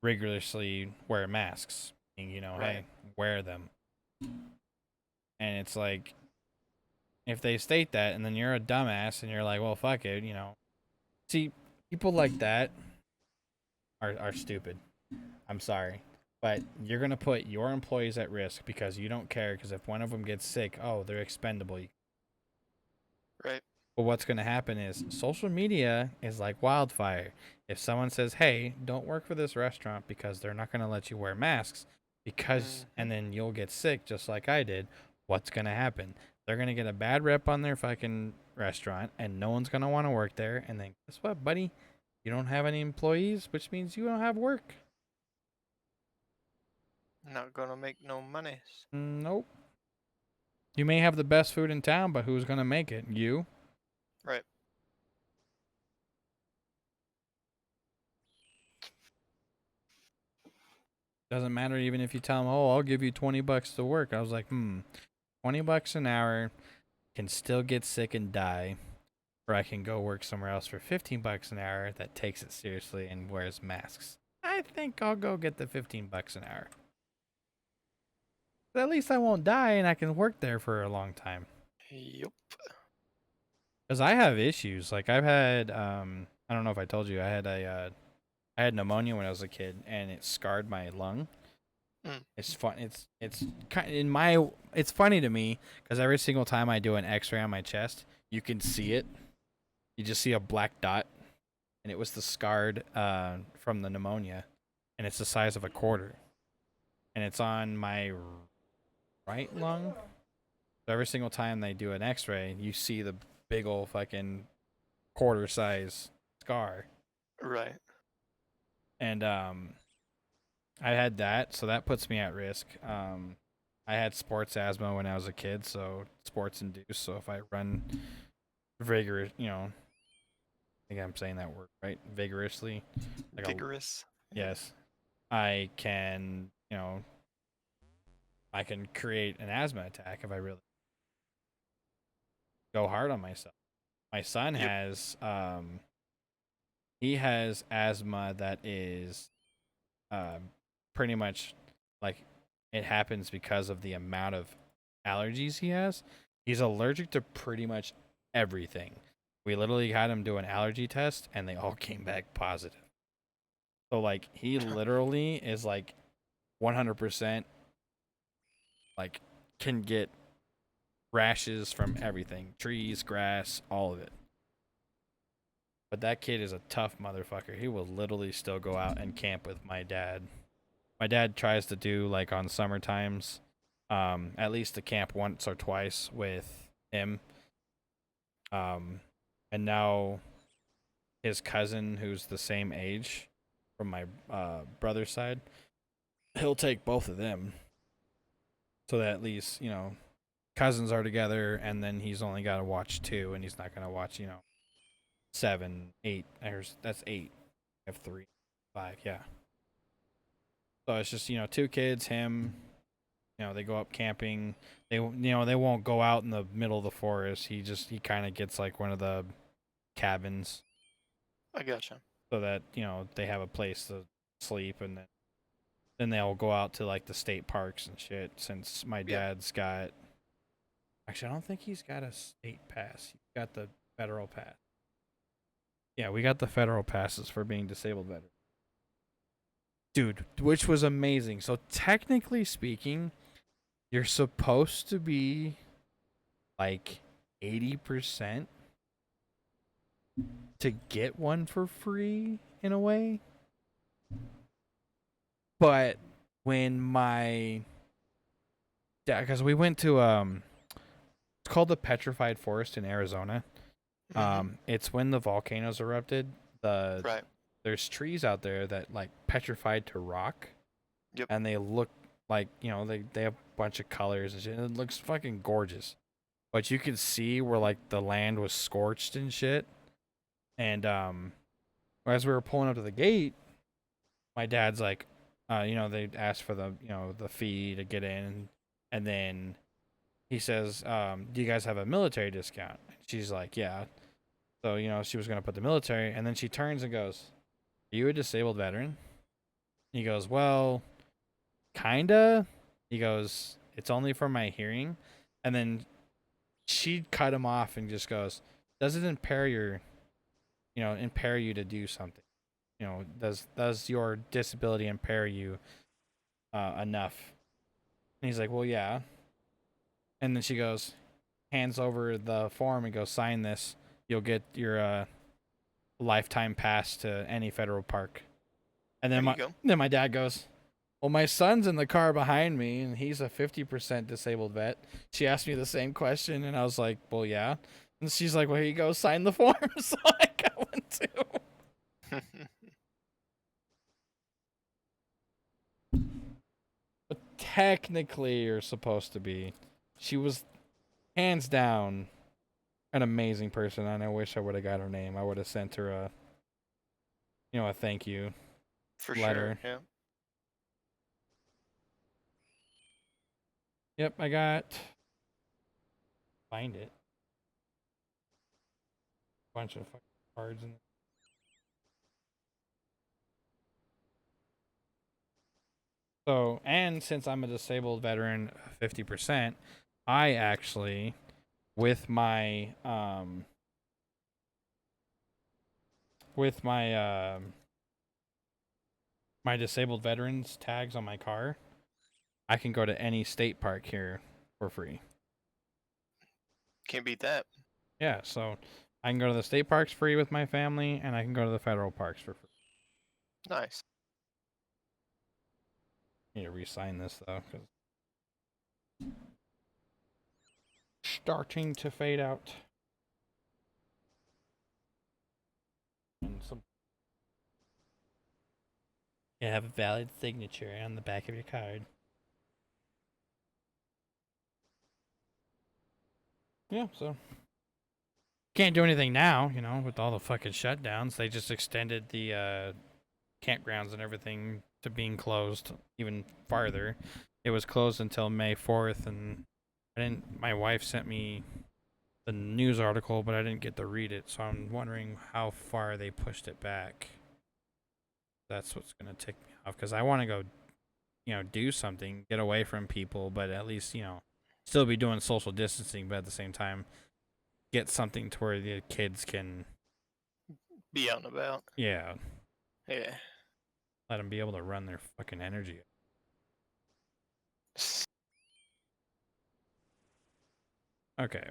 rigorously wear masks. Right. Hey, wear them. And it's like, if they state that, and then you're a dumbass, and you're like, well, fuck it. See, people like that are stupid. I'm sorry. But you're going to put your employees at risk because you don't care. Because if one of them gets sick, oh, they're expendable. Right. But what's going to happen is social media is like wildfire. If someone says, hey, don't work for this restaurant because they're not going to let you wear masks, and then you'll get sick just like I did, what's going to happen? They're going to get a bad rep on their fucking restaurant, and no one's going to want to work there. And then guess what, buddy? You don't have any employees, which means you don't have work. Not gonna make no money. Nope. You may have the best food in town, but who's going to make it? You? Right. Doesn't matter even if you tell them, oh, I'll give you $20 to work. I was like, $20 an hour, can still get sick and die, or I can go work somewhere else for $15 an hour that takes it seriously and wears masks. I think I'll go get the $15 an hour. But at least I won't die and I can work there for a long time. Yup. Because I have issues. Like I've had, I don't know if I told you, I had pneumonia when I was a kid, and it scarred my lung. It's fun. It's kind in my. It's funny to me because every single time I do an X-ray on my chest, you can see it. You just see a black dot, and it was the scarred from the pneumonia, and it's the size of a quarter, and it's on my right lung. So every single time they do an X-ray, you see the big old fucking quarter size scar. Right. And I had that, so that puts me at risk. I had sports asthma when I was a kid, so sports induced. So if I run vigorous, I think I'm saying that word right, vigorously. Vigorous. Yes, I can, I can create an asthma attack if I really go hard on myself. My son has, he has asthma that is, pretty much like it happens because of the amount of allergies he has. He's allergic to pretty much everything. We literally had him do an allergy test and they all came back positive. So like he literally is like 100% like can get rashes from everything, trees, grass, all of it. But that kid is a tough motherfucker. He will literally still go out and camp with my dad. My dad tries to do like on summer times, at least to camp once or twice with him. And now his cousin, who's the same age from my brother's side, he'll take both of them, so that at least cousins are together, and then he's only got to watch two, and he's not gonna watch 7, 8. That's 8. I have 3, 5. Yeah. So it's just two kids, him. They go up camping. They they won't go out in the middle of the forest. He kind of gets like one of the cabins I gotcha. so that they have a place to sleep, and then they'll go out to like the state parks and shit. Since my dad's got, actually I don't think he's got a state pass. He's got the federal pass. Yeah, we got the federal passes for being disabled veterans. Dude, which was amazing. So technically speaking, you're supposed to be like 80% to get one for free in a way. But when my dad, because we went to it's called the Petrified Forest in Arizona. It's when the volcanoes erupted. There's trees out there that like petrified to rock. Yep. And they look like they have a bunch of colors and shit. It looks fucking gorgeous. But you can see where like the land was scorched and shit. And as we were pulling up to the gate, my dad's like, they asked for the the fee to get in, and then he says, "Do you guys have a military discount?" She's like, "Yeah." So she was gonna put the military, and then she turns and goes, "Are you a disabled veteran?" He goes, "Well, kinda." He goes, "It's only for my hearing," and then she cut him off and just goes, "Does it impair you to do something? Does your disability impair you enough?" And he's like, "Well, yeah." And then she goes, hands over the form and goes, "Sign this. You'll get your lifetime pass to any federal park." And There then you my go. then my dad goes, "Well, my son's in the car behind me, and he's a 50% disabled vet." She asked me the same question, and I was like, "Well, yeah." And she's like, "Well, here you go, sign the form." So I got one too. But technically, you're supposed to be. She was hands down an amazing person, and I wish I would have got her name. I would have sent her a thank you For letter. sure. Yeah. Yep, I got. Find it. Bunch of fucking cards in. So, and since I'm a disabled veteran, 50%, I actually, with my my disabled veterans tags on my car, I can go to any state park here for free. Can't beat that. Yeah, so I can go to the state parks free with my family, and I can go to the federal parks for free. Nice. I need to re-sign this though, because starting to fade out. And some. You have a valid signature on the back of your card. Yeah, so can't do anything now, with all the fucking shutdowns. They just extended the campgrounds and everything to being closed even farther. It was closed until May 4th, and my wife sent me the news article, but I didn't get to read it, so I'm wondering how far they pushed it back. That's what's gonna tick me off, because I want to go, do something, get away from people, but at least, still be doing social distancing, but at the same time, get something to where the kids can, Be out and about. yeah, Yeah. let them be able to run their fucking energy. Okay,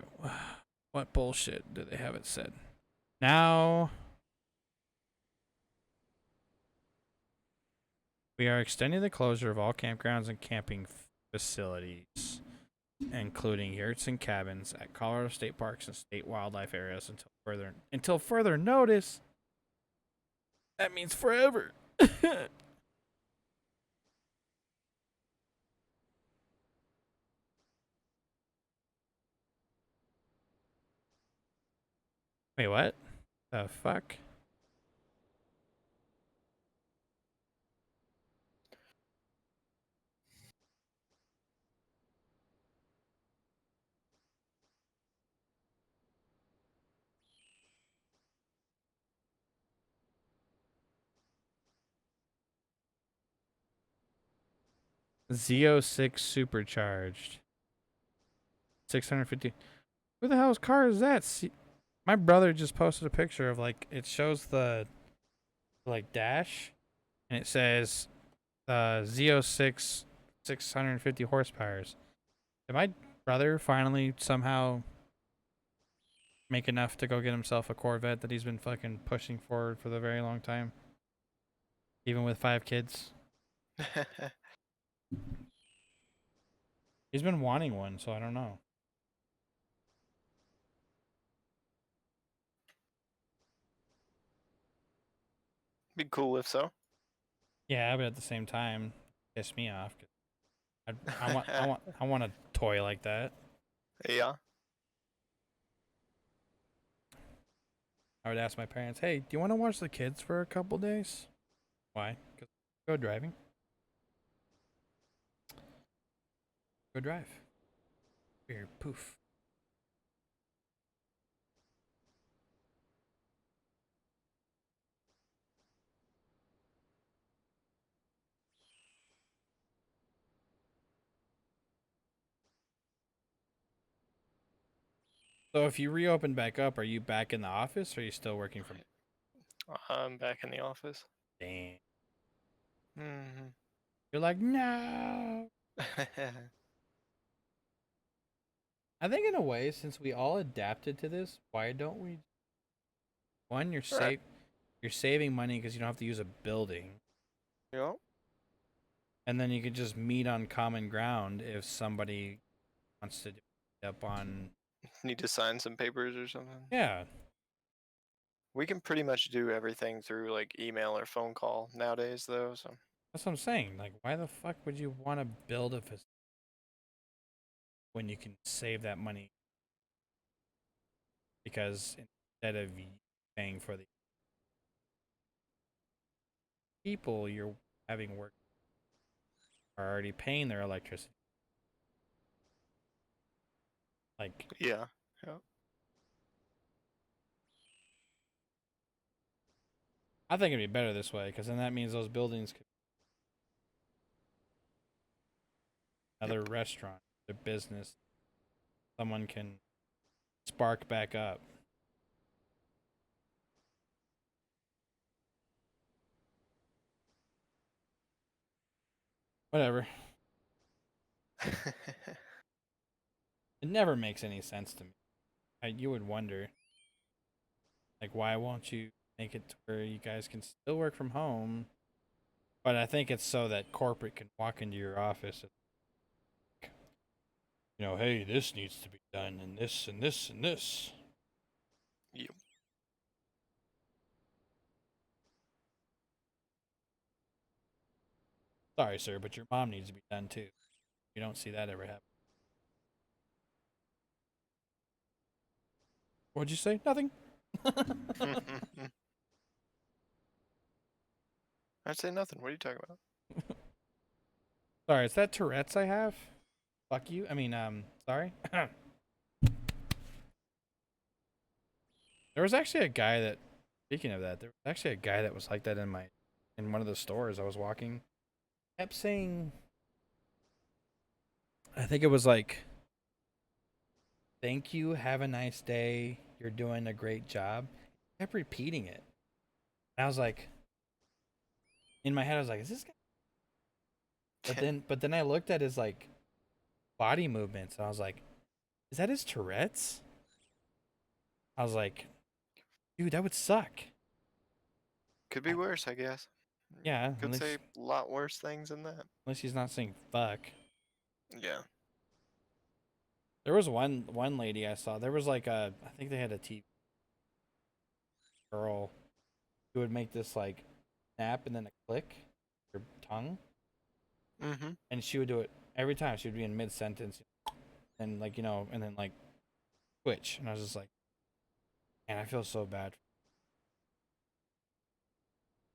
what bullshit do they have it said? Now we are extending the closure of all campgrounds and camping facilities, including yurts and cabins at Colorado state parks and state wildlife areas until further notice. That means forever. Wait, what? The fuck? Z06 supercharged. 650. Who the hell's car is that? My brother just posted a picture of it shows the dash, and it says Z06 650 horsepowers. Did my brother finally somehow make enough to go get himself a Corvette that he's been fucking pushing for the very long time? Even with 5 kids? He's been wanting one, so I don't know. Be cool if so. Yeah, but at the same time, piss me off. I want a toy like that. Yeah. I would ask my parents, "Hey, do you want to watch the kids for a couple days?" Why? 'Cause go driving. Go drive. Weird poof. So if you reopen back up, are you back in the office or are you still working from? I'm back in the office. Damn. Mm-hmm. You're like, no. I think in a way, since we all adapted to this, why don't we? One, Right. you're saving money because you don't have to use a building, Yep. and then you could just meet on common ground if somebody wants to do it up on. Need to sign some papers or something. Yeah, We can pretty much do everything through like email or phone call nowadays, though. So that's what I'm saying. Like, why the fuck would you want to build a facility when you can save that money? Because instead of paying for the people you're having work are already paying their electricity. Like, yeah. Yeah. I think it'd be better this way because then that means those buildings could Yep. another restaurant, their business, someone can spark back up. Whatever. It never makes any sense to me. You would wonder, like, why won't you make it to where you guys can still work from home? But I think it's so that corporate can walk into your office and, hey, this needs to be done, and this, and this, and this. Yep. Sorry, sir, but your mom needs to be done too. You don't see that ever happen. What'd you say? Nothing. I'd say nothing. What are you talking about? Sorry, is that Tourette's I have? Fuck you. I mean, sorry. There was actually a guy that, speaking of that, there was actually a guy that was like that in one of the stores I was walking. Kept saying, I think it was like, thank you, have a nice day, you're doing a great job. He kept repeating it. And I was like, in my head, I was like, is this guy? But then I looked at his like body movements and I was like, is that his Tourette's? I was like, dude, that would suck. Could be worse, I guess. Yeah, Could say a lot worse things than that. unless he's not saying fuck. Yeah. There was one lady I saw. There was like I think they had a TV girl who would make this like snap and then a click her tongue, Mm-hmm. and she would do it every time. She would be in mid sentence, and like and then like twitch, and I was just like, man, I feel so bad.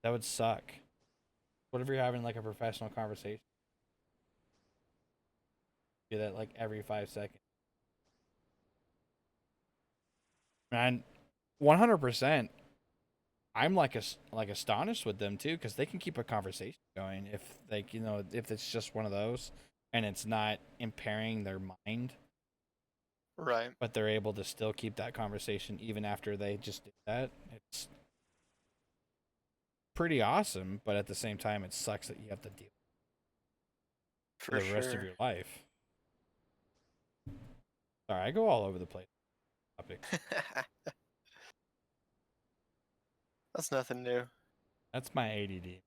That would suck. What if you're having like a professional conversation? Do that like every 5 seconds. And 100%. I'm like astonished with them too because they can keep a conversation going if like if it's just one of those and it's not impairing their mind, Right. but they're able to still keep that conversation even after they just did that. It's pretty awesome, but at the same time, it sucks that you have to deal For with the rest of sure. your life. Sorry, I go all over the place. Topic. That's nothing new. That's my ADD.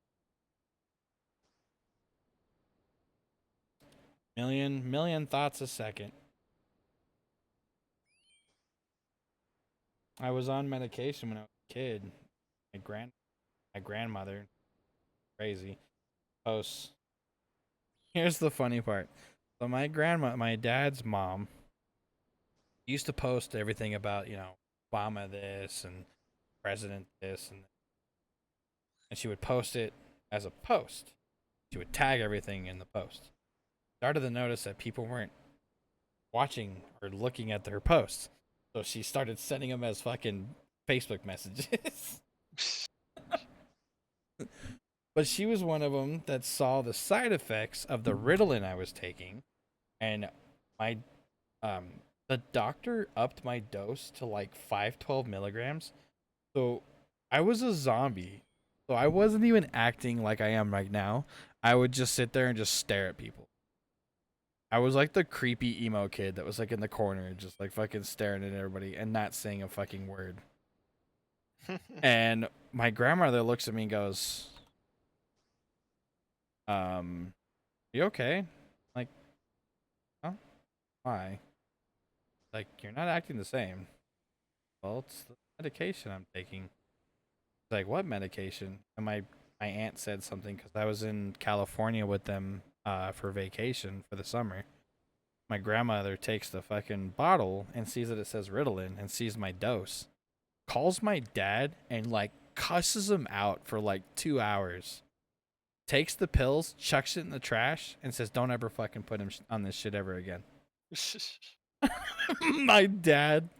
Million thoughts a second. I was on medication when I was a kid. My grandmother, crazy, posts. Here's the funny part. So my dad's mom, used to post everything about Obama this and President this, and she would post it as a post. She would tag everything in the post. Started to notice that people weren't watching or looking at their posts. So she started sending them as fucking Facebook messages. But she was one of them that saw the side effects of the Ritalin I was taking, and my the doctor upped my dose to like 512 milligrams. So I was a zombie. So I wasn't even acting like I am right now. I would just sit there and just stare at people. I was like the creepy emo kid that was like in the corner, just like fucking staring at everybody and not saying a fucking word. And my grandmother looks at me and goes, you okay? Like, huh? Why? Like, you're not acting the same. Well, it's the medication I'm taking. Like, what medication? And my aunt said something because I was in California with them for vacation for the summer. My grandmother takes the fucking bottle and sees that it says Ritalin and sees my dose. Calls my dad and like cusses him out for like 2 hours. Takes the pills, chucks it in the trash, and says, "Don't ever fucking put him on this shit ever again." My dad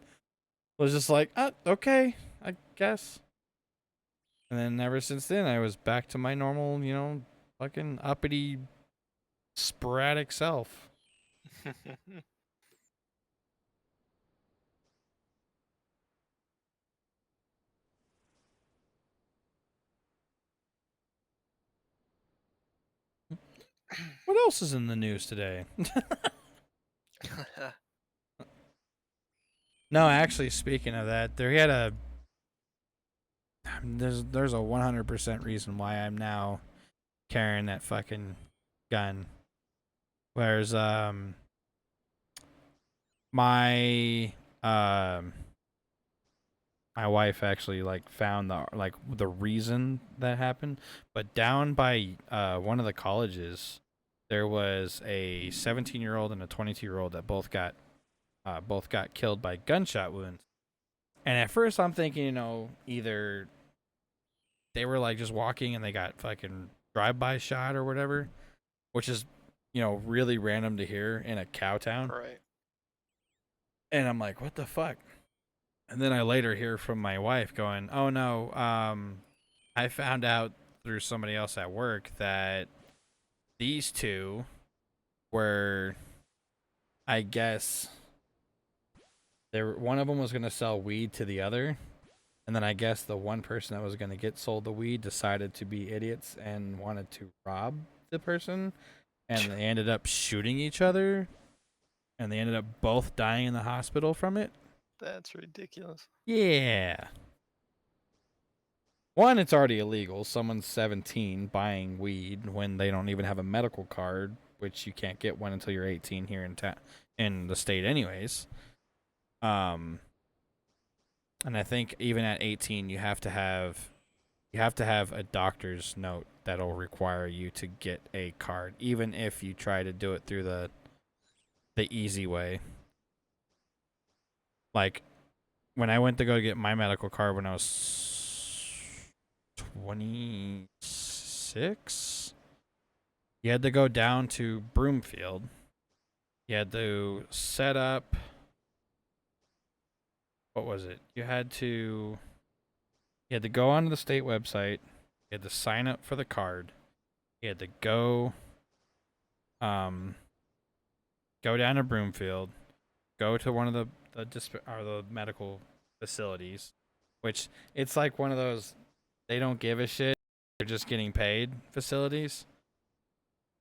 was just like, okay, I guess. And then ever since then, I was back to my normal, fucking uppity, sporadic self. What else is in the news today? No, actually, speaking of that, there's a 100% reason why I'm now carrying that fucking gun. Whereas my my wife actually like found the reason that happened, but down by one of the colleges there was a 17-year-old and a 22-year-old that both got killed by gunshot wounds. And at first I'm thinking, either they were like just walking and they got fucking drive-by shot or whatever, which is, really random to hear in a cow town. Right. And I'm like, what the fuck? And then I later hear from my wife going, "Oh no, I found out through somebody else at work that these two were, I guess, one of them was gonna sell weed to the other, and then I guess the one person that was gonna get sold the weed decided to be idiots and wanted to rob the person, and they ended up shooting each other, and they ended up both dying in the hospital from it." That's ridiculous. Yeah. One, it's already illegal. Someone's 17 buying weed when they don't even have a medical card, which you can't get one until you're 18 here in the state anyways. And I think even at 18 you have to have a doctor's note that'll require you to get a card, even if you try to do it through the easy way. Like when I went to go get my medical card when I was 26, you had to go down to Broomfield. You had to set up, what was it? You had to go onto the state website. You had to sign up for the card. You had to go down to Broomfield, go to one of the medical facilities, which it's like one of those they don't give a shit, they're just getting paid facilities.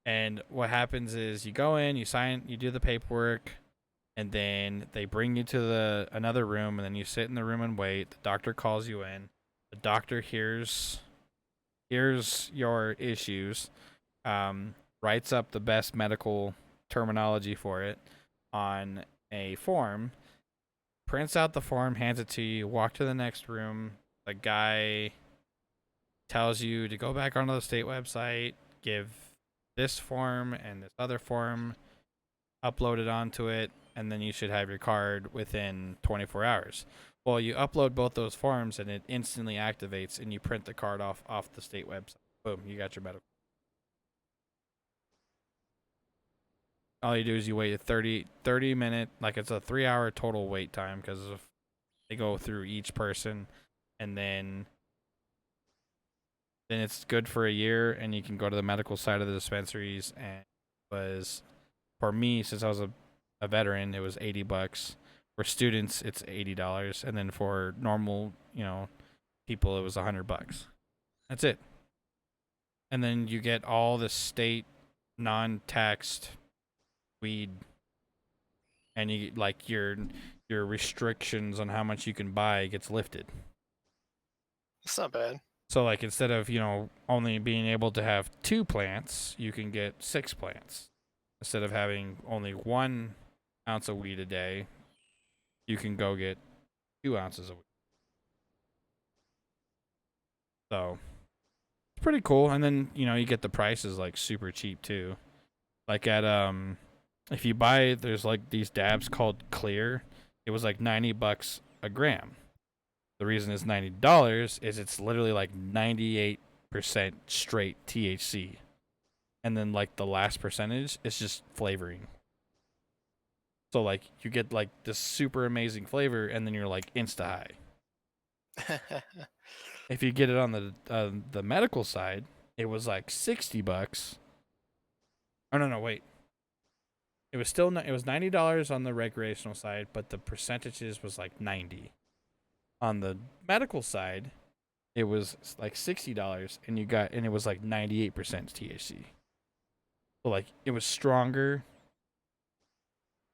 And what happens is you go in, you sign, you do the paperwork, and then they bring you to another room, and then you sit in the room and wait. The doctor calls you in. The doctor hears your issues, writes up the best medical terminology for it on a form, prints out the form, hands it to you, walk to the next room. The guy tells you to go back onto the state website, give this form and this other form, upload it onto it, and then you should have your card within 24 hours. Well, you upload both those forms and it instantly activates, and you print the card off the state website. Boom, you got your medical. all you do is you wait a 30 minute, like it's a 3 hour total wait time because they go through each person, and then it's good for a year, and you can go to the medical side of the dispensaries. And it was, for me, since I was a veteran, it was $80. For students, it's $80, and then for normal, people, it was $100. That's it. And then you get all the state non-taxed weed, and you like your restrictions on how much you can buy gets lifted. It's not bad. So like instead of only being able to have 2 plants, you can get 6 plants. Instead of having only 1 ounce of weed a day, you can go get 2 ounces of weed. So it's pretty cool. And then you get the prices like super cheap too. Like at if you buy, there's like these dabs called Clear. It was like $90 a gram. The reason it's $90 is it's literally like 98% straight THC, and then like the last percentage is just flavoring. So like you get like this super amazing flavor, and then you're like insta high. If you get it on the medical side, it was like $60. Oh no, wait. It was still it was $90 on the recreational side, but the percentages was like 90. On the medical side, it was like $60, and it was like 98% THC. So like it was stronger,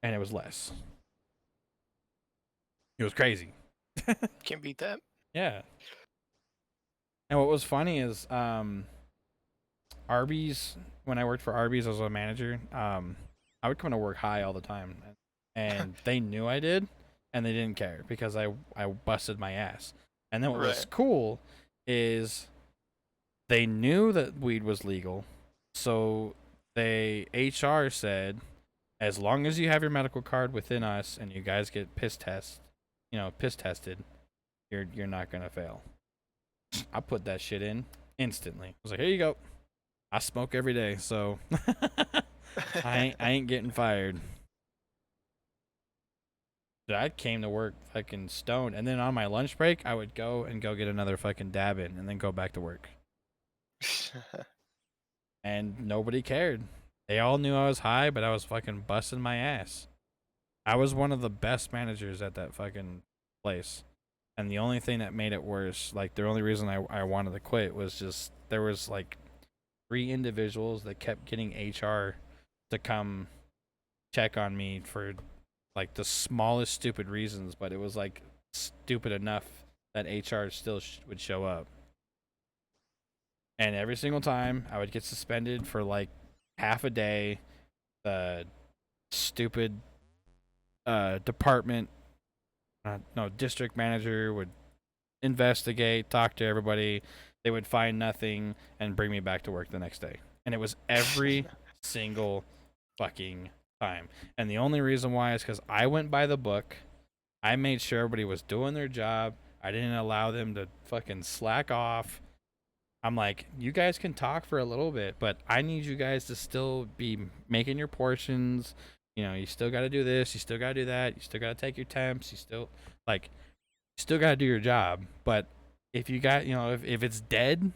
and it was less. It was crazy. Can't beat that. Yeah. And what was funny is Arby's, when I worked for Arby's as a manager, I would come to work high all the time, and they knew I did, and they didn't care because I busted my ass. And then what was cool is they knew that weed was legal, so HR said, as long as you have your medical card within us and you guys get piss tested, you're not gonna fail. I put that shit in instantly. I was like, here you go. I smoke every day, so I ain't getting fired. I came to work fucking stoned, and then on my lunch break, I would go get another fucking dab in, and then go back to work. And nobody cared. They all knew I was high, but I was fucking busting my ass. I was one of the best managers at that fucking place. And the only thing that made it worse, like the only reason I wanted to quit was just there was like 3 individuals that kept getting HR to come check on me for like the smallest stupid reasons, but it was like stupid enough that HR still would show up. And every single time I would get suspended for like half a day. The stupid district manager would investigate, talk to everybody. They would find nothing and bring me back to work the next day. And it was every single fucking time. And the only reason why is because I went by the book. I made sure everybody was doing their job. I didn't allow them to fucking slack off. I'm like, you guys can talk for a little bit, but I need you guys to still be making your portions. You still got to do this. You still got to do that. You still got to take your temps. You still got to do your job. But if you got, if it's dead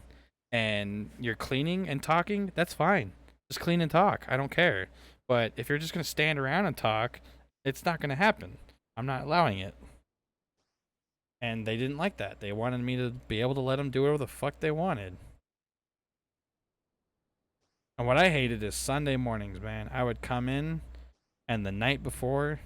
and you're cleaning and talking, that's fine. Just clean and talk. I don't care. But if you're just going to stand around and talk, it's not going to happen. I'm not allowing it. And they didn't like that. They wanted me to be able to let them do whatever the fuck they wanted. And what I hated is Sunday mornings, man. I would come in, and the night before,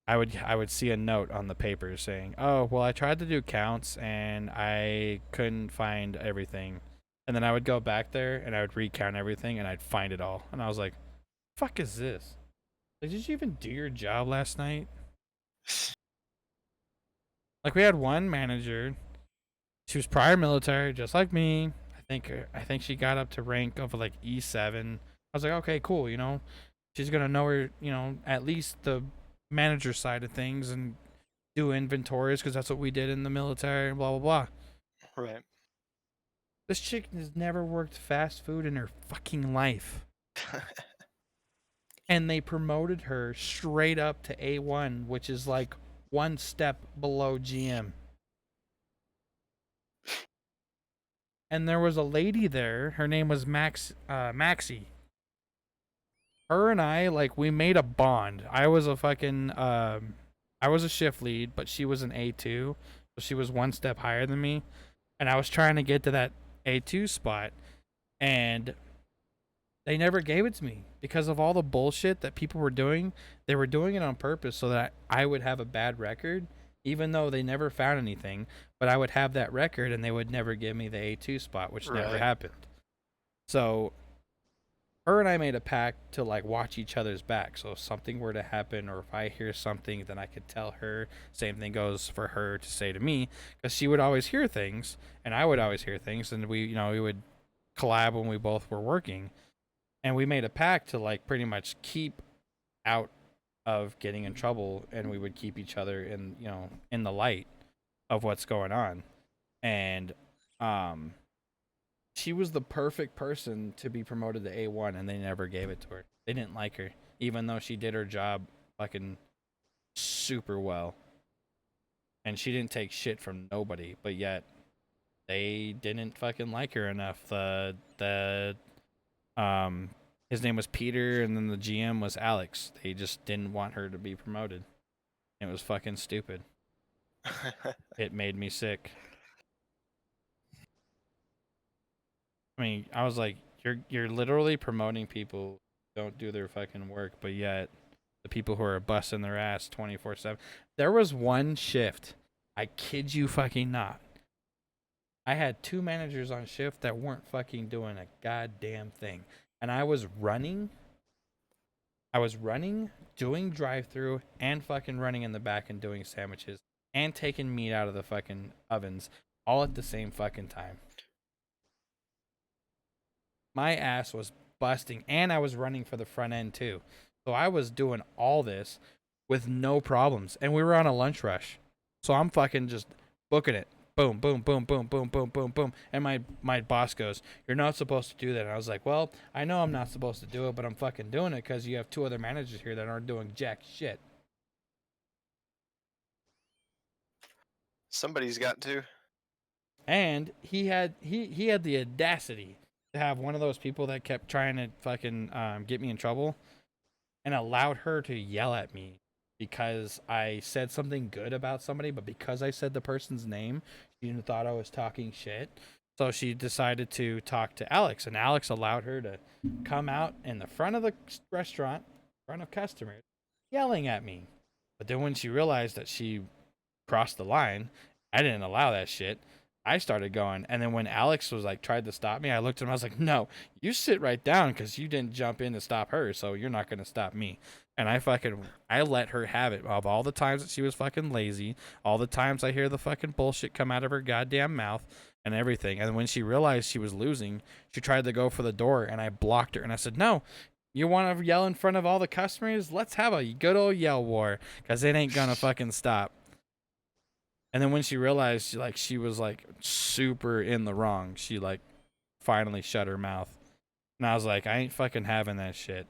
I would see a note on the paper saying, "Oh, well, I tried to do counts and I couldn't find everything." And then I would go back there and I would recount everything and I'd find it all. And I was like, "Fuck is this? Like, did you even do your job last night?" Like, we had one manager. She was prior military, just like me. I think she got up to rank of like E7. I was like, okay, cool. She's gonna know her. At least the manager side of things and do inventories because that's what we did in the military. Blah blah blah. Right. This chick has never worked fast food in her fucking life. and they promoted her straight up to A1, which is like one step below GM. And there was a lady there. Her name was Maxie. Her and I, like, we made a bond. I was a fucking, I was a shift lead, but she was an A2, so she was one step higher than me. And I was trying to get to that A2 spot, and they never gave it to me because of all the bullshit that people were doing. They were doing it on purpose so that I would have a bad record, even though they never found anything. But I would have that record, and they would never give me the A2 spot, which never happened. So her and I made a pact to like watch each other's back. So if something were to happen, or if I hear something, then I could tell her. Same thing goes for her to say to me, because she would always hear things, and I would always hear things, and we would collab when we both were working. And we made a pact to like pretty much keep out of getting in trouble, and we would keep each other in the light of what's going on. And she was the perfect person to be promoted to A1, and they never gave it to her. They didn't like her, even though she did her job fucking super well. And she didn't take shit from nobody, but yet they didn't fucking like her enough. His name was Peter, and then the GM was Alex. They just didn't want her to be promoted. It was fucking stupid. It made me sick. I mean, I was like, you're literally promoting people who don't do their fucking work, but yet the people who are busting their ass 24/7. There was one shift, I kid you fucking not, I had 2 managers on shift that weren't fucking doing a goddamn thing. And I was running, doing drive-through, and fucking running in the back and doing sandwiches, and taking meat out of the fucking ovens, all at the same fucking time. My ass was busting, and I was running for the front end too. So I was doing all this with no problems, and we were on a lunch rush. So I'm fucking just booking it. Boom, boom, boom, boom, boom, boom, boom, boom. And my boss goes, "You're not supposed to do that." And I was like, "Well, I know I'm not supposed to do it, but I'm fucking doing it because you have 2 other managers here that aren't doing jack shit." Somebody's got to. And he had the audacity to have one of those people that kept trying to fucking get me in trouble, and allowed her to yell at me because I said something good about somebody, but because I said the person's name, she thought I was talking shit. So she decided to talk to Alex, and Alex allowed her to come out in the front of the restaurant, in front of customers, yelling at me. But then when she realized that she crossed the line, I didn't allow that shit. I started going, and then when Alex was like tried to stop me, I looked at him. I was like, "No, you sit right down because you didn't jump in to stop her, so you're not gonna stop me." And I let her have it. Of all the times that she was fucking lazy, all the times I hear the fucking bullshit come out of her goddamn mouth and everything. And when she realized she was losing, she tried to go for the door, and I blocked her. And I said, "No, you want to yell in front of all the customers? Let's have a good old yell war, because it ain't gonna fucking stop." And then when she realized like she was like super in the wrong, she like finally shut her mouth. And I was like, "I ain't fucking having that shit."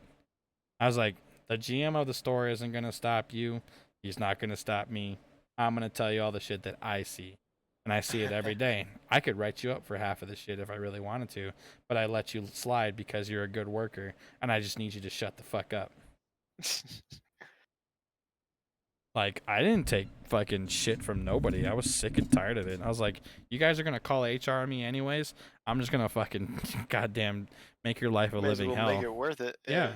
I was like, "The GM of the store isn't gonna stop you. He's not gonna stop me. I'm gonna tell you all the shit that I see. And I see it every day. I could write you up for half of the shit if I really wanted to, but I let you slide because you're a good worker, and I just need you to shut the fuck up." Like, I didn't take fucking shit from nobody. I was sick and tired of it. I was like, "You guys are gonna call HR on me anyways. I'm just gonna fucking goddamn make your life a May as living well hell." make it worth it. Yeah.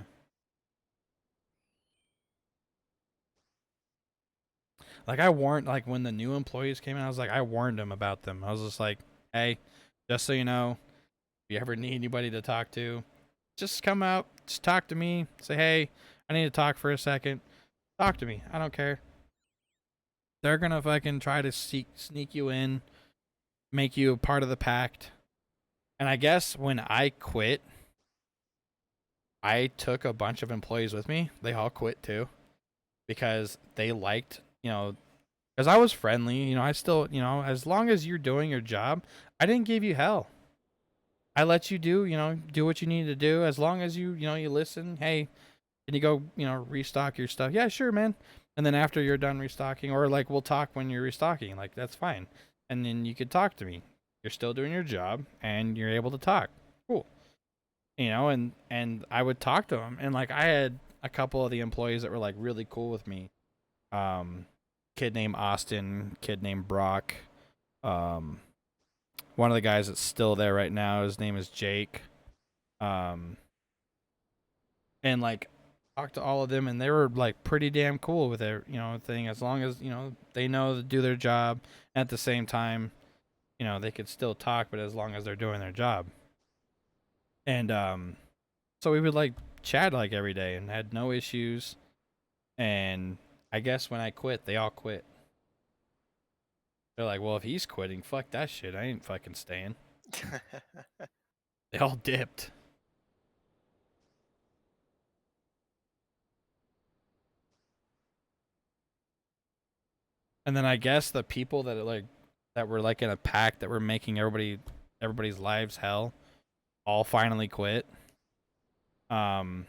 Like, I warned, like, when the new employees came in, I was like, I warned them about them. I was just like, "Hey, just so you know, if you ever need anybody to talk to, just come out, just talk to me. Say, hey, I need to talk for a second. Talk to me. I don't care." They're gonna fucking try to sneak you in, make you a part of the pact. And I guess when I quit, I took a bunch of employees with me. They all quit too, because they liked, because I was friendly. I still, as long as you're doing your job, I didn't give you hell. I let you do what you need to do. As long as you listen. Hey, Can you go, restock your stuff? Yeah, sure, man. And then after you're done restocking, or like we'll talk when you're restocking, like that's fine. And then you could talk to me. You're still doing your job and you're able to talk. Cool. And I would talk to him, and like I had a couple of the employees that were like really cool with me. Um Kid named Austin, kid named Brock. Um One of the guys that's still there right now, his name is Jake. Um and like talked to all of them, and they were like pretty damn cool with their thing, as long as they know to do their job. At the same time, they could still talk, but as long as they're doing their job. And so we would like chat like every day and had no issues. And I guess when I quit, they all quit. They're like, well, if he's quitting, fuck that shit, I ain't fucking staying. They all dipped. And then I guess the people that were like in a pack that were making everybody's lives hell all finally quit. Um,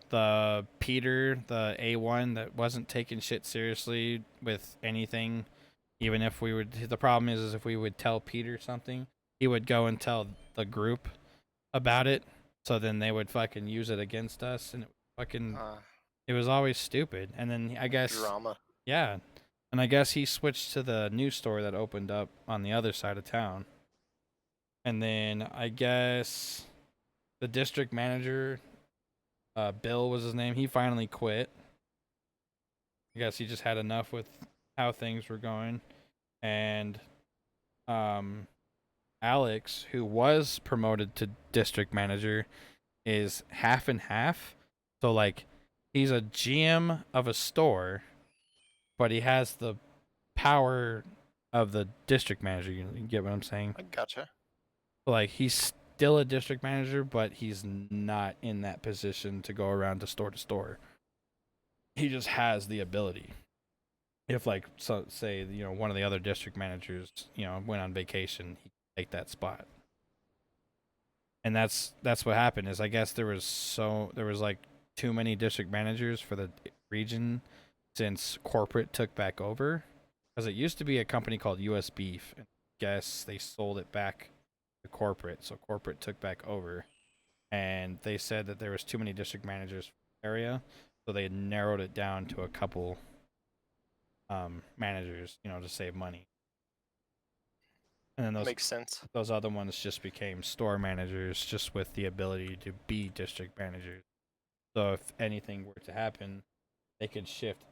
the Peter, the A1 that wasn't taking shit seriously with anything, even if we would. The problem is if we would tell Peter something, he would go and tell the group about it. So then they would fucking use it against us, and it was always stupid. And then I guess Drama. yeah, and I guess he switched to the new store that opened up on the other side of town. And then I guess the district manager, Bill was his name, he finally quit. I guess he just had enough with how things were going. And Alex, who was promoted to district manager, is half and half. So like he's a GM of a store, but he has the power of the district manager. You get what I'm saying? I gotcha. Like he's still a district manager, but he's not in that position to go around to store. He just has the ability. If like say one of the other district managers went on vacation, he could take that spot. And that's what happened. Is I guess there was like too many district managers for the region since corporate took back over, because it used to be a company called US Beef, and I guess they sold it back to corporate, so corporate took back over, and they said that there was too many district managers for the area, so they narrowed it down to a couple managers, to save money. And then Makes sense. those other ones just became store managers, just with the ability to be district managers. So if anything were to happen, they could shift.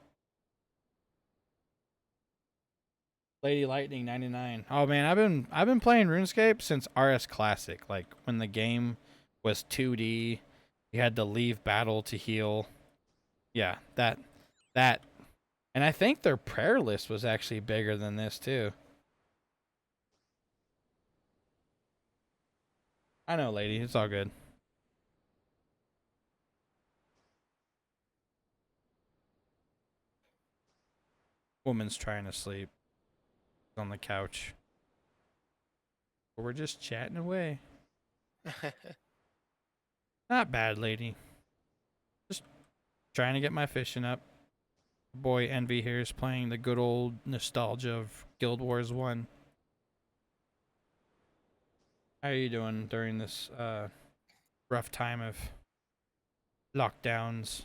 Lady Lightning 99. Oh man, I've been playing RuneScape since RS Classic. Like when the game was 2D, you had to leave battle to heal. Yeah, that and I think their prayer list was actually bigger than this too. I know, lady, it's all good. Woman's trying to sleep on the couch. But we're just chatting away. Not bad, lady. Just trying to get my fishing up. Boy Envy here is playing the good old nostalgia of Guild Wars 1. How are you doing during this rough time of lockdowns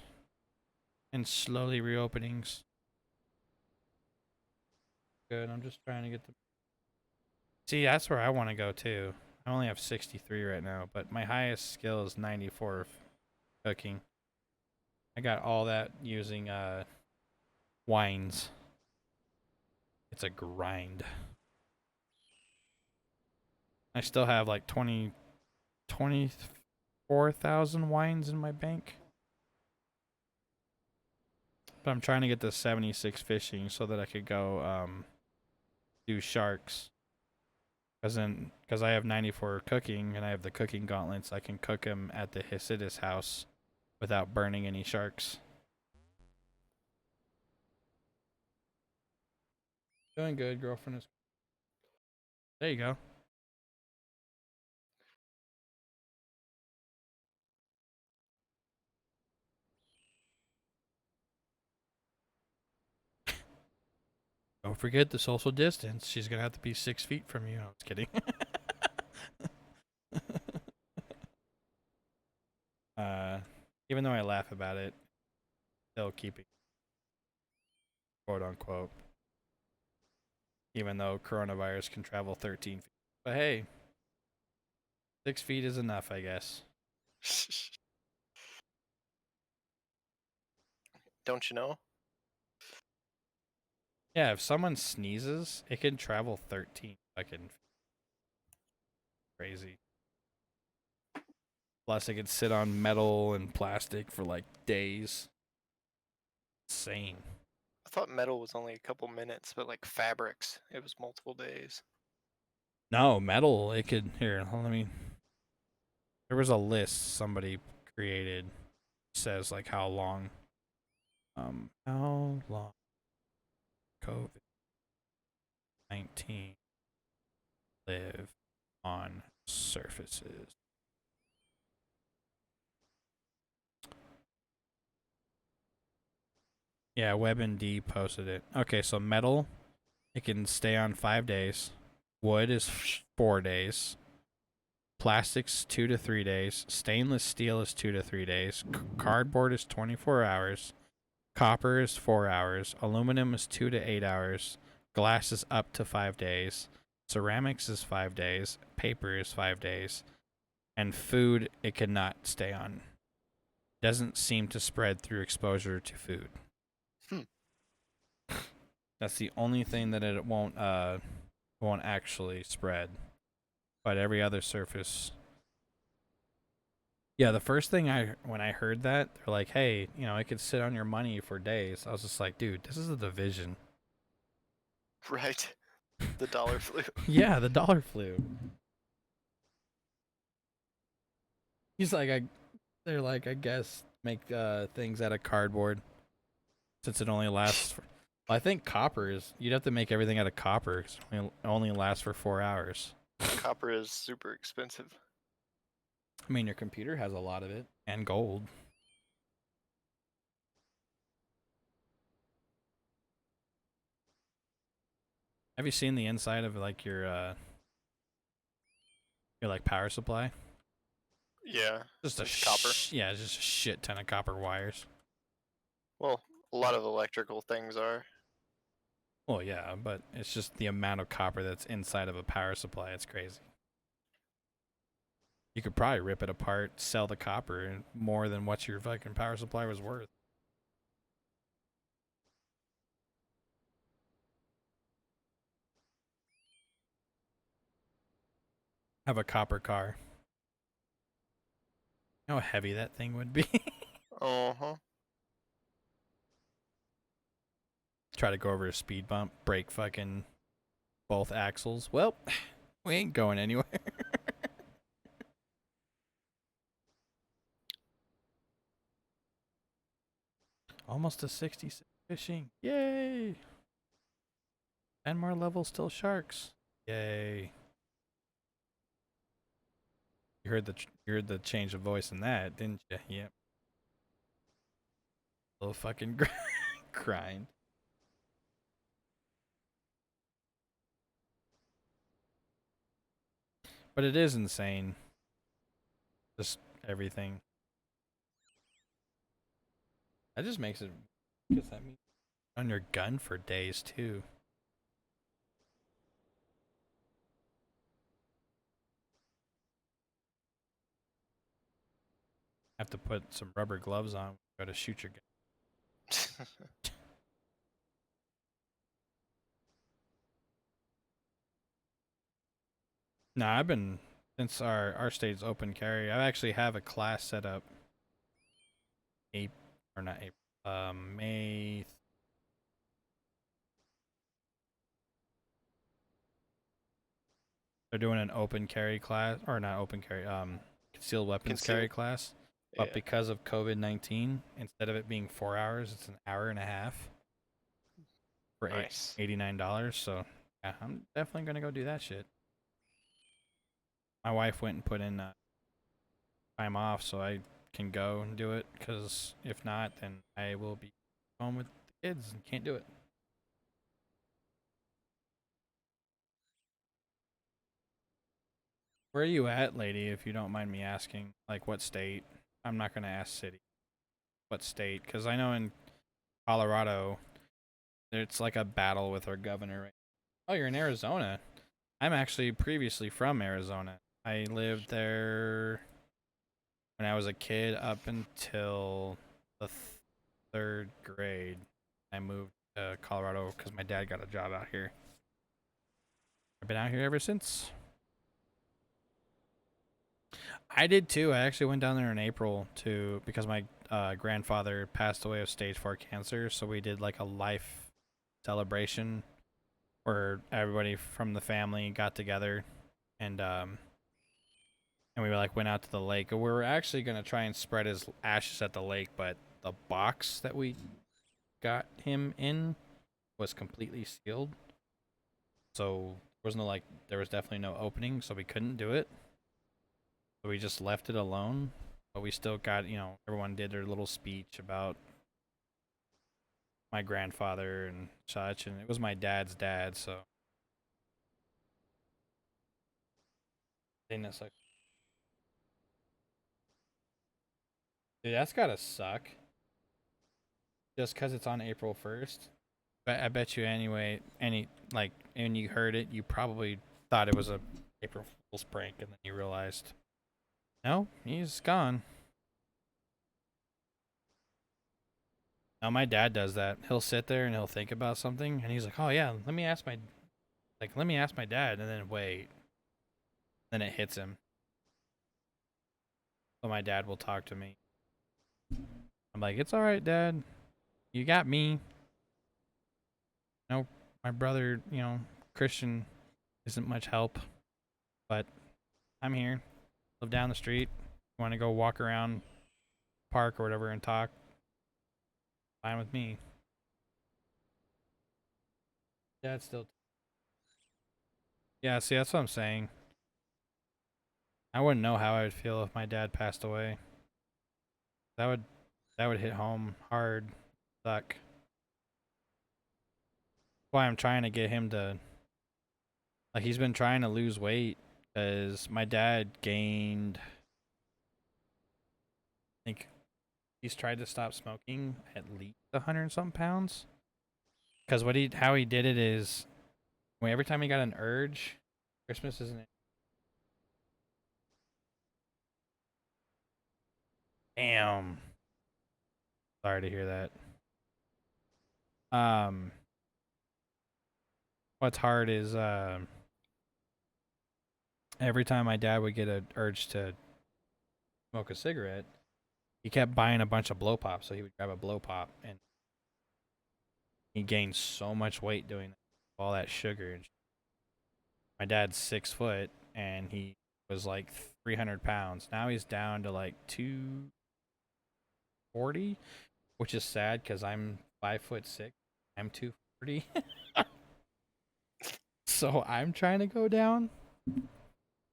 and slowly reopenings? Good. I'm just trying to get the. See, that's where I want to go too. I only have 63 right now, but my highest skill is 94 of cooking. I got all that using wines. It's a grind. I still have like 24,000 wines in my bank. But I'm trying to get to 76 fishing so that I could go do sharks. Because I have 94 cooking and I have the cooking gauntlets, I can cook them at the Hasidus house without burning any sharks. Doing good, girlfriend is. There you go. don't forget the social distance. She's gonna have to be 6 feet from you. I was kidding. Even though I laugh about it, still keeping quote unquote. Even though coronavirus can travel 13 feet, but hey, 6 feet is enough, I guess. Don't you know? Yeah, if someone sneezes, it can travel 13 fucking feet. Crazy. Plus, it could sit on metal and plastic for like days. Insane. I thought metal was only a couple minutes, but like fabrics, it was multiple days. No, metal, it could. Here, let me. There was a list somebody created. Says like how long. How long COVID-19 live on surfaces? Yeah, WebMD posted it. Okay, so metal, it can stay on 5 days. Wood is 4 days. Plastics 2 to 3 days. Stainless steel is 2 to 3 days. Cardboard is 24 hours. Copper is 4 hours. Aluminum is 2 to 8 hours. Glass is up to 5 days. Ceramics is 5 days. Paper is 5 days. And food, it cannot stay on. Doesn't seem to spread through exposure to food. That's the only thing that it won't actually spread. But every other surface. Yeah, the first thing when I heard that, they're like, "Hey, you know, it could sit on your money for days." I was just like, "Dude, this is a division." Right. The dollar flu. Yeah, the dollar flu. He's like, they're like, I guess make things out of cardboard since it only lasts. Well, I think copper is. You'd have to make everything out of copper. 'Cause it only lasts for 4 hours. Copper is super expensive. I mean, your computer has a lot of it, and gold. Have you seen the inside of like your like power supply? Yeah. Just a copper. Yeah, just a shit ton of copper wires. Well, a lot of electrical things are. Well, yeah, but it's just the amount of copper that's inside of a power supply. It's crazy. You could probably rip it apart, sell the copper more than what your fucking power supply was worth. Have a copper car. You know how heavy that thing would be? Uh-huh. Try to go over a speed bump, break fucking both axles. Well, we ain't going anywhere. Almost a 66 fishing. Yay! 10 more levels till sharks. Yay. You heard the change of voice in that, didn't you? Yep. Little fucking grind. But it is insane. Just everything. That just makes it. Guess that means on your gun for days too. Have to put some rubber gloves on. Go to shoot your gun. Nah, I've been since our state's open carry. I actually have a class set up. April or not April. May. They're doing an open carry class or not open carry. Concealed weapons carry class. But Yeah. because of COVID-19, instead of it being 4 hours, it's an hour and a half for Nice. $89. So yeah, I'm definitely gonna go do that shit. My wife went and put in time off so I can go and do it. Because if not, then I will be home with the kids and can't do it. Where are you at, lady, if you don't mind me asking? Like, what state? I'm not going to ask city. What state? Because I know in Colorado, it's like a battle with our governor. Oh, you're in Arizona. I'm actually previously from Arizona. I lived there when I was a kid up until the third grade. I moved to Colorado because my dad got a job out here. I've been out here ever since. I did too. I actually went down there in April because my grandfather passed away of stage 4 cancer. So we did like a life celebration where everybody from the family got together and we like went out to the lake. We were actually gonna try and spread his ashes at the lake, but the box that we got him in was completely sealed. So there was definitely no opening, so we couldn't do it. So we just left it alone. But we still got, everyone did their little speech about my grandfather and such, and it was my dad's dad, so dude, that's gotta suck. Just because it's on April 1st. But I bet you anyway, when you heard it, you probably thought it was a April Fool's prank, and then you realized, no, he's gone. Now my dad does that. He'll sit there and he'll think about something, and he's like, "Oh yeah, let me ask my dad," and then wait, then it hits him. So my dad will talk to me. I'm like, "It's all right, Dad. You got me." No, my brother, Christian, isn't much help, but I'm here. Live down the street. Want to go walk around park or whatever and talk? Fine with me. Dad still. Yeah, see, that's what I'm saying. I wouldn't know how I would feel if my dad passed away. That would hit home hard. Suck. That's why I'm trying to get him to, like, he's been trying to lose weight because my dad gained, I think he's tried to stop smoking at least 100 and something pounds. Because how he did it is, every time he got an urge, Christmas isn't. Damn. Sorry to hear that. What's hard is every time my dad would get an urge to smoke a cigarette, he kept buying a bunch of blow pops. So he would grab a blow pop, and he gained so much weight doing that, all that sugar. My dad's 6 foot, and he was like 300 pounds. Now he's down to like 240, which is sad because I'm 5'6". I'm 240. So I'm trying to go down.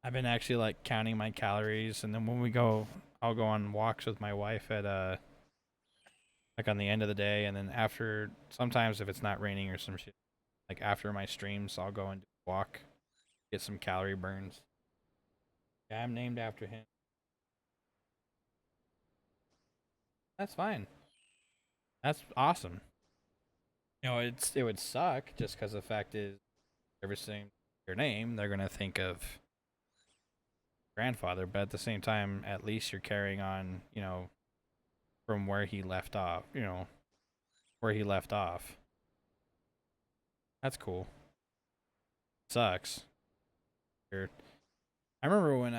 I've been actually like counting my calories, and then I'll go on walks with my wife at like on the end of the day, and then after, sometimes if it's not raining or some shit, like after my streams, I'll go and walk, get some calorie burns. Yeah, I'm named after him. That's fine. That's awesome. It would suck just because the fact is, every saying your name, they're gonna think of grandfather, but at the same time, at least you're carrying on, from where he left off. Where he left off. That's cool. Sucks. I remember when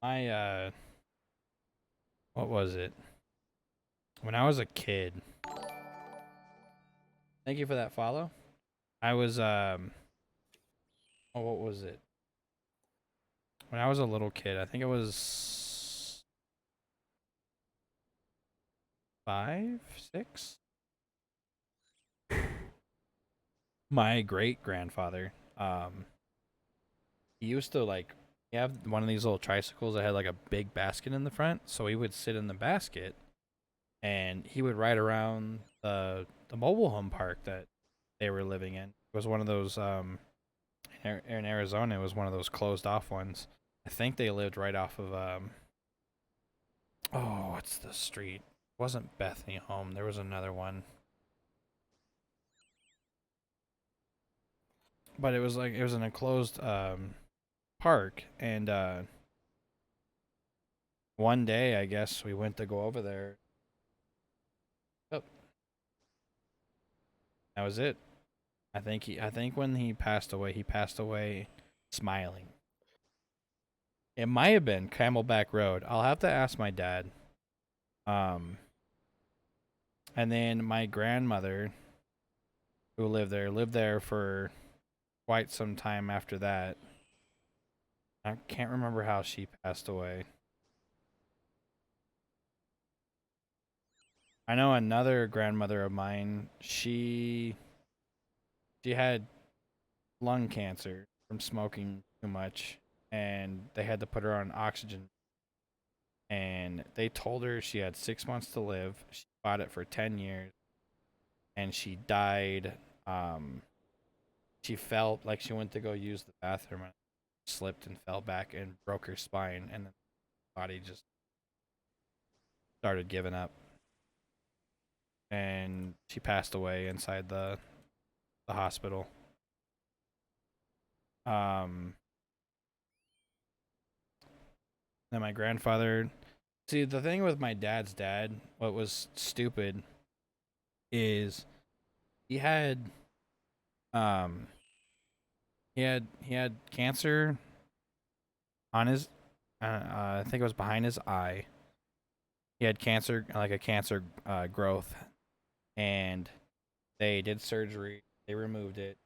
my what was it? When I was a kid. Thank you for that follow. I was what was it? When I was a little kid, I think it was 5, 6. My great grandfather, he used to have one of these little tricycles that had like a big basket in the front, so he would sit in the basket and he would ride around the mobile home park that they were living in. It was one of those in Arizona, it was one of those closed off ones. I think they lived right off of oh, what's the street? It wasn't Bethany Home. There was another one. But it was an enclosed park, and one day I guess we went to go over there. Oh, that was it. I think when he passed away smiling. It might have been Camelback Road. I'll have to ask my dad. And then my grandmother, who lived there for quite some time after that. I can't remember how she passed away. I know another grandmother of mine, she had lung cancer from smoking too much, and they had to put her on oxygen. And they told her she had 6 months to live. She fought it for 10 years, and she died. She felt like she went to go use the bathroom and slipped and fell back and broke her spine, and the body just started giving up. And she passed away inside the hospital. Then my grandfather. See, the thing with my dad's dad, what was stupid, is he had um he had cancer on his I think it was behind his eye. He had cancer, like a cancer growth, and they did surgery. They removed it.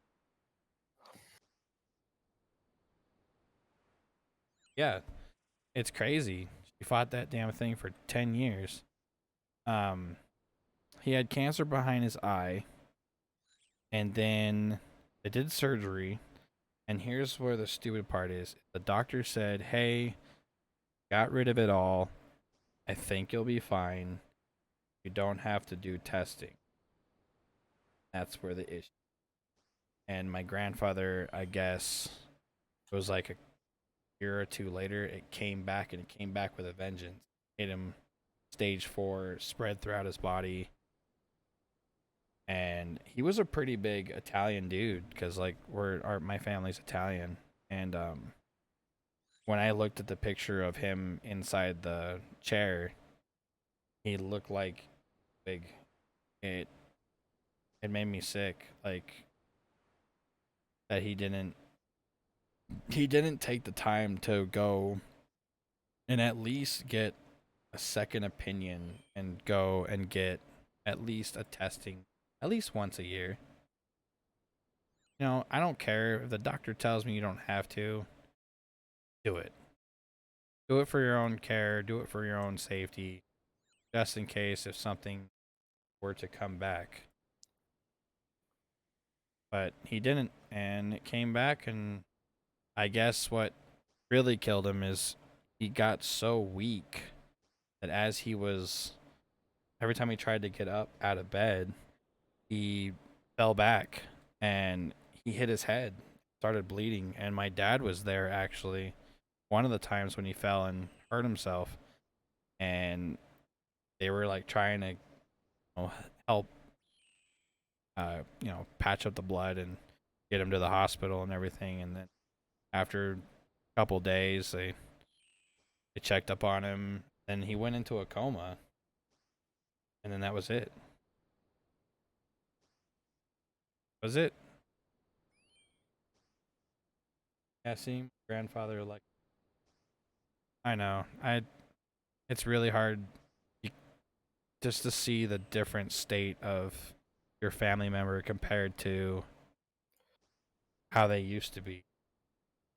Yeah, it's crazy. She fought that damn thing for 10 years. Um, he had cancer behind his eye, and then they did surgery. And here's where the stupid part is. The doctor said, "Hey, got rid of it all. I think you'll be fine. You don't have to do testing." That's where the issue. And my grandfather, I guess, it was like a year or two later, it came back, and it came back with a vengeance. Hit him stage 4, spread throughout his body. And he was a pretty big Italian dude, because like my family's Italian. And when I looked at the picture of him inside the chair, he looked like big. It made me sick, like that he didn't take the time to go and at least get a second opinion and go and get at least a testing at least once a year. You know, I don't care if the doctor tells me you don't have to. Do it. Do it for your own care, do it for your own safety, just in case if something were to come back. But he didn't, and it came back, and I guess what really killed him is he got so weak that every time he tried to get up out of bed, he fell back and he hit his head, started bleeding. And my dad was there actually one of the times when he fell and hurt himself, and they were like trying to help patch up the blood and get him to the hospital and everything. And then after a couple days, they checked up on him, and he went into a coma, and then that was it. Yeah, seeing my grandfather, like, I know, it's really hard just to see the different state of your family member compared to how they used to be.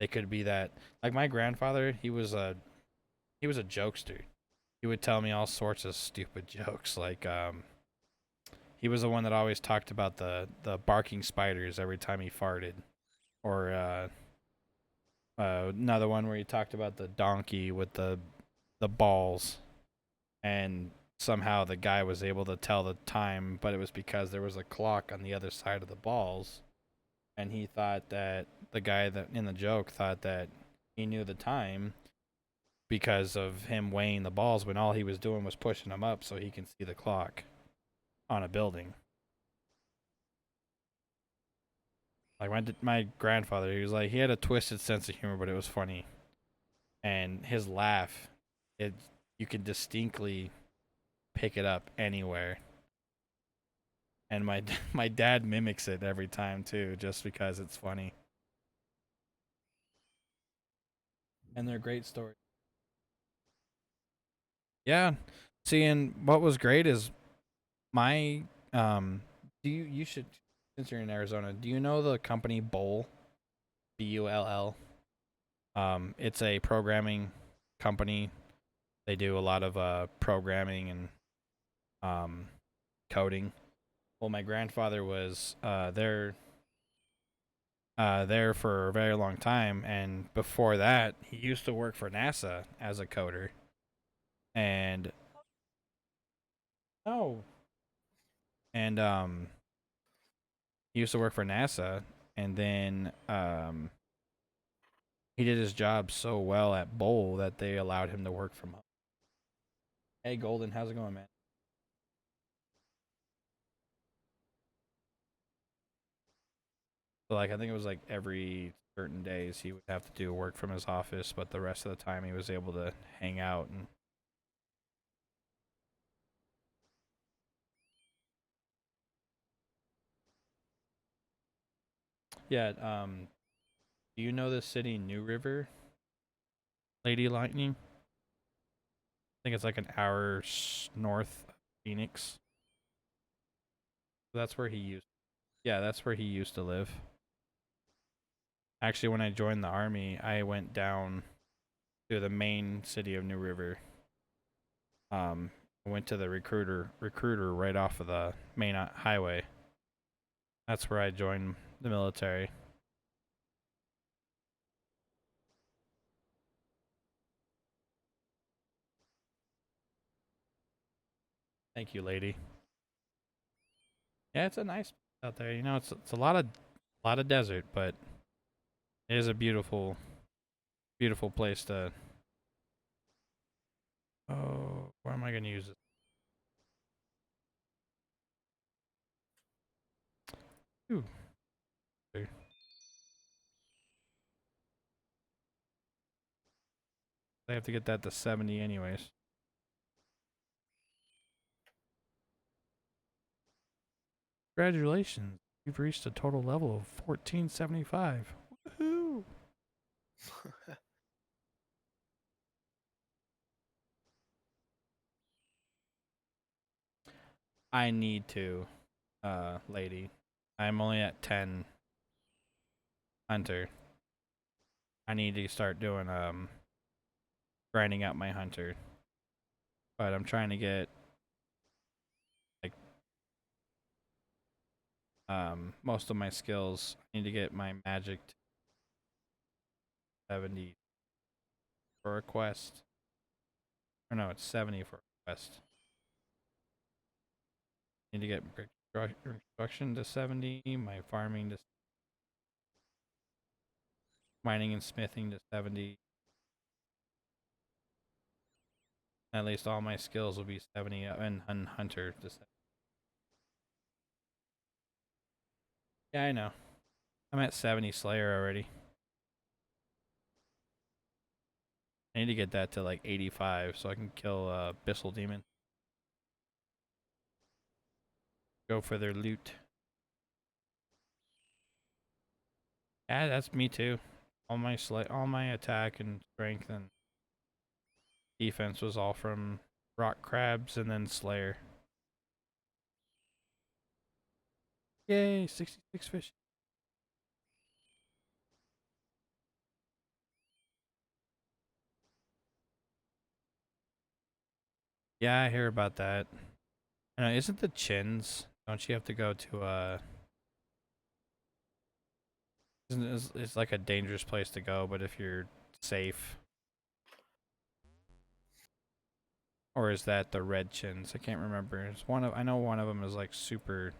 They could be that, like my grandfather, he was a jokester. He would tell me all sorts of stupid jokes, like he was the one that always talked about the barking spiders every time he farted, or another one where he talked about the donkey with the balls, and somehow the guy was able to tell the time, but it was because there was a clock on the other side of the balls, and he thought that the guy that in the joke thought that he knew the time because of him weighing the balls when all he was doing was pushing them up so he can see the clock on a building. Like my grandfather, he was like, he had a twisted sense of humor, but it was funny. And his laugh, it you could distinctly pick it up anywhere. And my my dad mimics it every time too, just because it's funny. And they're great stories. Yeah. See, and what was great is my do you should, since you're in Arizona, do you know the company Bull? Bull. It's a programming company. They do a lot of programming and coding. Well, my grandfather was there for a very long time, and before that, he used to work for NASA as a coder. And oh, and he used to work for NASA, and then he did his job so well at Bowl that they allowed him to work from home. Hey, Golden, how's it going, man? So, like, I think it was like every certain days he would have to do work from his office, but the rest of the time he was able to hang out and yeah. Do you know the city New River, Lady Lightning? I think it's like an hour north of Phoenix. That's where he used. Yeah, that's where he used to live. Actually, when I joined the army, I went down to the main city of New River. I went to the recruiter right off of the main highway. That's where I joined the military. Thank you, lady. Yeah, it's a nice out there. You know, it's a lot of desert, but it is a beautiful place to. Oh, where am I gonna use it? Ooh, there. I have to get that to 70 anyways. Congratulations, you've reached a total level of 1475. Woohoo! I need to, lady. I'm only at 10 hunter. I need to start doing grinding out my hunter. But I'm trying to get like most of my skills. I need to get my magic to 70 for a quest. Or no, it's 70 for a quest. I need to get construction to 70, my farming to mining and smithing to 70. At least all my skills will be 70 and hunter to 70. Yeah, I know. I'm at 70 Slayer already. I need to get that to like 85 so I can kill Bissell Demon. Go for their loot. Yeah, that's me too. All my attack and strength and defense was all from rock crabs and then Slayer. Yay, 66 fish. Yeah, I hear about that. Isn't the chins? Don't you have to go to it's like a dangerous place to go, but if you're safe. Or is that the red chins? I can't remember. It's one of I know one of them is like super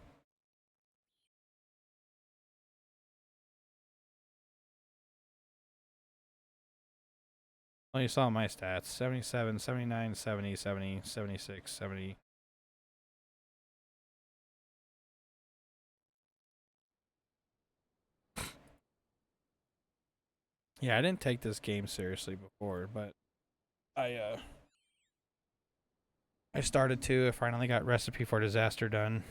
Well, you saw my stats. 77, 79, 70, 70, 76, 70. Yeah, I didn't take this game seriously before, but I started to. I finally got Recipe for Disaster done.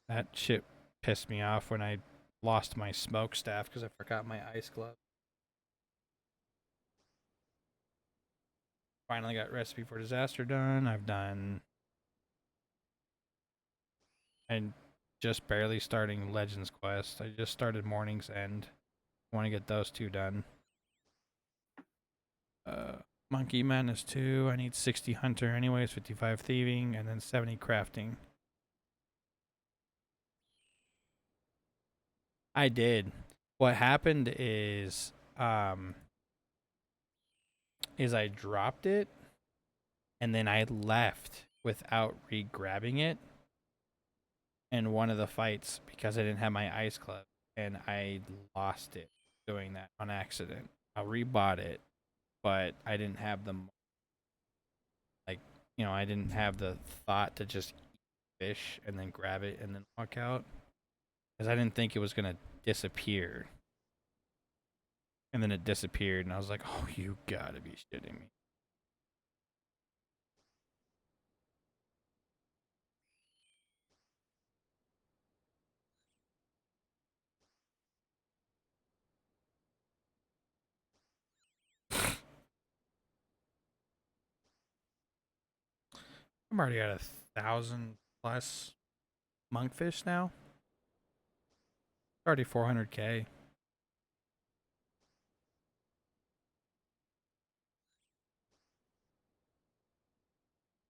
That shit pissed me off when I lost my smoke staff because I forgot my ice glove. Finally got Recipe for Disaster done. I'm just barely starting Legends Quest. I just started Morning's End. I want to get those two done. Monkey Madness 2. I need 60 Hunter anyways, 55 Thieving, and then 70 Crafting. I did. What happened is I dropped it and then I left without re-grabbing it in one of the fights because I didn't have my ice club and I lost it doing that on accident. I rebought it, but I didn't have the I didn't have the thought to just eat fish and then grab it and then walk out because I didn't think it was gonna disappear. And then it disappeared, and I was like, "Oh, you gotta be shitting me!" I'm already at 1,000 plus monkfish now. Already 400k.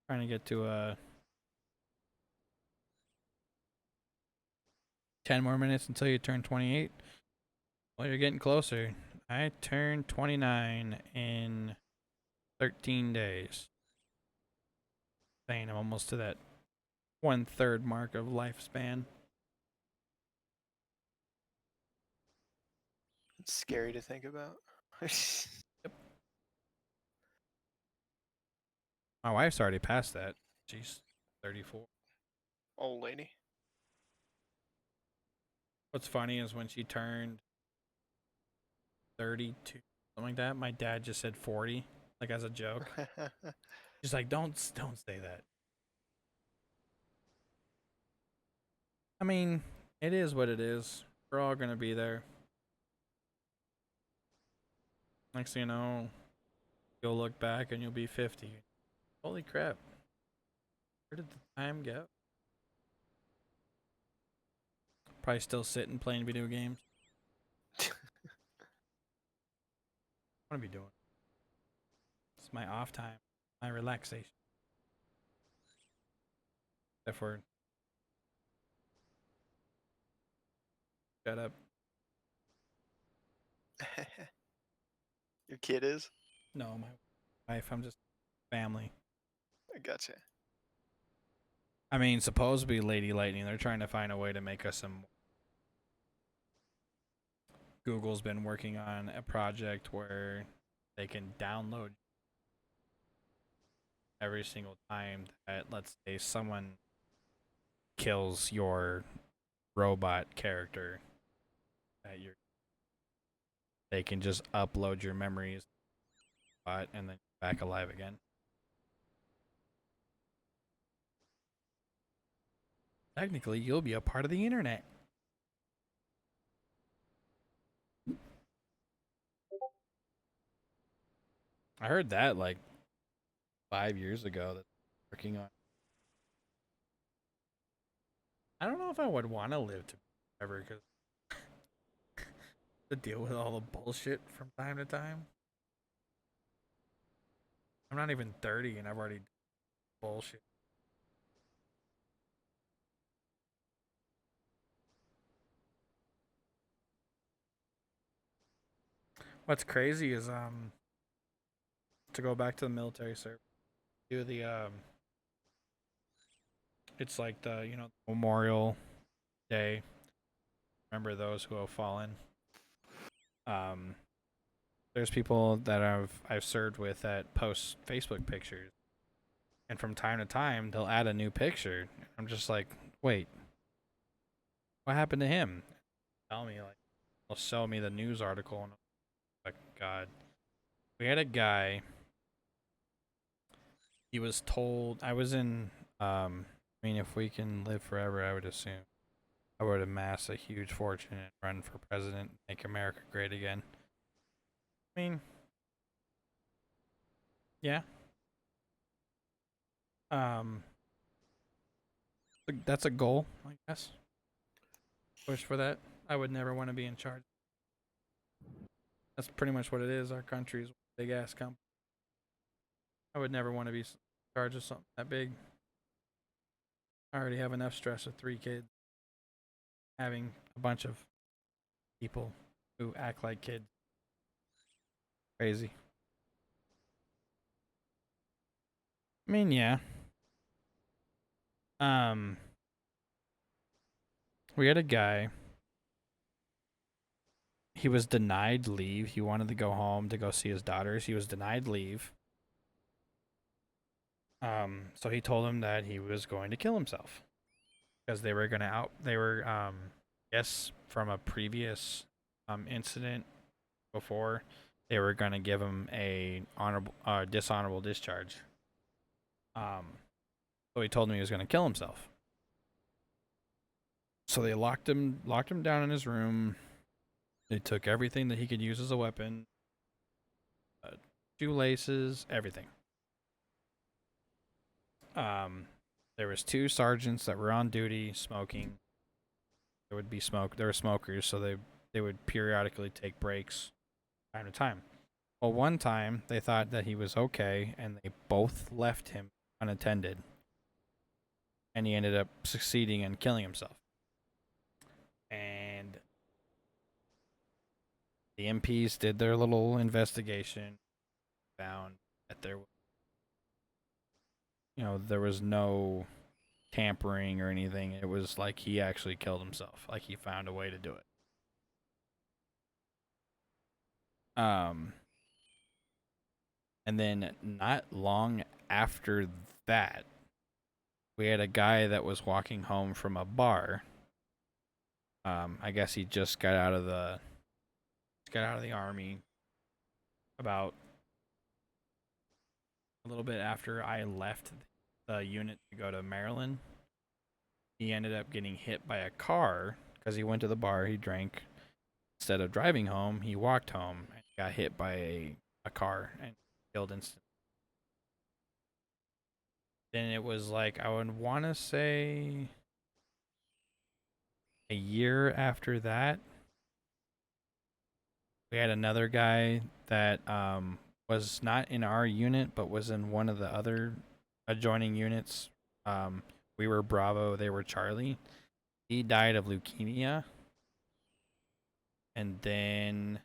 Trying to get to 10 more minutes until you turn 28. Well, you're getting closer. I turned 29 in 13 days. Saying I'm almost to that 1/3 mark of lifespan. It's scary to think about. My wife's already past that. She's 34. Old lady. What's funny is when she turned 32, something like that, my dad just said 40, like as a joke. She's like, don't say that. I mean, it is what it is. We're all gonna be there. Next thing you know, you'll look back and you'll be 50. Holy crap. Where did the time go? Probably still sitting playing video games. What am I be doing? It's my off time, my relaxation. Except for shut up. Your kid is? No, my wife. I'm just family. I gotcha. I mean, supposedly Lady Lightning. They're trying to find a way to make us some. Google's been working on a project where they can download every single time that, let's say, someone kills your robot character, that they can just upload your memories and then back alive again. Technically, you'll be a part of the internet. I heard that like 5 years ago that working on. I don't know if I would want to live to ever because to deal with all the bullshit from time to time. I'm not even 30 and I've already bullshit. What's crazy is to go back to the military service, do the it's like the Memorial Day. Remember those who have fallen. Um, There's people that I've served with that post Facebook pictures, and from time to time they'll add a new picture. I'm just like, wait, what happened to him? Tell me, like, they'll show me the news article, and I'm like, God, we had a guy. He was told I was in. I mean, if we can live forever, I would assume I would amass a huge fortune and run for president, make America great again. I mean, yeah. Um, that's a goal, I guess. Push for that. I would never want to be in charge. That's pretty much what it is. Our country's a big ass company. I would never want to be in charge of something that big. I already have enough stress with 3 kids. Having a bunch of people who act like kids. Crazy. I mean, yeah. Um, we had a guy. He was denied leave. He wanted to go home to go see his daughters. He was denied leave. So he told him that he was going to kill himself because they were gonna out. They were, yes, from a previous incident before, they were gonna give him a dishonorable discharge. So he told him he was gonna kill himself. So they locked him down in his room. They took everything that he could use as a weapon, shoelaces, everything. There was 2 sergeants that were on duty smoking. There would be smoke. They were smokers, so they would periodically take breaks time to time. Well, one time they thought that he was okay, and they both left him unattended, and he ended up succeeding in killing himself. And the MPs did their little investigation, found that there was no tampering or anything. It was like he actually killed himself. Like he found a way to do it. And then not long after that, we had a guy that was walking home from a bar. I guess he just got out of the army about a little bit after I left the unit to go to Maryland. He ended up getting hit by a car because he went to the bar, he drank. Instead of driving home, he walked home and got hit by a car and killed instantly. Then it was like, I would want to say a year after that, we had another guy that was not in our unit but was in one of the other adjoining units. We were Bravo, they were Charlie. He died of leukemia. And then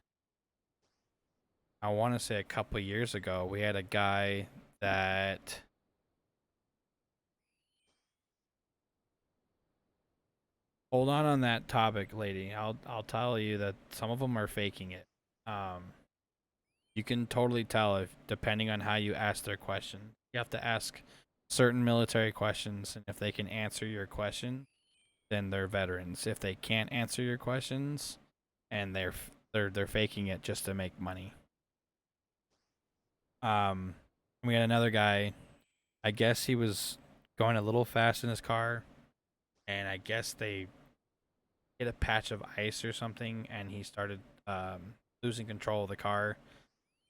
I want to say a couple years ago, we had a guy that hold on that topic, lady. I'll tell you that some of them are faking it. You can totally tell if depending on how you ask their question. You have to ask certain military questions, and if they can answer your question, then they're veterans. If they can't answer your questions, and they're faking it just to make money. We had another guy. I guess he was going a little fast in his car, and I guess they hit a patch of ice or something, and he started losing control of the car.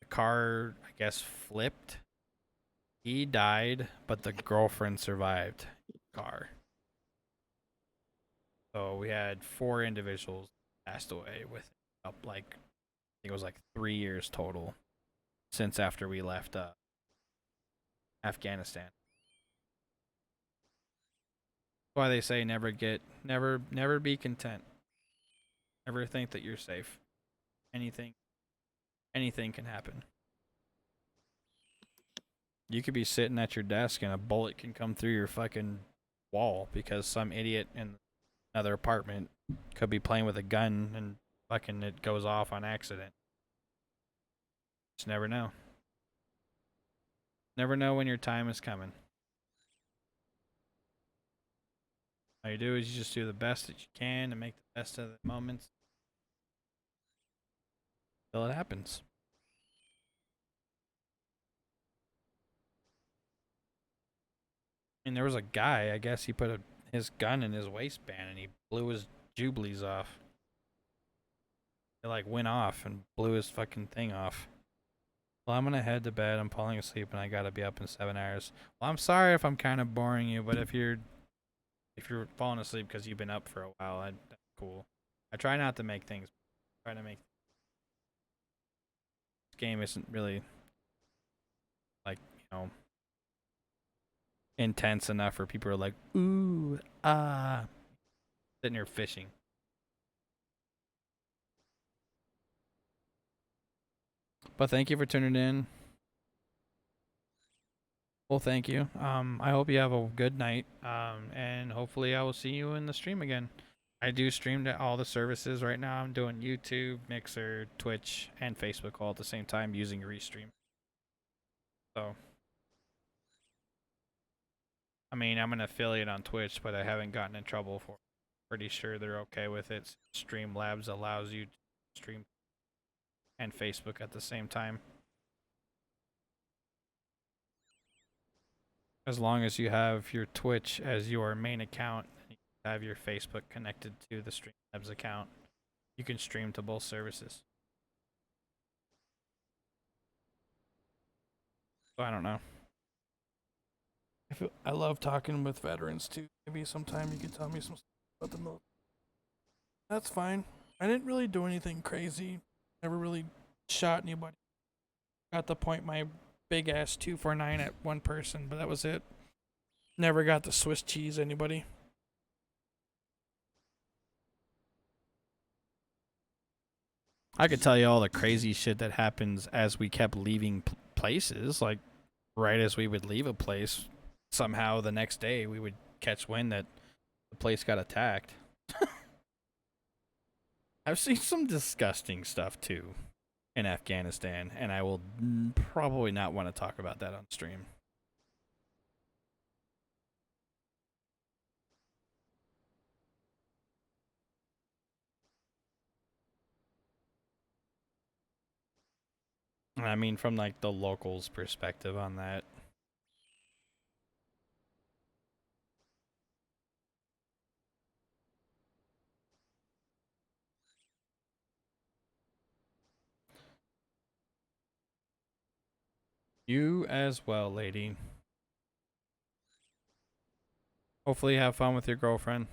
The car, I guess, flipped. He died, but the girlfriend survived the car. So we had 4 individuals passed away with up like I think it was like 3 years total since after we left Afghanistan. That's why they say never be content. Never think that you're safe. Anything can happen. You could be sitting at your desk and a bullet can come through your fucking wall because some idiot in another apartment could be playing with a gun and fucking it goes off on accident. Just never know. Never know when your time is coming. All you do is you just do the best that you can and make the best of the moments till it happens. And there was a guy, I guess he put his gun in his waistband and he blew his jubilees off. It like went off and blew his fucking thing off. Well, I'm gonna head to bed. I'm falling asleep and I gotta be up in 7 hours. Well, I'm sorry if I'm kind of boring you, but if you're falling asleep because you've been up for a while, that's cool. I try not to make things. Try to make this game isn't really like intense enough for people who are like ooh sitting here fishing. But thank you for tuning in. Well, thank you. I hope you have a good night. And hopefully I will see you in the stream again. I do stream to all the services right now. I'm doing YouTube, Mixer, Twitch, and Facebook all at the same time using Restream. So, I mean, I'm an affiliate on Twitch, but I haven't gotten in trouble for it. Pretty sure they're okay with it. Streamlabs allows you to stream and Facebook at the same time. As long as you have your Twitch as your main account and you have your Facebook connected to the Streamlabs account, you can stream to both services. So I don't know. I love talking with veterans too. Maybe sometime you could tell me some stuff about the military. That's fine. I didn't really do anything crazy. Never really shot anybody. Got to point my big ass 249 at one person, but that was it. Never got to Swiss cheese anybody. I could tell you all the crazy shit that happens as we kept leaving places. Like, right as we would leave a place, somehow the next day we would catch wind that the place got attacked. I've seen some disgusting stuff too in Afghanistan, and I will probably not want to talk about that on stream. I mean, from like the locals' perspective on that. You as well, lady. Hopefully you have fun with your girlfriend.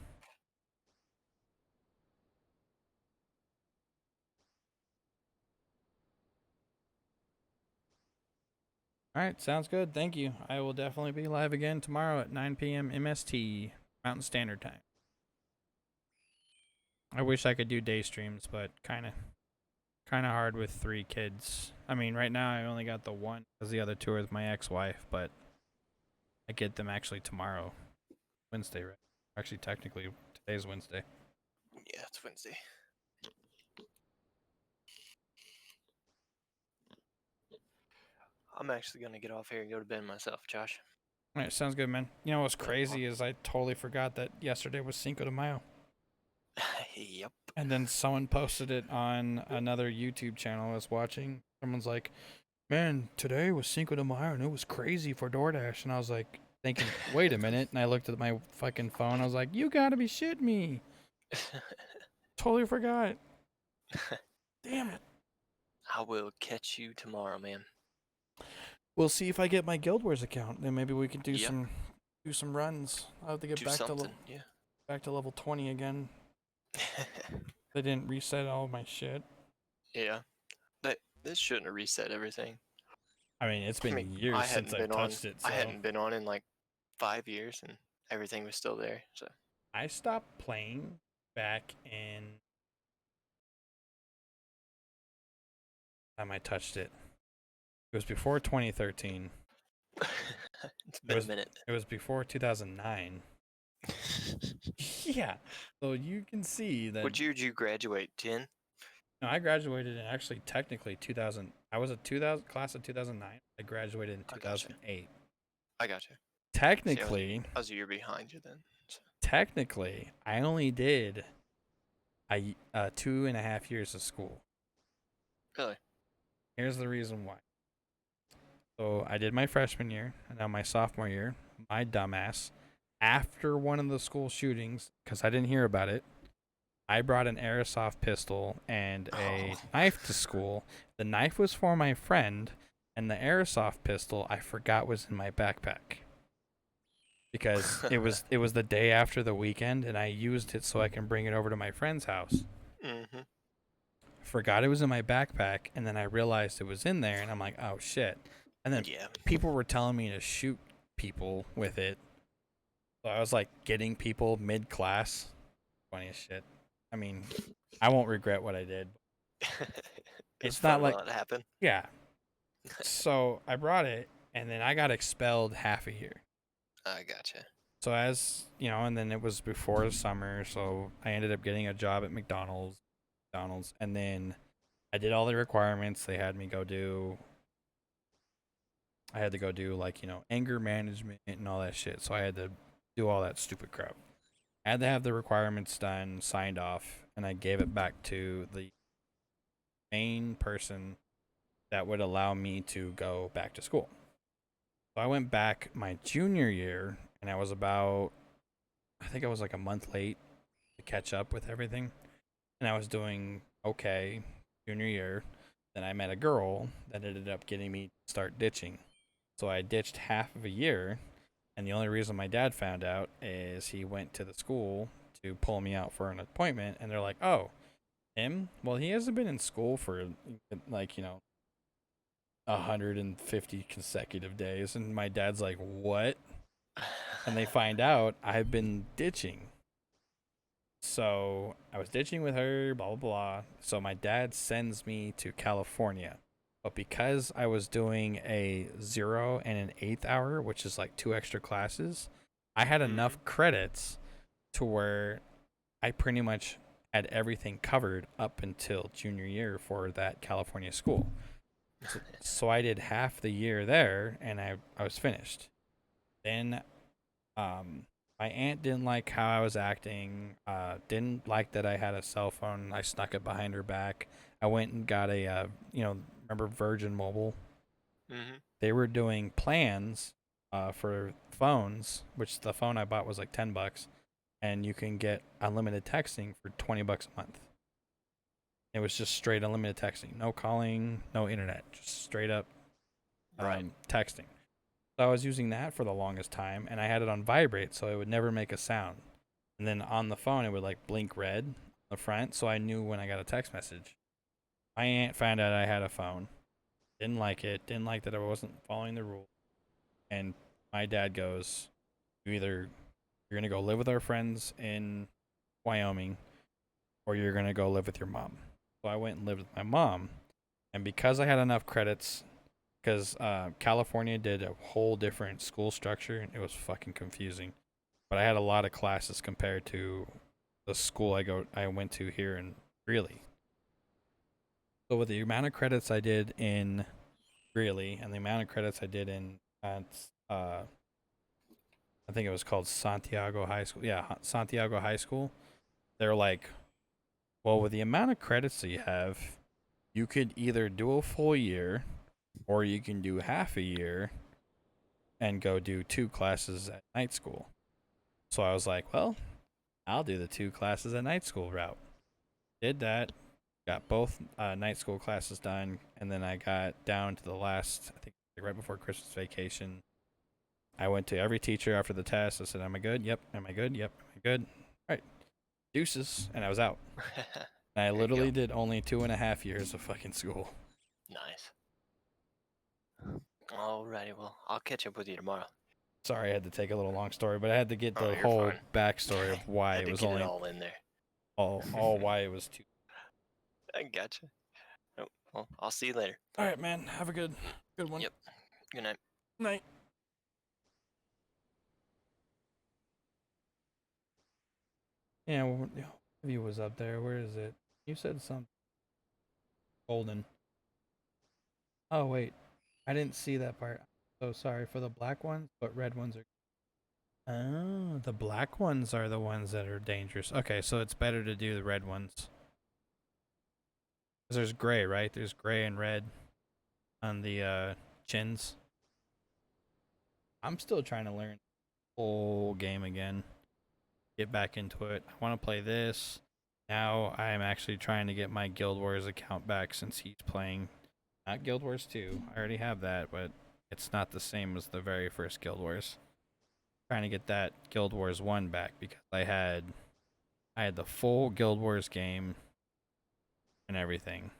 Alright, sounds good. Thank you. I will definitely be live again tomorrow at 9 p.m. MST, Mountain Standard Time. I wish I could do day streams, but kind of hard with 3 kids. I mean, right now I only got the one because the other 2 are with my ex-wife, but I get them actually tomorrow, Wednesday, right? Actually, technically, today's Wednesday. Yeah, it's Wednesday. I'm actually gonna get off here and go to bed myself, Josh. All right, sounds good, man. You know what's crazy is I totally forgot that yesterday was Cinco de Mayo. Yep. And then someone posted it on another YouTube channel I was watching. Someone's like, man, today was Cinco de Mayo and it was crazy for DoorDash. And I was like, thinking, wait a minute. And I looked at my fucking phone. I was like, you gotta be shitting me. Totally forgot. Damn it. I will catch you tomorrow, man. We'll see if I get my Guild Wars account. Then maybe we can do Yep. some runs. I'll have to get Do back something, back to level 20 again. They didn't reset all my shit. Yeah. This shouldn't have reset everything. I mean, it's been years since I've touched it. So. I hadn't been on in like 5 years, and everything was still there. So I stopped playing back in time I touched it. It was before 2013. it's been a minute. It was before 2009. Yeah. So you can see that. What year did you graduate? 10? No, I graduated in actually technically 2000. I was a 2000 class of 2009. I graduated in I gotcha. 2008. I gotcha. See, Technically, I was a year behind you then. So. technically, I only did 2.5 years of school. Really? Here's the reason why. So I did my freshman year, and now my sophomore year, my dumbass, after one of the school shootings, because I didn't hear about it, I brought an airsoft pistol and a knife to school. The knife was for my friend, and the airsoft pistol I forgot was in my backpack. Because it was the day after the weekend, and I used it so I can bring it over to my friend's house. Mm-hmm. Forgot it was in my backpack, and then I realized it was in there, and I'm like, oh shit. And then Yeah. people were telling me to shoot people with it. So I was like getting people mid class. Funny as shit. I mean, I won't regret what I did. It's It's not fun like, while it happened. yeah. So I brought it, and then I got expelled half a year. I gotcha. So as you know, and then it was before the summer, so I ended up getting a job at McDonald's, and then I did all the requirements. They had me go do. I had to go do like anger management and all that shit. So I had to do all that stupid crap. I had to have the requirements done, signed off, and I gave it back to the main person that would allow me to go back to school. So I went back my junior year, and I was I think I was like a month late to catch up with everything. And I was doing okay junior year. Then I met a girl that ended up getting me to start ditching. So I ditched half of a year. And the only reason my dad found out is he went to the school to pull me out for an appointment. And they're like, oh, him? Well, he hasn't been in school for like, 150 consecutive days. And my dad's like, what? And they find out I've been ditching. So I was ditching with her, blah, blah, blah. So my dad sends me to California. But because I was doing a 0 and an 8th hour, which is like 2 extra classes, I had enough credits to where I pretty much had everything covered up until junior year for that California school. So I did half the year there, and I was finished. Then my aunt didn't like how I was acting, didn't like that I had a cell phone. I snuck it behind her back. I went and got a, remember Virgin Mobile? Mm-hmm. They were doing plans for phones, which the phone I bought was like $10, and you can get unlimited texting for $20 a month. It was just straight unlimited texting, no calling, no internet, just straight up texting. So I was using that for the longest time, and I had it on vibrate, so it would never make a sound. And then on the phone, it would like blink red on the front, so I knew when I got a text message. My aunt found out I had a phone, didn't like it, didn't like that I wasn't following the rule. And my dad goes, you're gonna go live with our friends in Wyoming, or you're gonna go live with your mom. So I went and lived with my mom, and because I had enough credits, because California did a whole different school structure, it was fucking confusing. But I had a lot of classes compared to the school I went to here in Greeley. So with the amount of credits I did in Greeley and the amount of credits I did in I think it was called Santiago High School. Yeah, Santiago High School. They're like, well, with the amount of credits that you have, you could either do a full year or you can do half a year and go do 2 classes at night school. So I was like, well, I'll do the 2 classes at night school route. Did that, got both night school classes done, and then I got down to the last, I think right before Christmas vacation. I went to every teacher after the test. I said, am I good? Yep. Am I good? Yep. Am I good? All right. Deuces. And I was out. And I literally did only 2.5 years of fucking school. Nice. Alrighty, well, I'll catch up with you tomorrow. Sorry, I had to take a little long story, but I had to get the you're whole fine. backstory of why Had it to was get only it all in there. all why it was 2. I gotcha. Oh, well, I'll see you later. All right, man. Have a good one. Yep. Good night. Night. Yeah, well, view was up there. Where is it? You said something. golden. Oh wait, I didn't see that part. So sorry for the black ones, but red ones are. Oh, the black ones are the ones that are dangerous. Okay, so it's better to do the red ones. 'Cause there's gray, right? There's gray and red on the chins. I'm still trying to learn the whole game again. Get back into it. I want to play this. Now I'm actually trying to get my Guild Wars account back since he's playing. Not Guild Wars 2. I already have that, but it's not the same as the very first Guild Wars. Trying to get that Guild Wars 1 back because I had the full Guild Wars game and everything.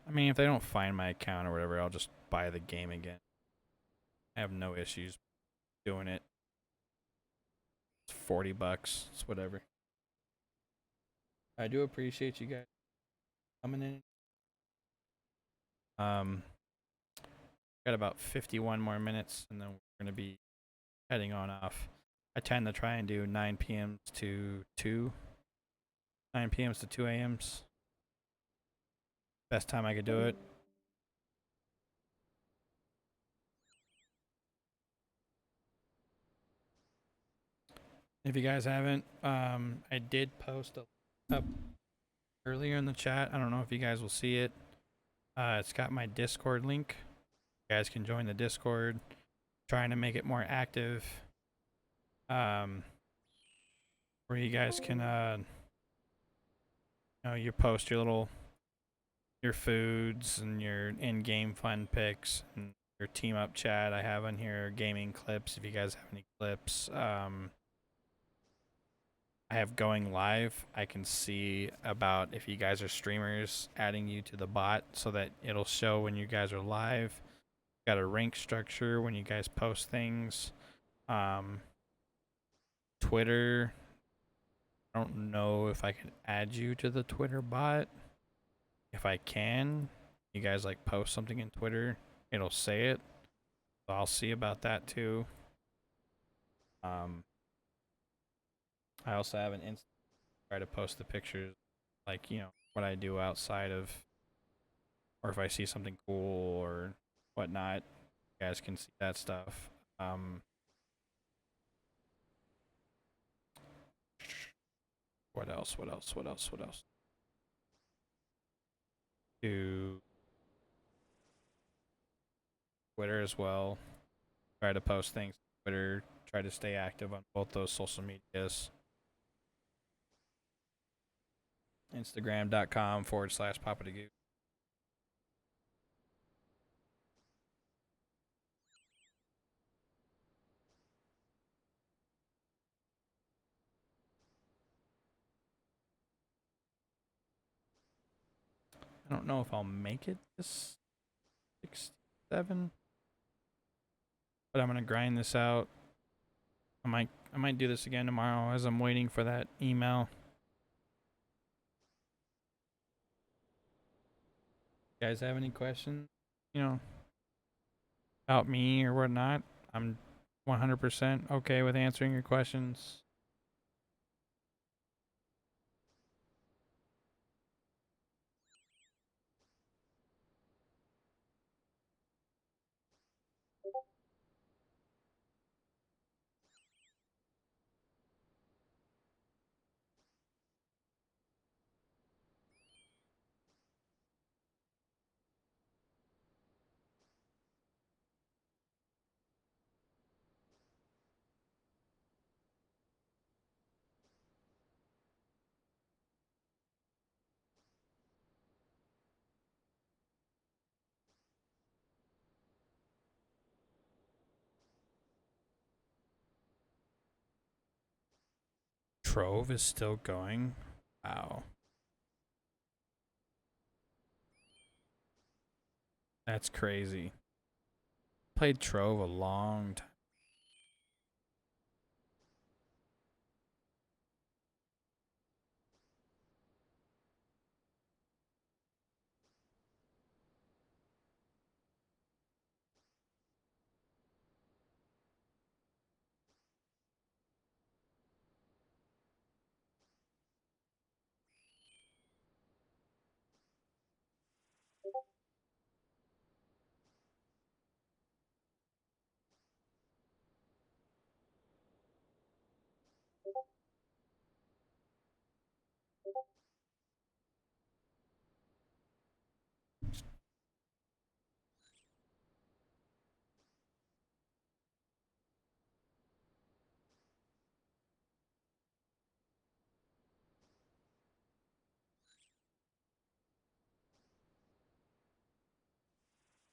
I mean, if they don't find my account or whatever, I'll just buy the game again. I have no issues doing it. It's $40. It's whatever. I do appreciate you guys coming in. Got about 51 more minutes, and then we're gonna be heading on off. I tend to try and do 9 p.m. to 2, 9 p.m. to 2 a.m.s. Best time I could do it. If you guys haven't, I did post up earlier in the chat. I don't know if you guys will see it. It's got my Discord link. You guys can join the Discord. Trying to make it more active. Where you guys can, you post your foods and your in-game fun picks and your team up chat. I have on here gaming clips. If you guys have any clips, I have going live. I can see about if you guys are streamers, adding you to the bot so that it'll show when you guys are live. Got a rank structure when you guys post things. Twitter. I don't know if I can add you to the Twitter bot. If I can, you guys like post something in Twitter, it'll say it. So I'll see about that too. I also have an Insta try to post the pictures, like what I do outside of, or if I see something cool or whatnot. You guys can see that stuff. What else? What else? What else? What else? To Twitter as well. Try to post things on Twitter. Try to stay active on both those social medias. Instagram.com/Papa the Goose. I don't know if I'll make it this 67, but I'm gonna grind this out. I might do this again tomorrow as I'm waiting for that email. You guys have any questions? About me or whatnot? I'm 100% okay with answering your questions. Trove is still going. Wow. That's crazy. Played Trove a long time.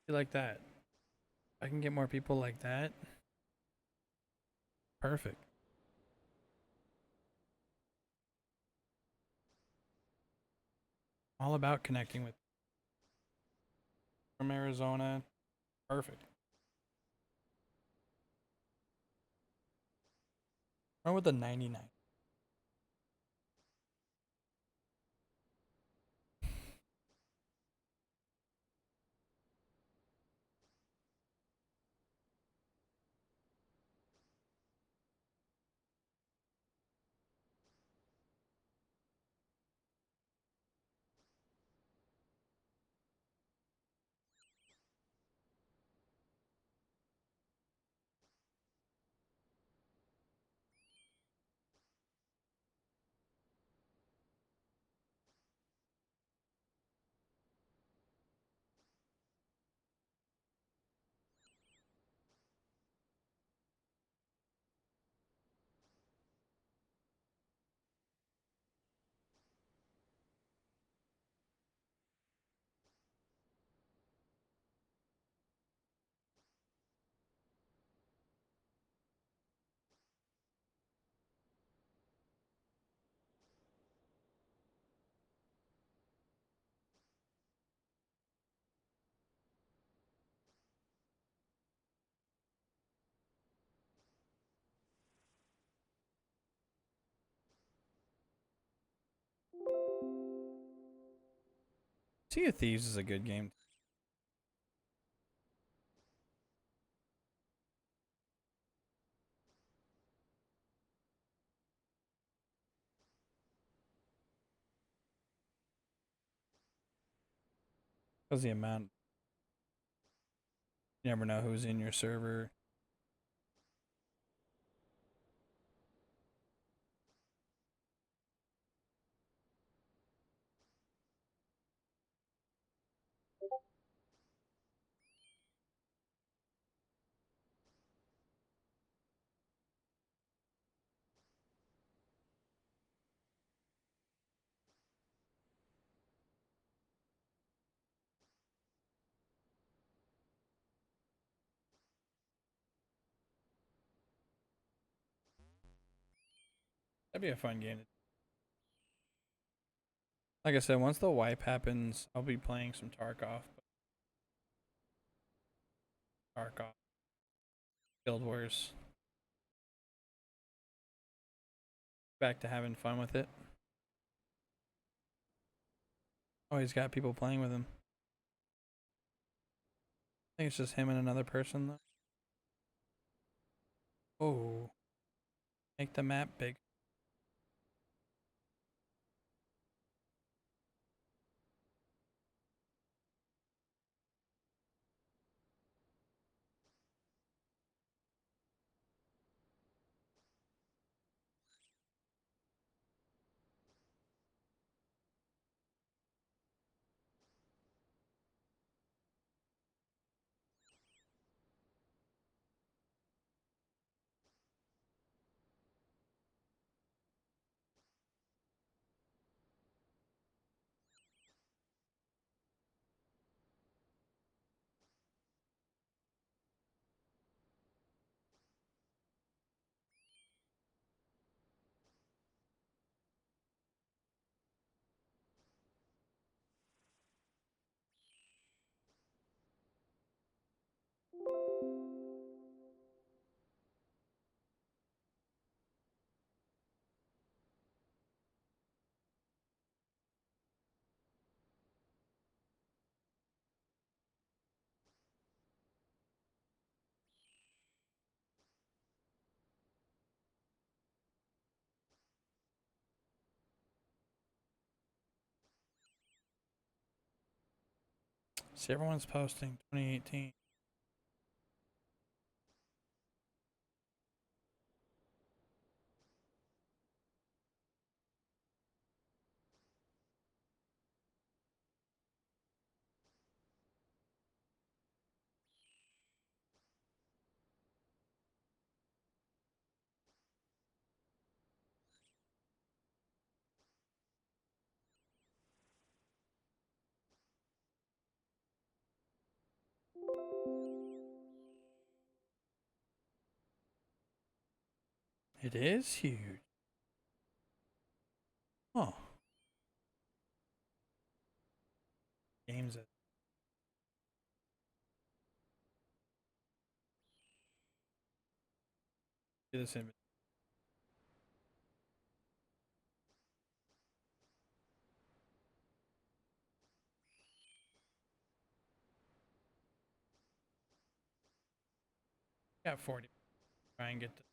Be like that. I can get more people like that. Perfect. All about connecting with from Arizona. Perfect. Run with the 99. Sea of Thieves is a good game. Because the amount, you never know who's in your server. That'd be a fun game. Like I said, once the wipe happens, I'll be playing some Tarkov. Tarkov. Guild Wars. Back to having fun with it. Oh, he's got people playing with him. I think it's just him and another person, though. Oh. Make the map big. See, everyone's posting 2018. It is huge. Oh. Games it. Do this image. Got 40. Try and get to.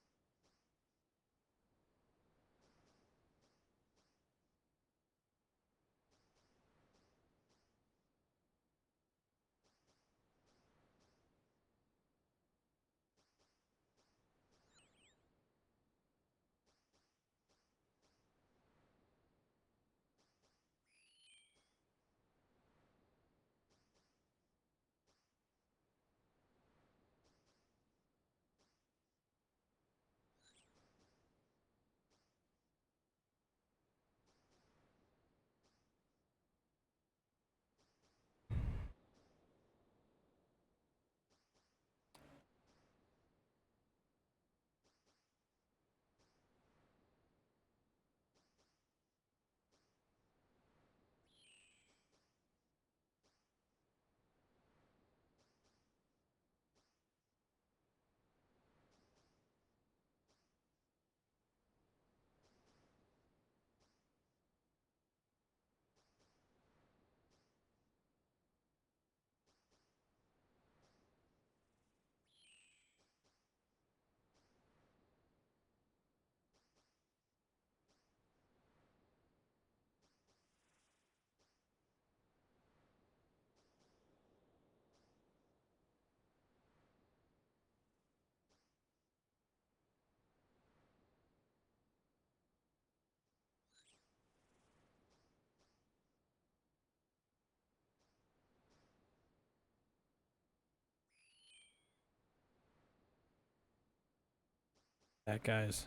That guys.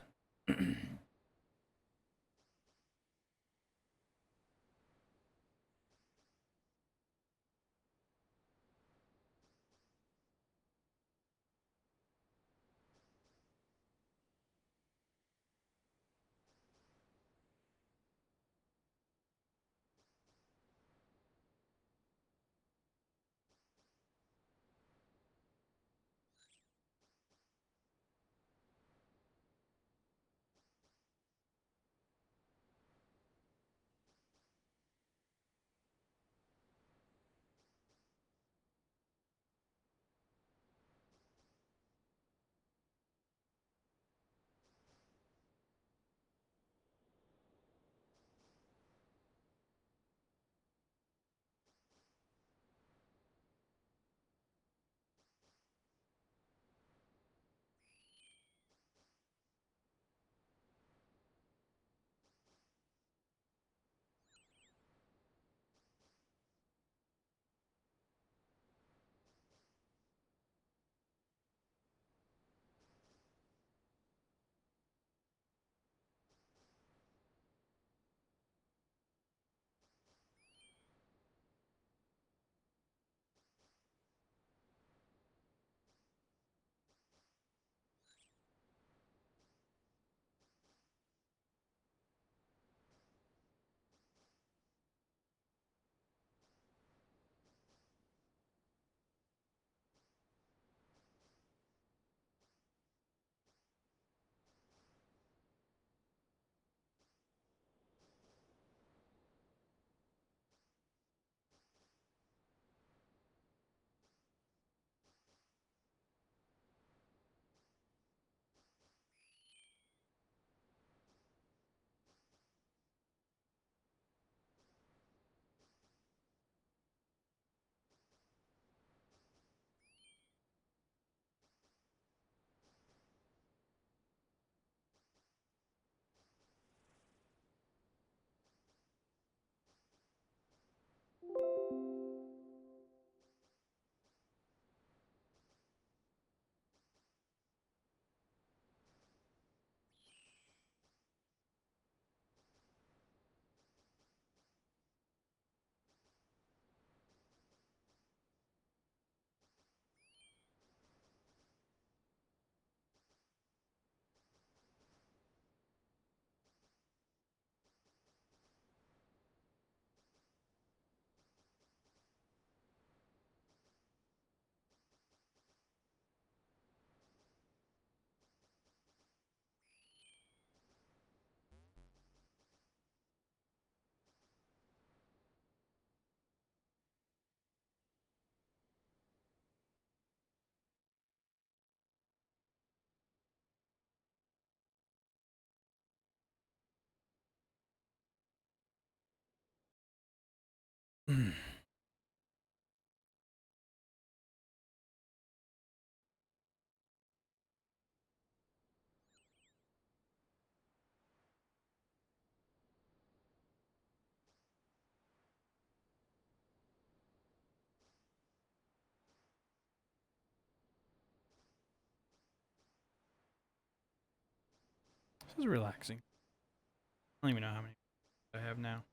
This is relaxing. I don't even know how many I have now.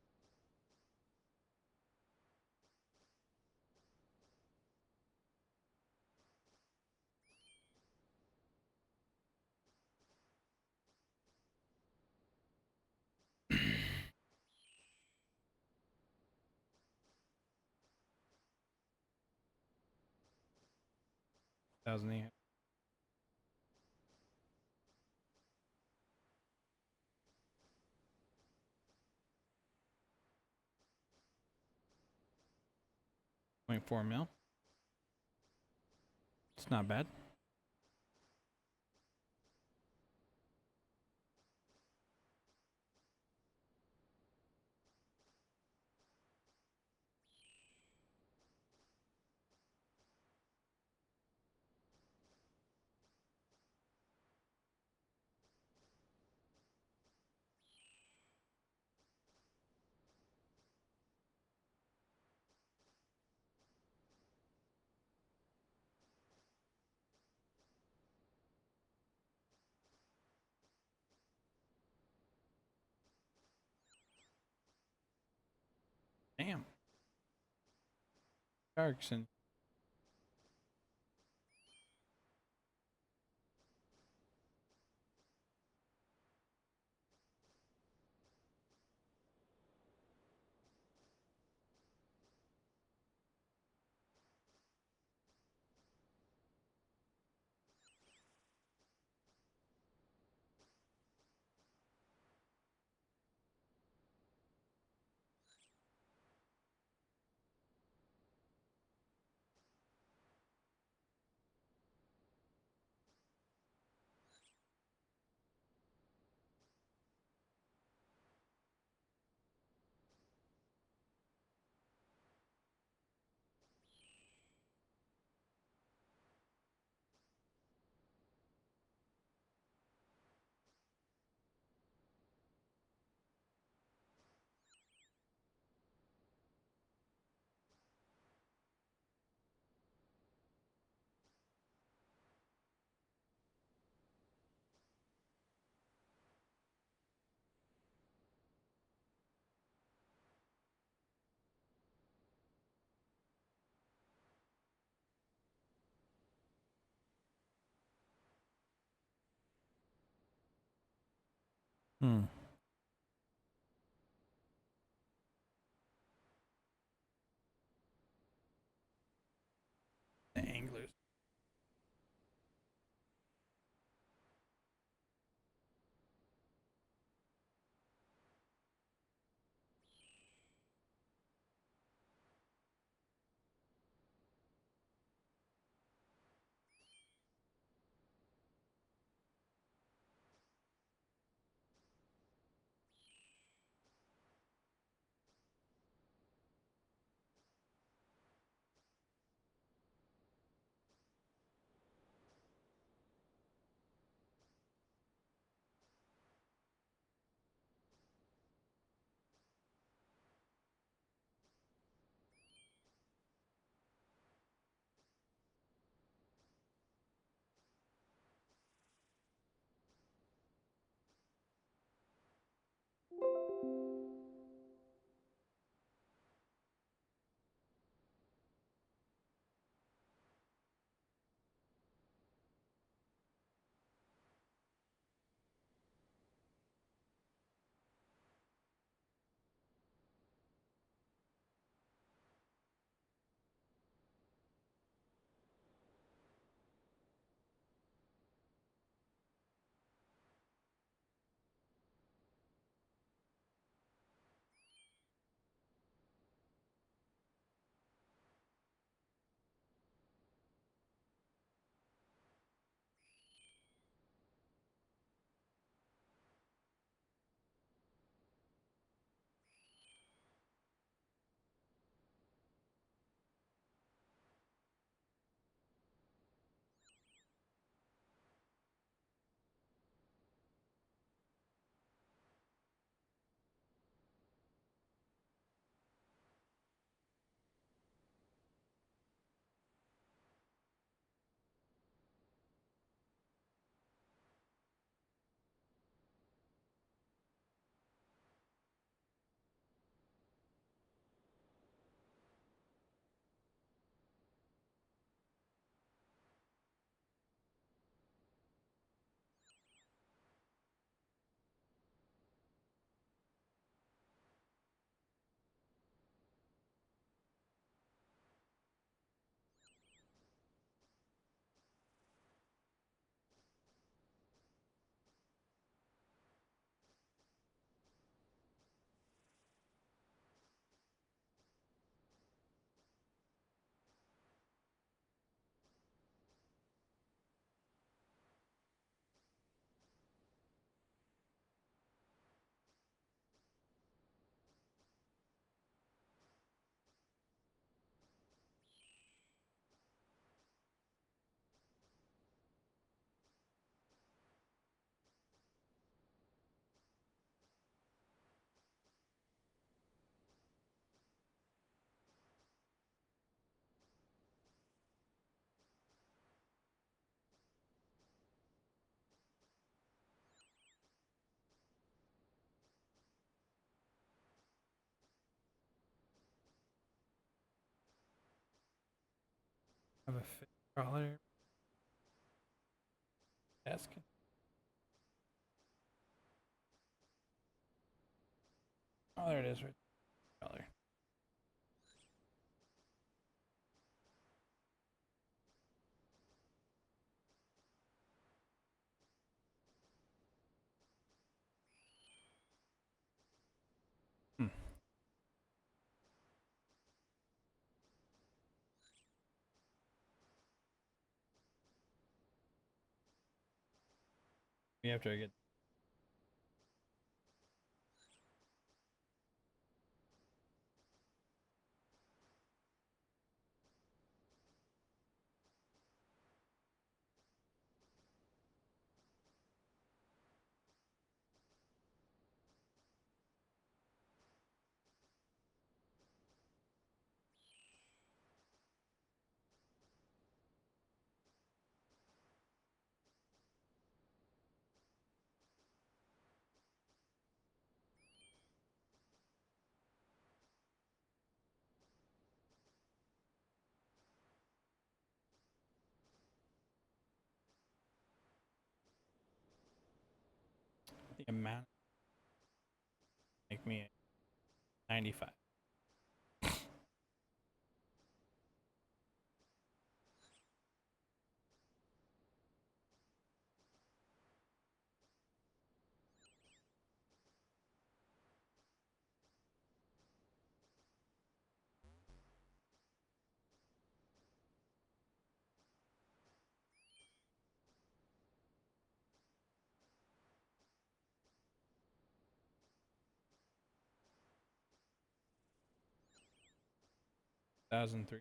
Thousand eight. $0.4 mil. It's not bad. Damn. Erickson. Hmm. The anglers. a fish collar. Desk. Oh, there it is. Right. Collar. Hmm. We have to get the amount. Make me 95. Thousand three.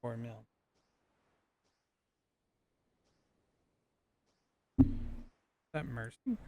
$4 million. Is that mercy?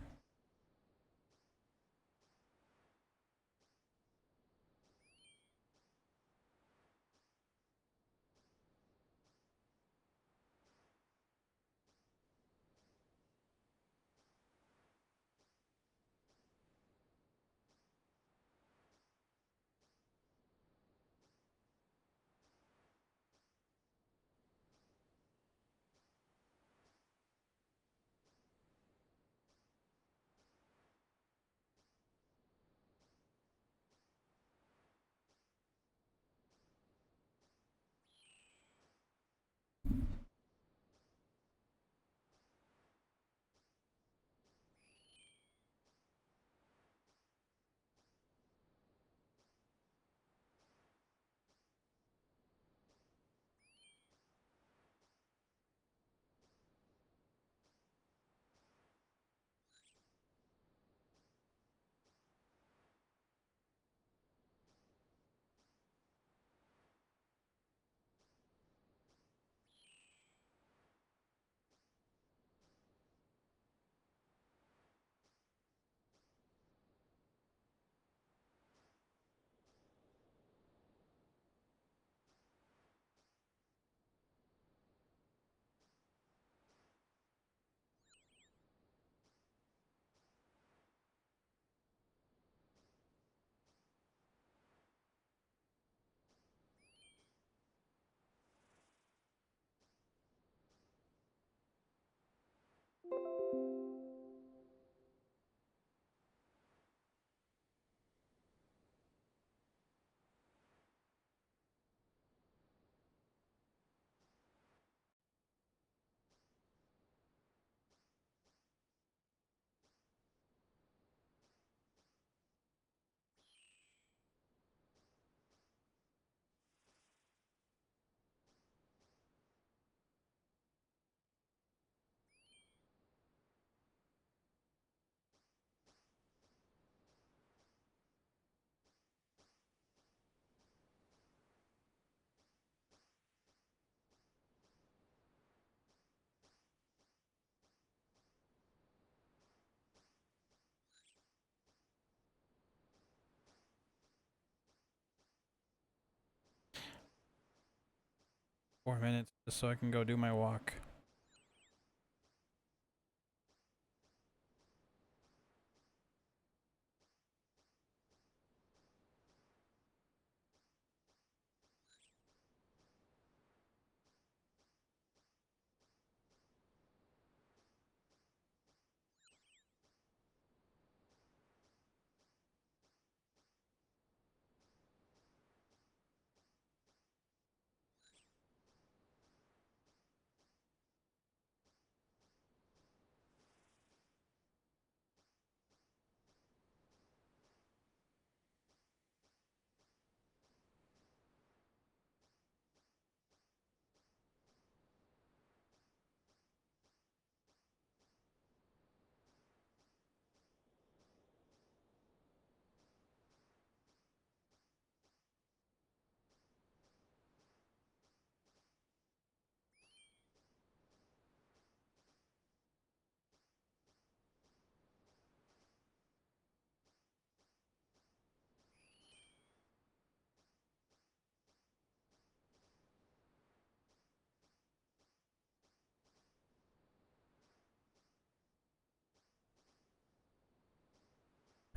4 minutes just so I can go do my walk.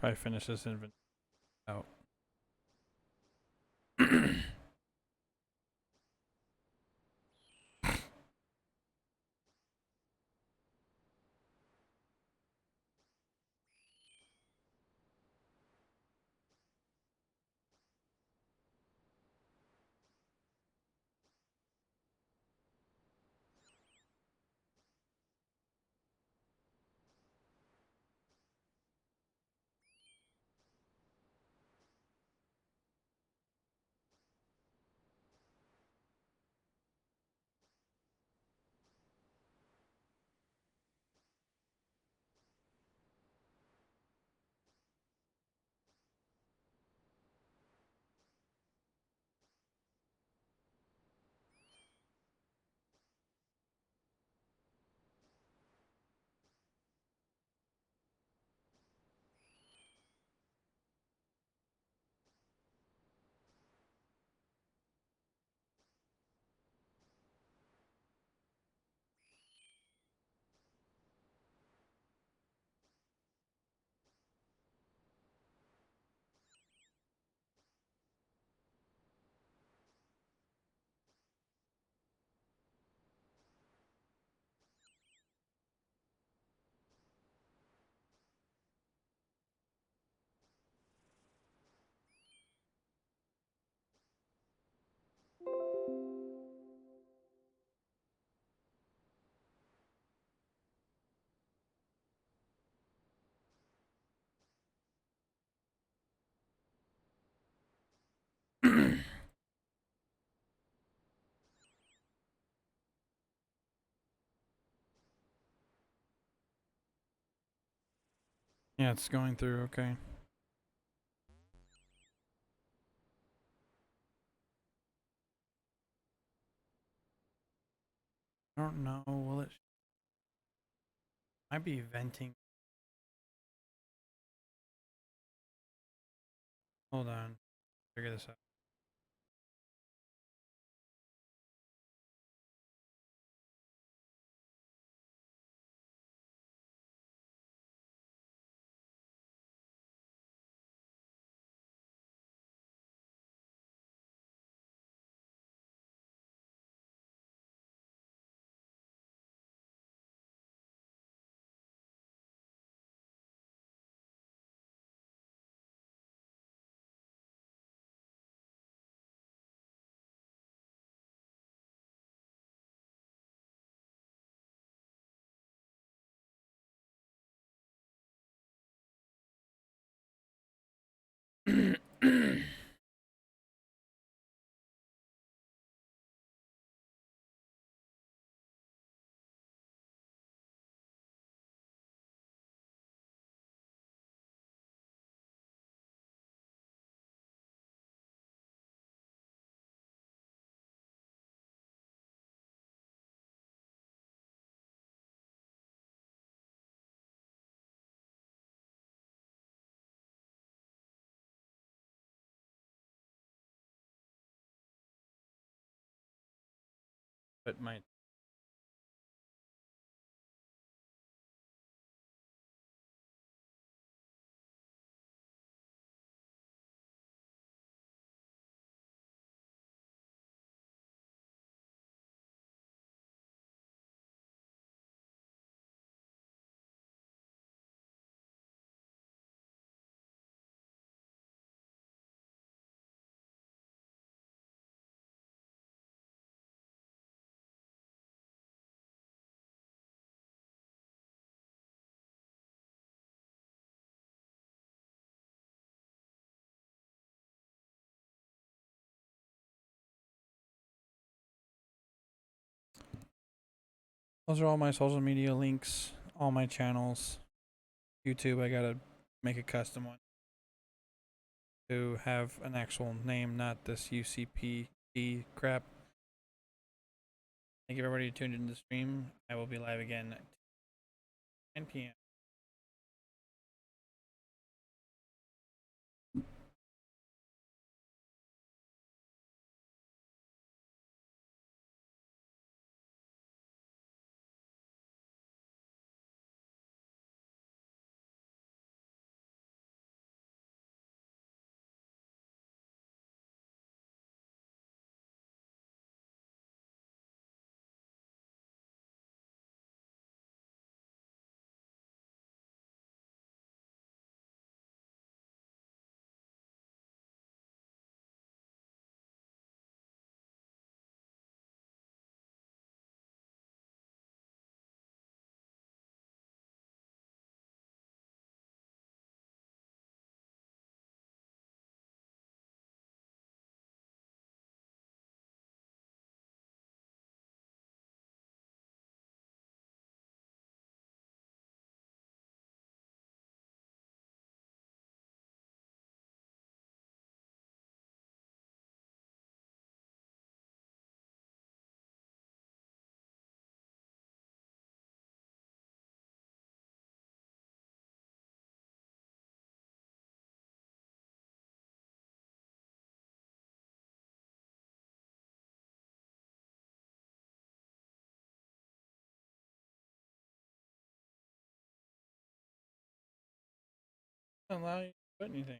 Probably finish this inventory out. Yeah, it's going through. Okay. I don't know. Will it? Might be venting. Hold on. Figure this out. put my those are all my social media links, all my channels. YouTube, I gotta make a custom one to have an actual name, not this UCP crap. Thank you everybody who tuned into the stream. I will be live again at 10 p.m. Doesn't allow you to put anything.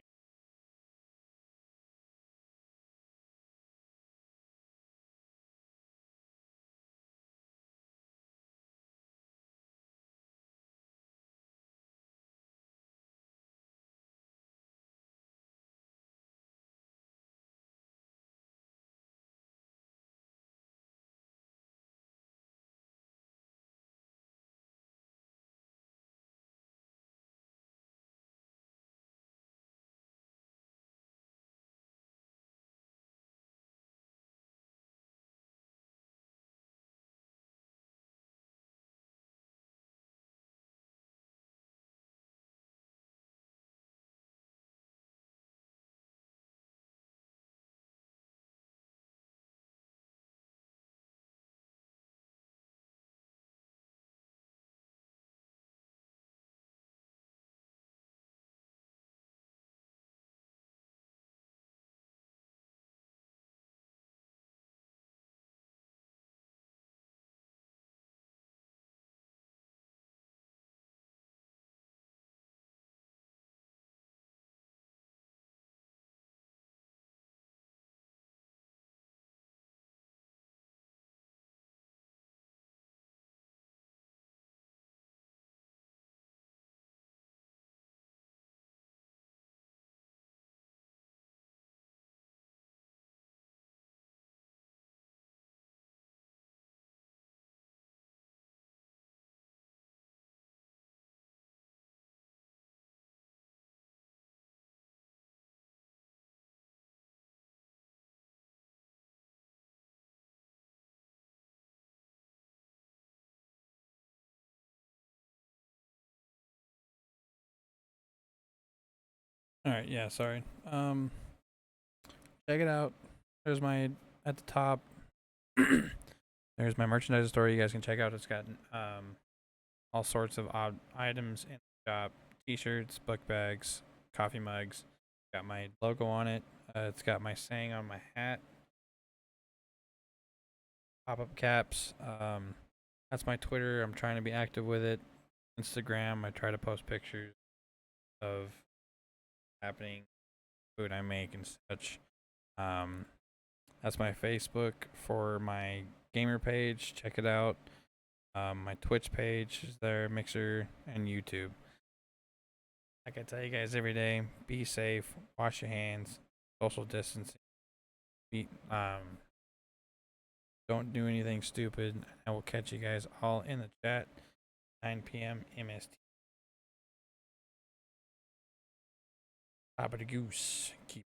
All right, yeah, sorry. Check it out. There's my at the top. There's my merchandise store. You guys can check out. It's got all sorts of odd items in the shop: t-shirts, book bags, coffee mugs. Got my logo on it. It's got my saying on my hat. pop-up caps. That's my Twitter. I'm trying to be active with it. Instagram, I try to post pictures of happening, food I make and such. That's my Facebook for my gamer page. Check it out. My Twitch page is there, Mixer, and YouTube. Like I tell you guys every day, be safe, wash your hands, social distancing. Don't do anything stupid. I will catch you guys all in the chat. 9 p.m. MST. Papa the Goose. Keep